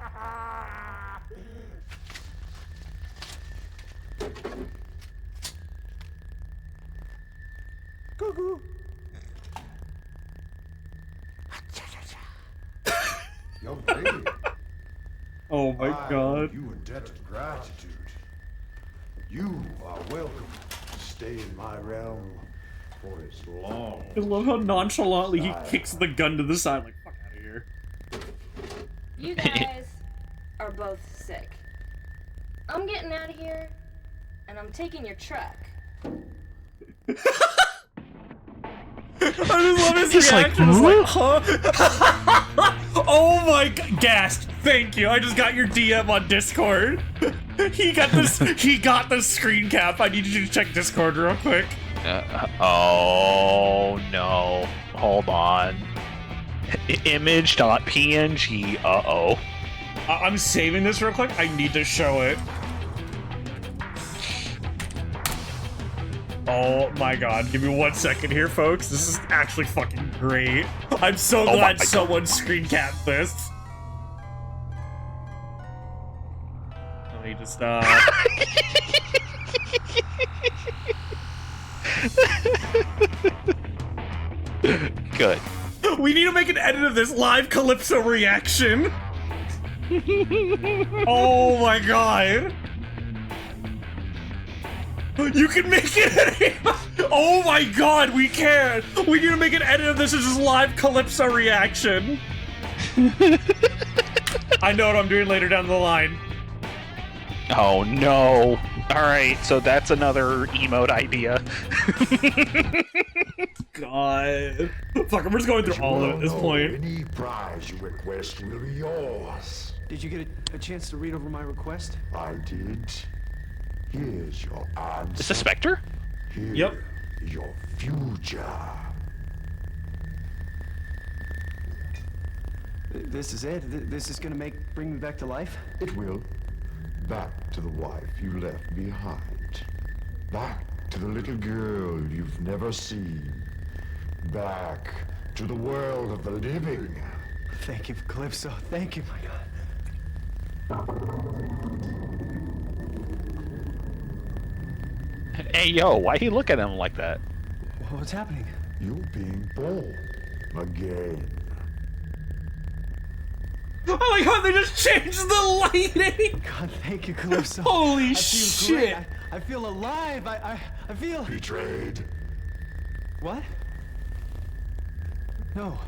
Cuckoo! Young lady, Oh my I god. owe you a debt of gratitude. You are welcome to stay in my realm for as long. I love how nonchalantly he kicks the gun to the side, like, fuck out of here. You guys are both sick. I'm getting out of here, and I'm taking your truck. I just love his He's like, reaction. It's like, huh? Oh my god, gassed. Thank you. I just got your DM on Discord. He got this. He got the screen cap. I need you to check Discord real quick. Oh no! Hold on. Image.png. Uh-oh. I'm saving this real quick. I need to show it. Oh my god, give me 1 second here, folks. This is actually fucking great. I'm so glad someone screen capped this. Let me just, Good. We need to make an edit of this live Calypso reaction. Oh my god. You can make it. Oh my god, we can. We need to make an edit of this as just live Calypso reaction. I know what I'm doing later down the line. Oh no. Alright, so that's another emote idea. God. Fuck, I'm just going through all of it at this point. Any prize you request will be yours. Did you get a chance to read over my request? I did. Here's your answer. Is this Spectre? Here Yep. is your future. This is it? This is gonna bring me back to life? It will. Back to the wife you left behind. Back to the little girl you've never seen. Back to the world of the living. Thank you, Calypso. Thank you, my God. Hey yo, why he look at him like that? What's happening? You're being born again. I like how they just changed the lighting. God, thank you, Calypso. Holy I feel shit. great. I feel alive. I feel... Betrayed. What? No.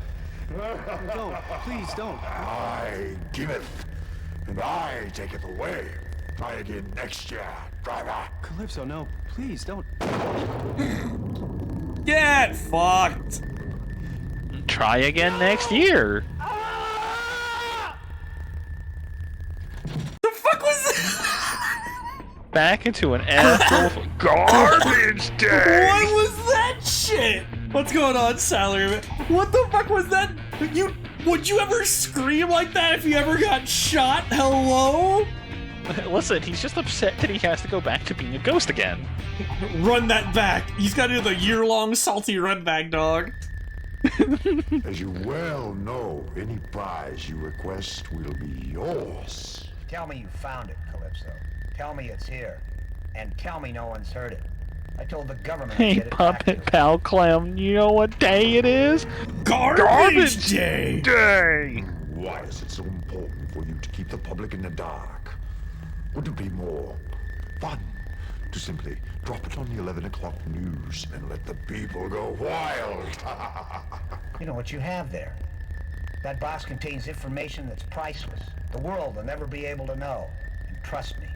Don't. Please don't. I give it, and I take it away. Try again next year, driver. Calypso, no. Please don't. Get fucked. Try again next year. The fuck was that? Back into an asshole garbage day. What was that shit? What's going on, Salaryman? What the fuck was that? Would you ever scream like that if you ever got shot? Hello? Listen, he's just upset that he has to go back to being a ghost again. Run that back. He's got to do the year-long salty run back, dog. As you well know, any prize you request will be yours. Tell me you found it, Calypso. Tell me it's here. And tell me no one's heard it. I told the government to Hey, get it back to Puppet Pal Clem, you know what day it is? Garbage Day! Day! Why is it so important for you to keep the public in the dark? Wouldn't it be more fun to simply drop it on the 11 o'clock news and let the people go wild? You know what you have there? That box contains information that's priceless. The world will never be able to know. And trust me,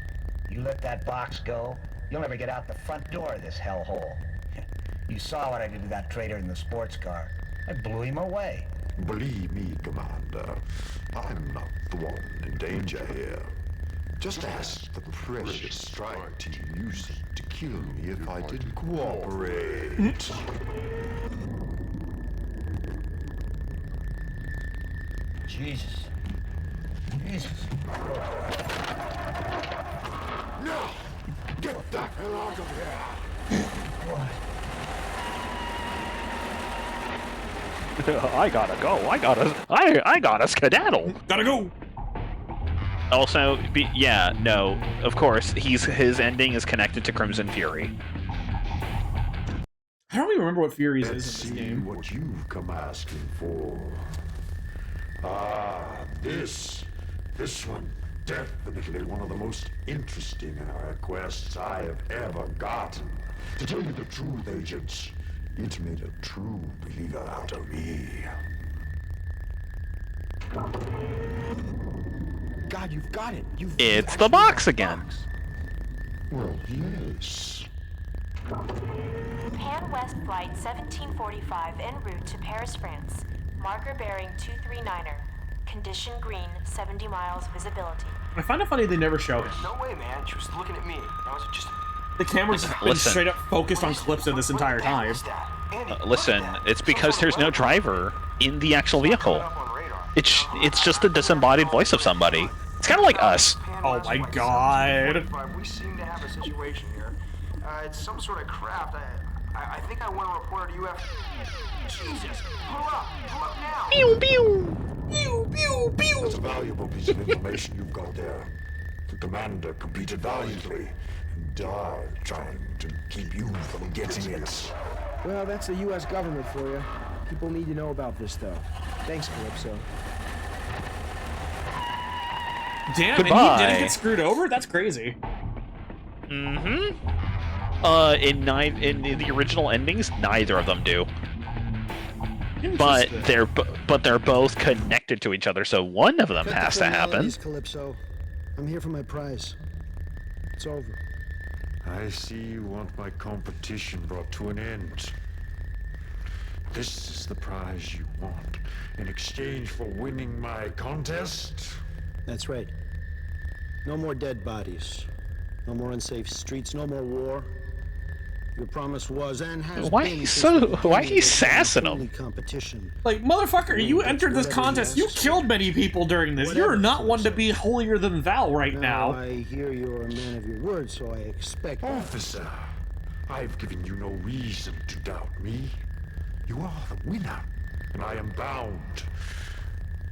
you let that box go, you'll never get out the front door of this hellhole. You saw what I did to that traitor in the sports car. I blew him away. Believe me, Commander, I'm not the one in danger here. Just ask the precious strike team used to kill me if I didn't cooperate. Jesus. Jesus. No! Get the hell out of here! What? I gotta go. I gotta skedaddle. Gotta go. Also, yeah, no, of course, his ending is connected to Crimson Fury. I don't even remember what Furies Let's is in see this game. what you've come asking for. Ah, this one, definitely one of the most interesting requests I have ever gotten. To tell you the truth, agents, it made a true believer out of me. God, you've got it. It's the box again. Well, yes. Pan West Flight 1745 en route to Paris, France. Marker bearing 239er. Condition green, 70 miles visibility. I find it funny they never show it. No way, man. She was looking at me. I was just... The camera's been straight up focused on Calypso this entire time. Listen, it's because there's no driver in the actual vehicle. It's just the disembodied voice of somebody. It's kind of like us. Oh my god. We seem to have a situation here. It's some sort of craft. I think I want to report it to UF. Jesus! Pull up now! Pew pew! Pew pew pew! That's a valuable piece of information you've got there. The commander competed valiantly and died trying to keep you from getting it. Well, that's the U.S. government for you. People need to know about this stuff. Thanks, Calypso. Damn, Goodbye. and he didn't get screwed over? That's crazy. Mm-hmm. In the original endings, neither of them do. But they're both connected to each other, so one of them has to happen. Calypso. I'm here for my prize. It's over. I see you want my competition brought to an end. This is the prize you want in exchange for winning my contest? That's right. No more dead bodies. No more unsafe streets. No more war. Your promise was and has why been he sassing him? Competition. Like, motherfucker, you entered this contest. You killed many people during this. You're not one to be holier than thou right now. I hear you're a man of your word, so I expect... Officer, I've given you no reason to doubt me. You are the winner, and I am bound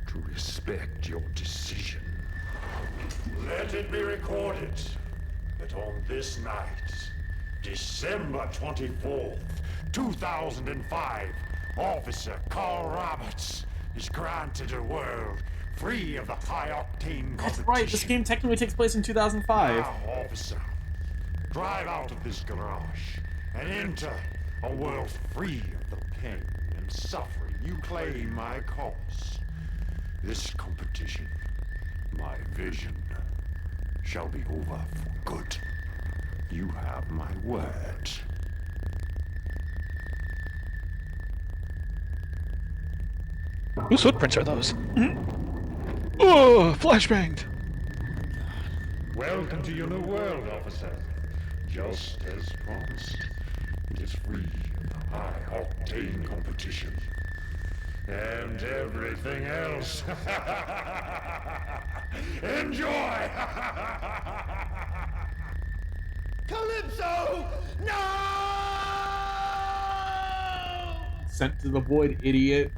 to respect your decision. Let it be recorded that on this night, December 24th, 2005, Officer Carl Roberts is granted a world free of the high-octane competition. That's right, this game technically takes place in 2005. Now, officer, drive out of this garage and enter a world free of the pain and suffering you claim my cause. This competition, my vision, shall be over for good. You have my word. Whose footprints are those? Oh, flashbanged. Welcome to your new world, officer. Just as promised, it is free of the high-octane competition. And everything else. Enjoy! Calypso! No! Sent to the void, idiot.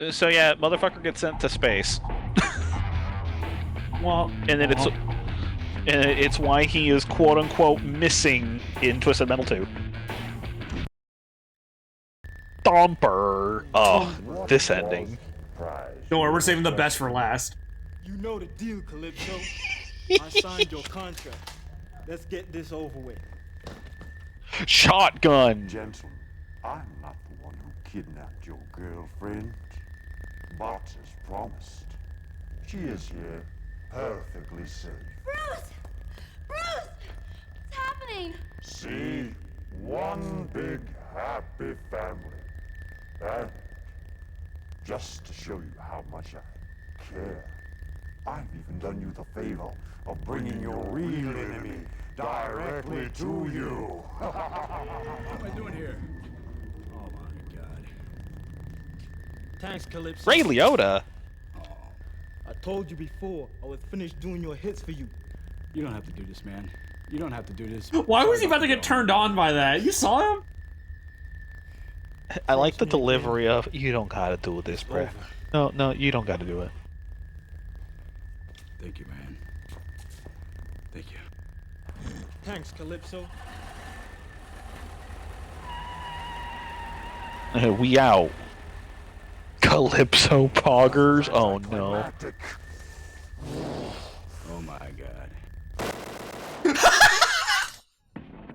So yeah, motherfucker gets sent to space. Well, and then it's why he is quote unquote missing in Twisted Metal 2. Thumper. Oh, this ending. Don't worry, we're saving the best for last. You know the deal, Calypso. I signed your contract. Let's get this over with. Shotgun. Gentlemen, I'm not the one who kidnapped your girlfriend. But as promised, she is here, perfectly safe. Bruce! Bruce! What's happening? See? One big happy family. And just to show you how much I care, I've even done you the favor of bringing your real enemy directly to you. What am I doing here? Oh my god. Thanks, Calypso. Ray Liotta. I told you before I was finished doing your hits for you. You don't have to do this, man. You don't have to do this. Why was he about to get turned on by that? You saw him? I like the delivery of, you don't gotta do this, bruh. No, you don't gotta do it. Thank you, man. Thank you. Thanks, Calypso. We out. Calypso poggers? Oh no. Oh my god.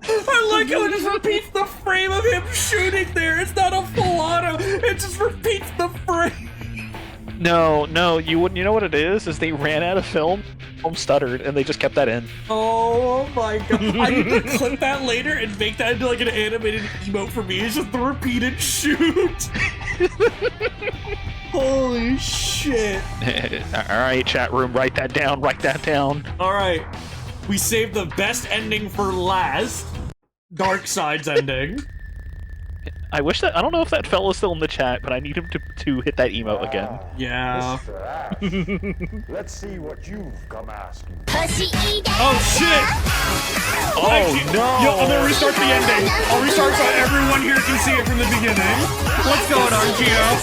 I like how it just repeats the frame of him shooting there. It's not a full auto. It just repeats the frame. No, you wouldn't. You know what it is? Is they ran out of film stuttered, and they just kept that in. Oh my god. I need to clip that later and make that into like an animated emote for me. It's just the repeated shoot. Holy shit. Alright, chat room, write that down, Alright. We saved the best ending for last. Darkseid's ending. I wish that, I don't know if that fella's still in the chat, but I need him to hit that emote again. Yeah. Let's see what you've come asking. Oh shit! Oh no! Yo, I'm gonna restart the ending. I'll restart so everyone here can see it from the beginning. What's going on, Gio?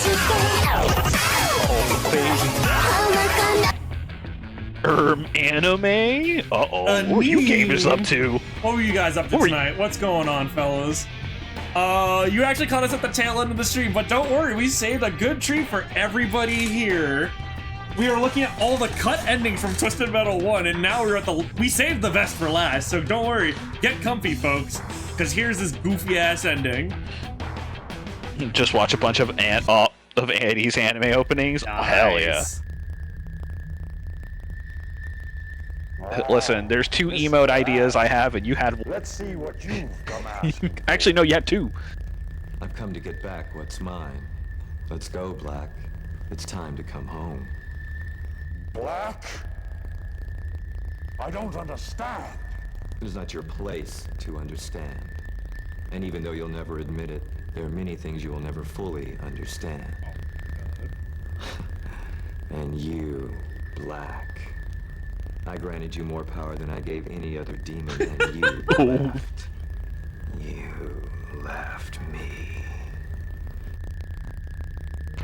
Anime? Uh-oh. What are you gamers up to? What were you guys up to tonight? What's going on, fellas? You actually caught us at the tail end of the stream, but don't worry, we saved a good treat for everybody here. we were looking at all the cut endings from Twisted Metal 1, and now we saved the best for last, so don't worry. Get comfy, folks, because here's this goofy-ass ending. Just watch a bunch of Andy's anime openings. Nice. Oh, hell yeah. Listen, there's 2 emote ideas I have, and you had one. Let's see what you've come after. Actually, no, you had 2. I've come to get back what's mine. Let's go, Black. It's time to come home. Black? I don't understand. It is not your place to understand. And even though you'll never admit it, there are many things you will never fully understand. And you, Black. I granted you more power than I gave any other demon, and you left. You left me.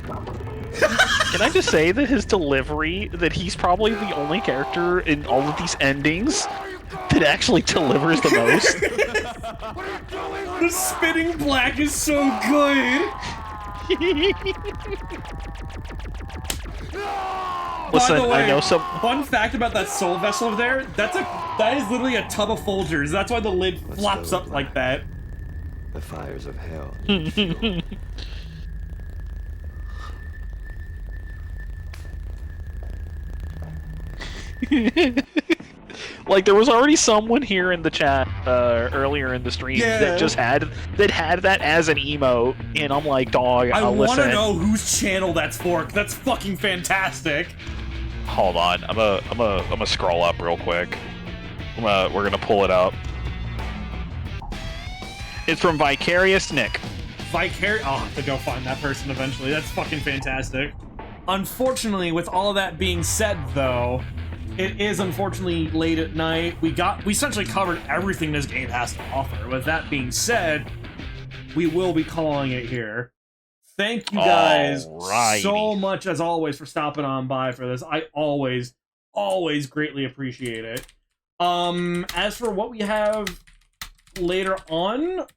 Can I just say that his delivery, that he's probably the only character in all of these endings that actually delivers the most? The spitting Black is so good! Listen, By the way, I know some... Fun fact about that soul vessel over there, that is literally a tub of Folgers. That's why the lid flops up like that. The fires of hell. You feel. Like, there was already someone here in the chat earlier in the stream that just had that as an emote, and I'm like, dog, I want to know whose channel that's for. That's fucking fantastic. Hold on, I'm gonna scroll up real quick. We're gonna pull it up. It's from Vicarious Nick. I'll have to go find that person eventually. That's fucking fantastic. Unfortunately, with all of that being said, though, it is unfortunately late at night. We essentially covered everything this game has to offer. With that being said, we will be calling it here. Thank you guys so much, as always, for stopping on by for this. I always greatly appreciate it. As for what we have later on,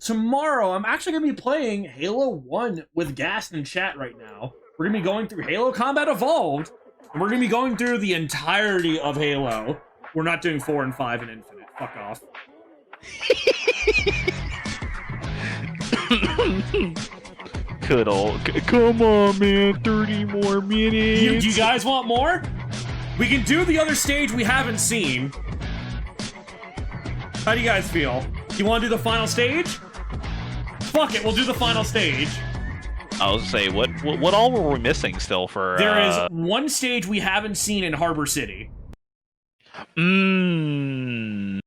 tomorrow I'm actually going to be playing Halo 1 with Gast in chat right now. We're going to be going through Halo Combat Evolved, and we're going to be going through the entirety of Halo. We're not doing 4 and 5 and Infinite. Fuck off. Good old... Come on, man. 30 more minutes. Do you guys want more? We can do the other stage we haven't seen. How do you guys feel? You want to do the final stage? Fuck it, we'll do the final stage. I was gonna say, what all were we missing still for... There is one stage we haven't seen in Harbor City. So,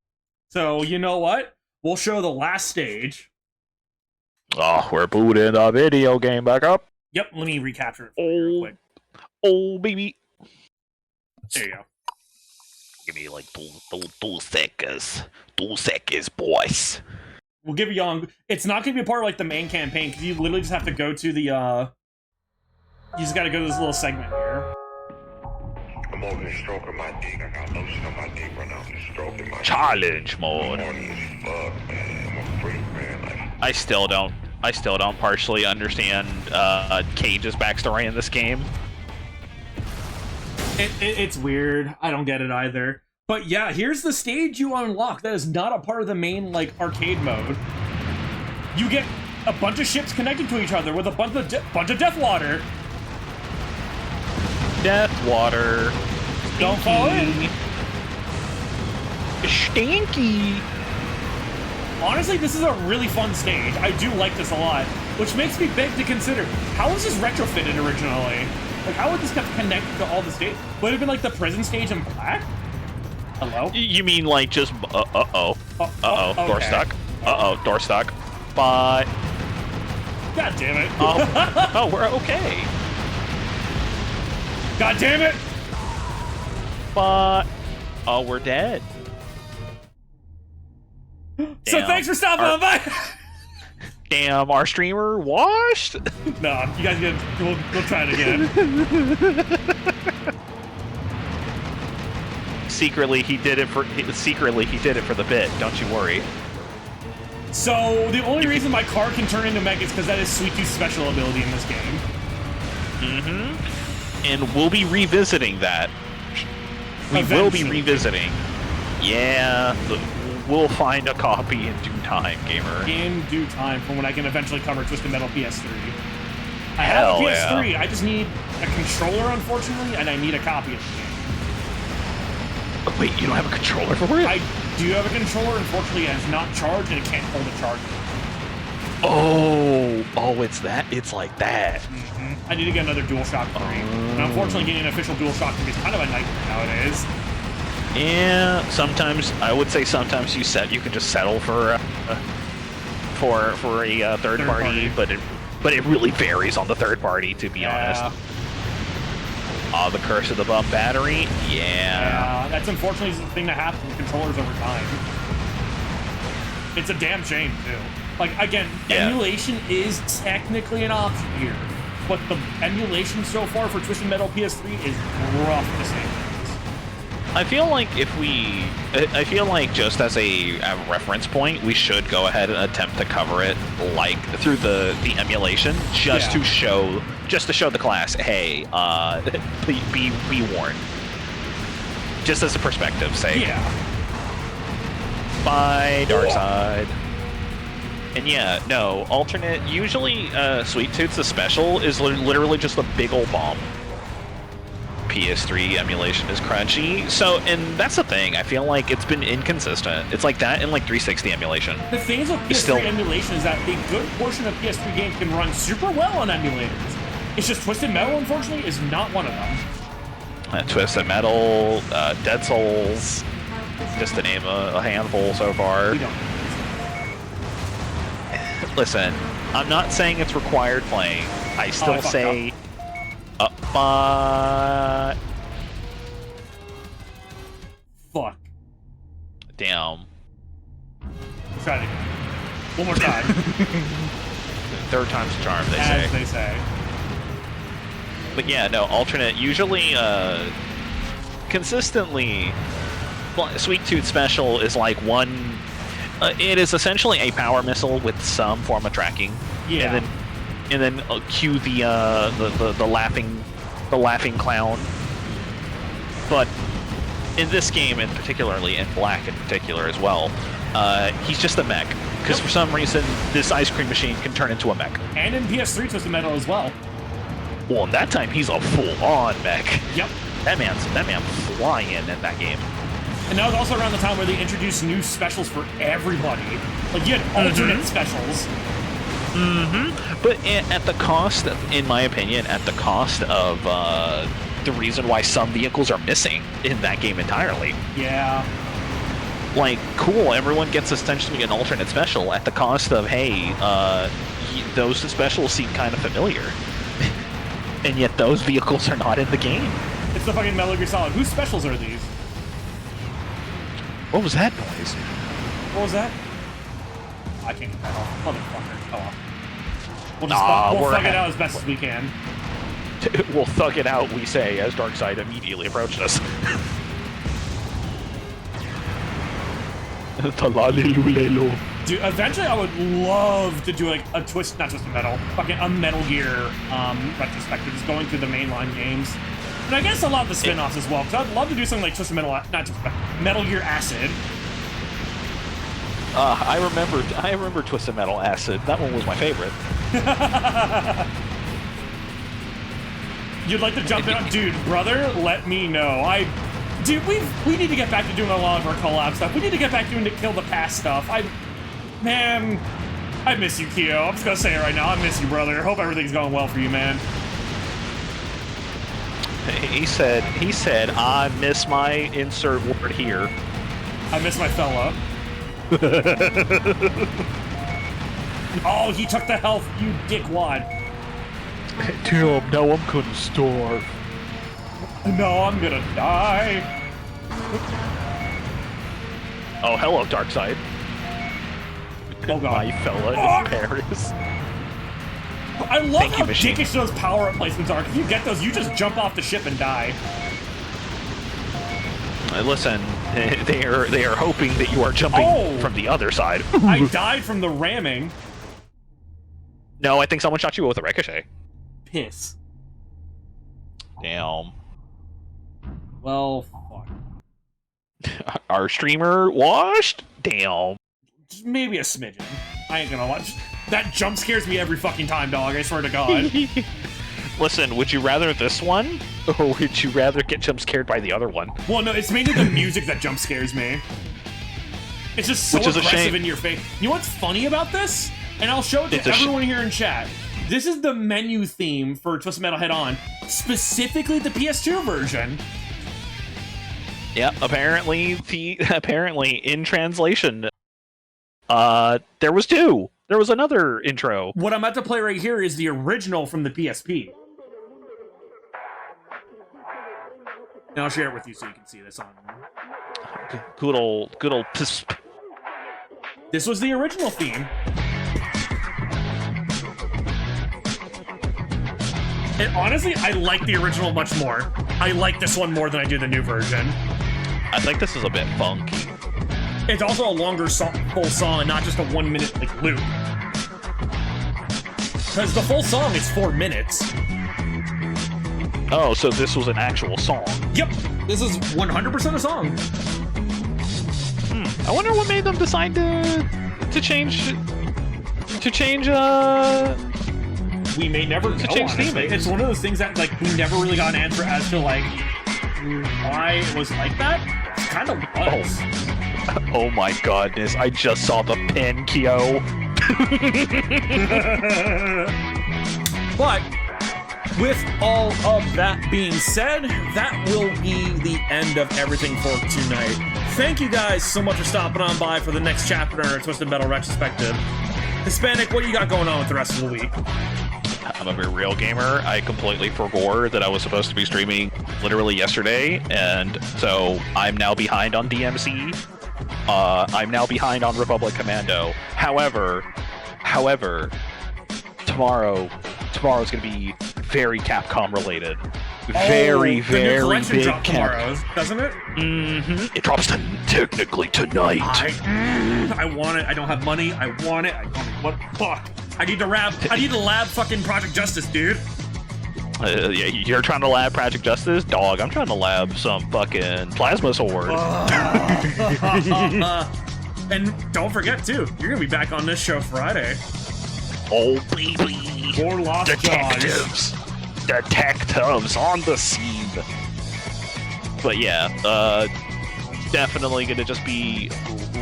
you know what? We'll show the last stage. Oh, we're booting the video game back up. Yep, let me recapture it real quick. Oh, baby. There you go. Give me like 2 seconds. 2 seconds, boys. We'll give you young. It's not going to be a part of like the main campaign, because you literally just have to go to the, You just got to go to this little segment here. I'm over here stroking my dick. I got lotion on my dick right now. Just stroking my Challenge mode. Fuck, man. I'm a freak, man. Like, I still don't partially understand Cage's backstory in this game. It's weird. I don't get it either. But yeah, here's the stage you unlock that is not a part of the main, like, arcade mode. You get a bunch of ships connected to each other with a bunch of death water. Death water. Don't fall in. Stinky. Honestly, this is a really fun stage. I do like this a lot. Which makes me beg to consider, how was this retrofitted originally? Like, how would this get connected to all the stages? Would it have been like the prison stage in Black? Hello? You mean like just... Uh-oh. Okay. Door stuck. Uh-oh, door stuck. But... God damn it. Oh, we're okay. God damn it! But... Oh, we're dead. So thanks for stopping on by! Damn, our streamer washed? No, you guys get... We'll try it again. Secretly, he did it for the bit. Don't you worry. So the only reason my car can turn into mech is because that is Sweet Tooth's special ability in this game. and we'll be revisiting that. We will be revisiting. Yeah, we'll find a copy in due time, gamer. In due time, for when I can eventually cover Twisted Metal PS3. I have a PS3, yeah. I just need a controller, unfortunately, and I need a copy of the game. Oh, wait, you don't have a controller for it? I do have a controller, unfortunately, it's not charged, and it can't hold a charger. Oh, it's that? It's like that. Mm-hmm. I need to get another DualShock 3. And unfortunately, getting an official DualShock 3 is kind of a nightmare nowadays. Yeah, sometimes, I would say sometimes you can just settle for a third party, but it really varies on the third party, to be honest. Oh, the curse of the bump battery? Yeah. That's unfortunately the thing that happens with controllers over time. It's a damn shame, too. Like, again, emulation is technically an option here, but the emulation so far for Twisted Metal PS3 is rough to say. I feel like just as a reference point, we should go ahead and attempt to cover it like through the emulation, just to show the class, hey, be warned. Just as a perspective sake. Yeah. Bye, Dark Side. And yeah, no, alternate. Usually, Sweet Tooth's the special is literally just a big old bomb. PS3 emulation is crunchy. So, and that's the thing. I feel like it's been inconsistent. It's like that in like 360 emulation. The things with PS3 emulation is that a good portion of PS3 games can run super well on emulators. It's just Twisted Metal, unfortunately, is not one of them. Twisted Metal, Dead Souls, just to name a handful so far. We don't. Listen, I'm not saying it's required playing. I still say... but... Fuck. Damn. Try it again. One more time. Third time's a charm, they As they say. But yeah, no, alternate. Usually, consistently, Sweet Tooth Special is like one... it is essentially a power missile with some form of tracking. Yeah. And then cue the laughing clown. But in this game, and particularly in Black in particular as well, he's just a mech. Because for some reason, this ice cream machine can turn into a mech. And in PS3 Twisted Metal as well. Well, in that time, he's a full-on mech. Yep. That man's flying in that game. And that was also around the time where they introduced new specials for everybody. Like, you had alternate specials. But at the cost, in my opinion, at the cost of the reason why some vehicles are missing in that game entirely. Yeah. Like, cool, everyone gets essentially an alternate special at the cost of, hey, those specials seem kind of familiar. And yet those vehicles are not in the game. It's the fucking Metal Gear Solid. Whose specials are these? What was that noise? What was that? I can't get that off. Motherfucker. Oh well. We'll just we'll thug it out as best as we can. We'll thug it out, we say, as Darkseid immediately approached us. Dude, eventually I would love to do like a not Twisted Metal, fucking a Metal Gear retrospective, just going through the mainline games. And I guess a lot of the spin-offs as well, because I'd love to do something like Twisted Metal, Metal Gear Acid. I remember Twisted Metal Acid. That one was my favorite. You'd like to jump in? Dude, brother, let me know. Dude, we need to get back to doing a lot of our collab stuff. We need to get back doing the Kill the Past stuff. Man, I miss you, Kyo. I'm just gonna say it right now. I miss you, brother. Hope everything's going well for you, man. He said, I miss my insert word here. I miss my fella. Oh, he took the health, you dickwad. Damn, now I'm gonna starve. No, I'm gonna die. Oh, hello, Darkseid. Oh god. My fella in Paris. I love how dickish those power-up placements are. If you get those, you just jump off the ship and die. Listen, they are hoping that you are jumping from the other side. I died from the ramming. No, I think someone shot you with a ricochet. Piss. Damn. Well, fuck. Our streamer washed? Damn. Just maybe a smidgen. I ain't gonna watch. That jump scares me every fucking time, dog. I swear to God. Listen, would you rather this one, or would you rather get jump scared by the other one? Well, no, it's mainly the music that jump scares me. It's just so aggressive in your face. You know what's funny about this? And I'll show it to everyone here in chat. This is the menu theme for Twisted Metal Head-On, specifically the PS2 version. Yeah, apparently in translation, there was two. There was another intro. What I'm about to play right here is the original from the PSP. And I'll share it with you so you can see this on. Good old PSP. This was the original theme. And honestly, I like the original much more. I like this one more than I do the new version. I think this is a bit funky. It's also a longer full song and not just a 1 minute like loop. Because the full song is 4 minutes. Oh, so this was an actual song. Yep, this is 100% a song. I wonder what made them decide to change. We may never know, honestly. It's one of those things that like we never really got an answer as to like why it was like that. It kind of was. Oh my goodness! I just saw the pin, Kyo. But with all of that being said, that will be the end of everything for tonight. Thank you guys so much for stopping on by for the next chapter in our Twisted Metal retrospective. Hispanic, what do you got going on with the rest of the week? I'm a very real gamer. I completely forgot that I was supposed to be streaming literally yesterday, and so I'm now behind on DMC. I'm now behind on Republic Commando. However, tomorrow's gonna be very Capcom related. Very the new collection big dropped tomorrow, doesn't it? Mm-hmm. It drops technically tonight. I want it. I don't have money. I want it. What the fuck? I need to lab fucking Project Justice, dude. Yeah, you're trying to lab Project Justice? Dog, I'm trying to lab some fucking Plasma Sword. And don't forget, too, you're gonna be back on this show Friday. Oh, baby. More Lost Detectives. Detectives on the scene. But yeah, definitely gonna just be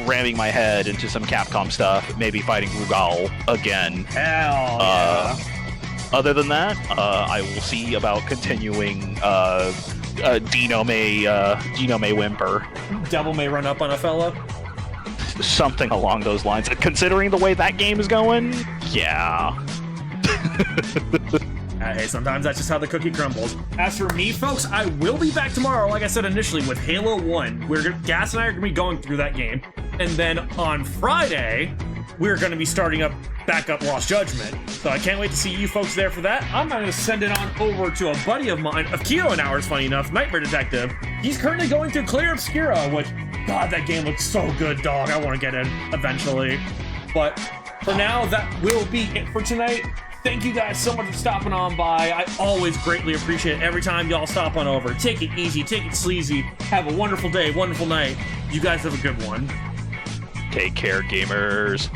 ramming my head into some Capcom stuff, maybe fighting Rugal again. Hell yeah. Other than that, I will see about continuing Dino May Whimper. Devil may run up on a fella. Something along those lines. Considering the way that game is going, yeah. Hey, sometimes that's just how the cookie crumbles. As for me, folks, I will be back tomorrow, like I said initially, with Halo 1. Gas and I are going to be going through that game. And then on Friday, we're going to be starting back up Lost Judgment. So I can't wait to see you folks there for that. I'm going to send it on over to a buddy of mine, of Kyo and ours, funny enough, Nightmare Detective. He's currently going through Clear Obscura, which, God, that game looks so good, dog. I want to get in eventually. But for now, that will be it for tonight. Thank you guys so much for stopping on by. I always greatly appreciate it every time y'all stop on over. Take it easy, take it sleazy. Have a wonderful day, wonderful night. You guys have a good one. Take care, gamers.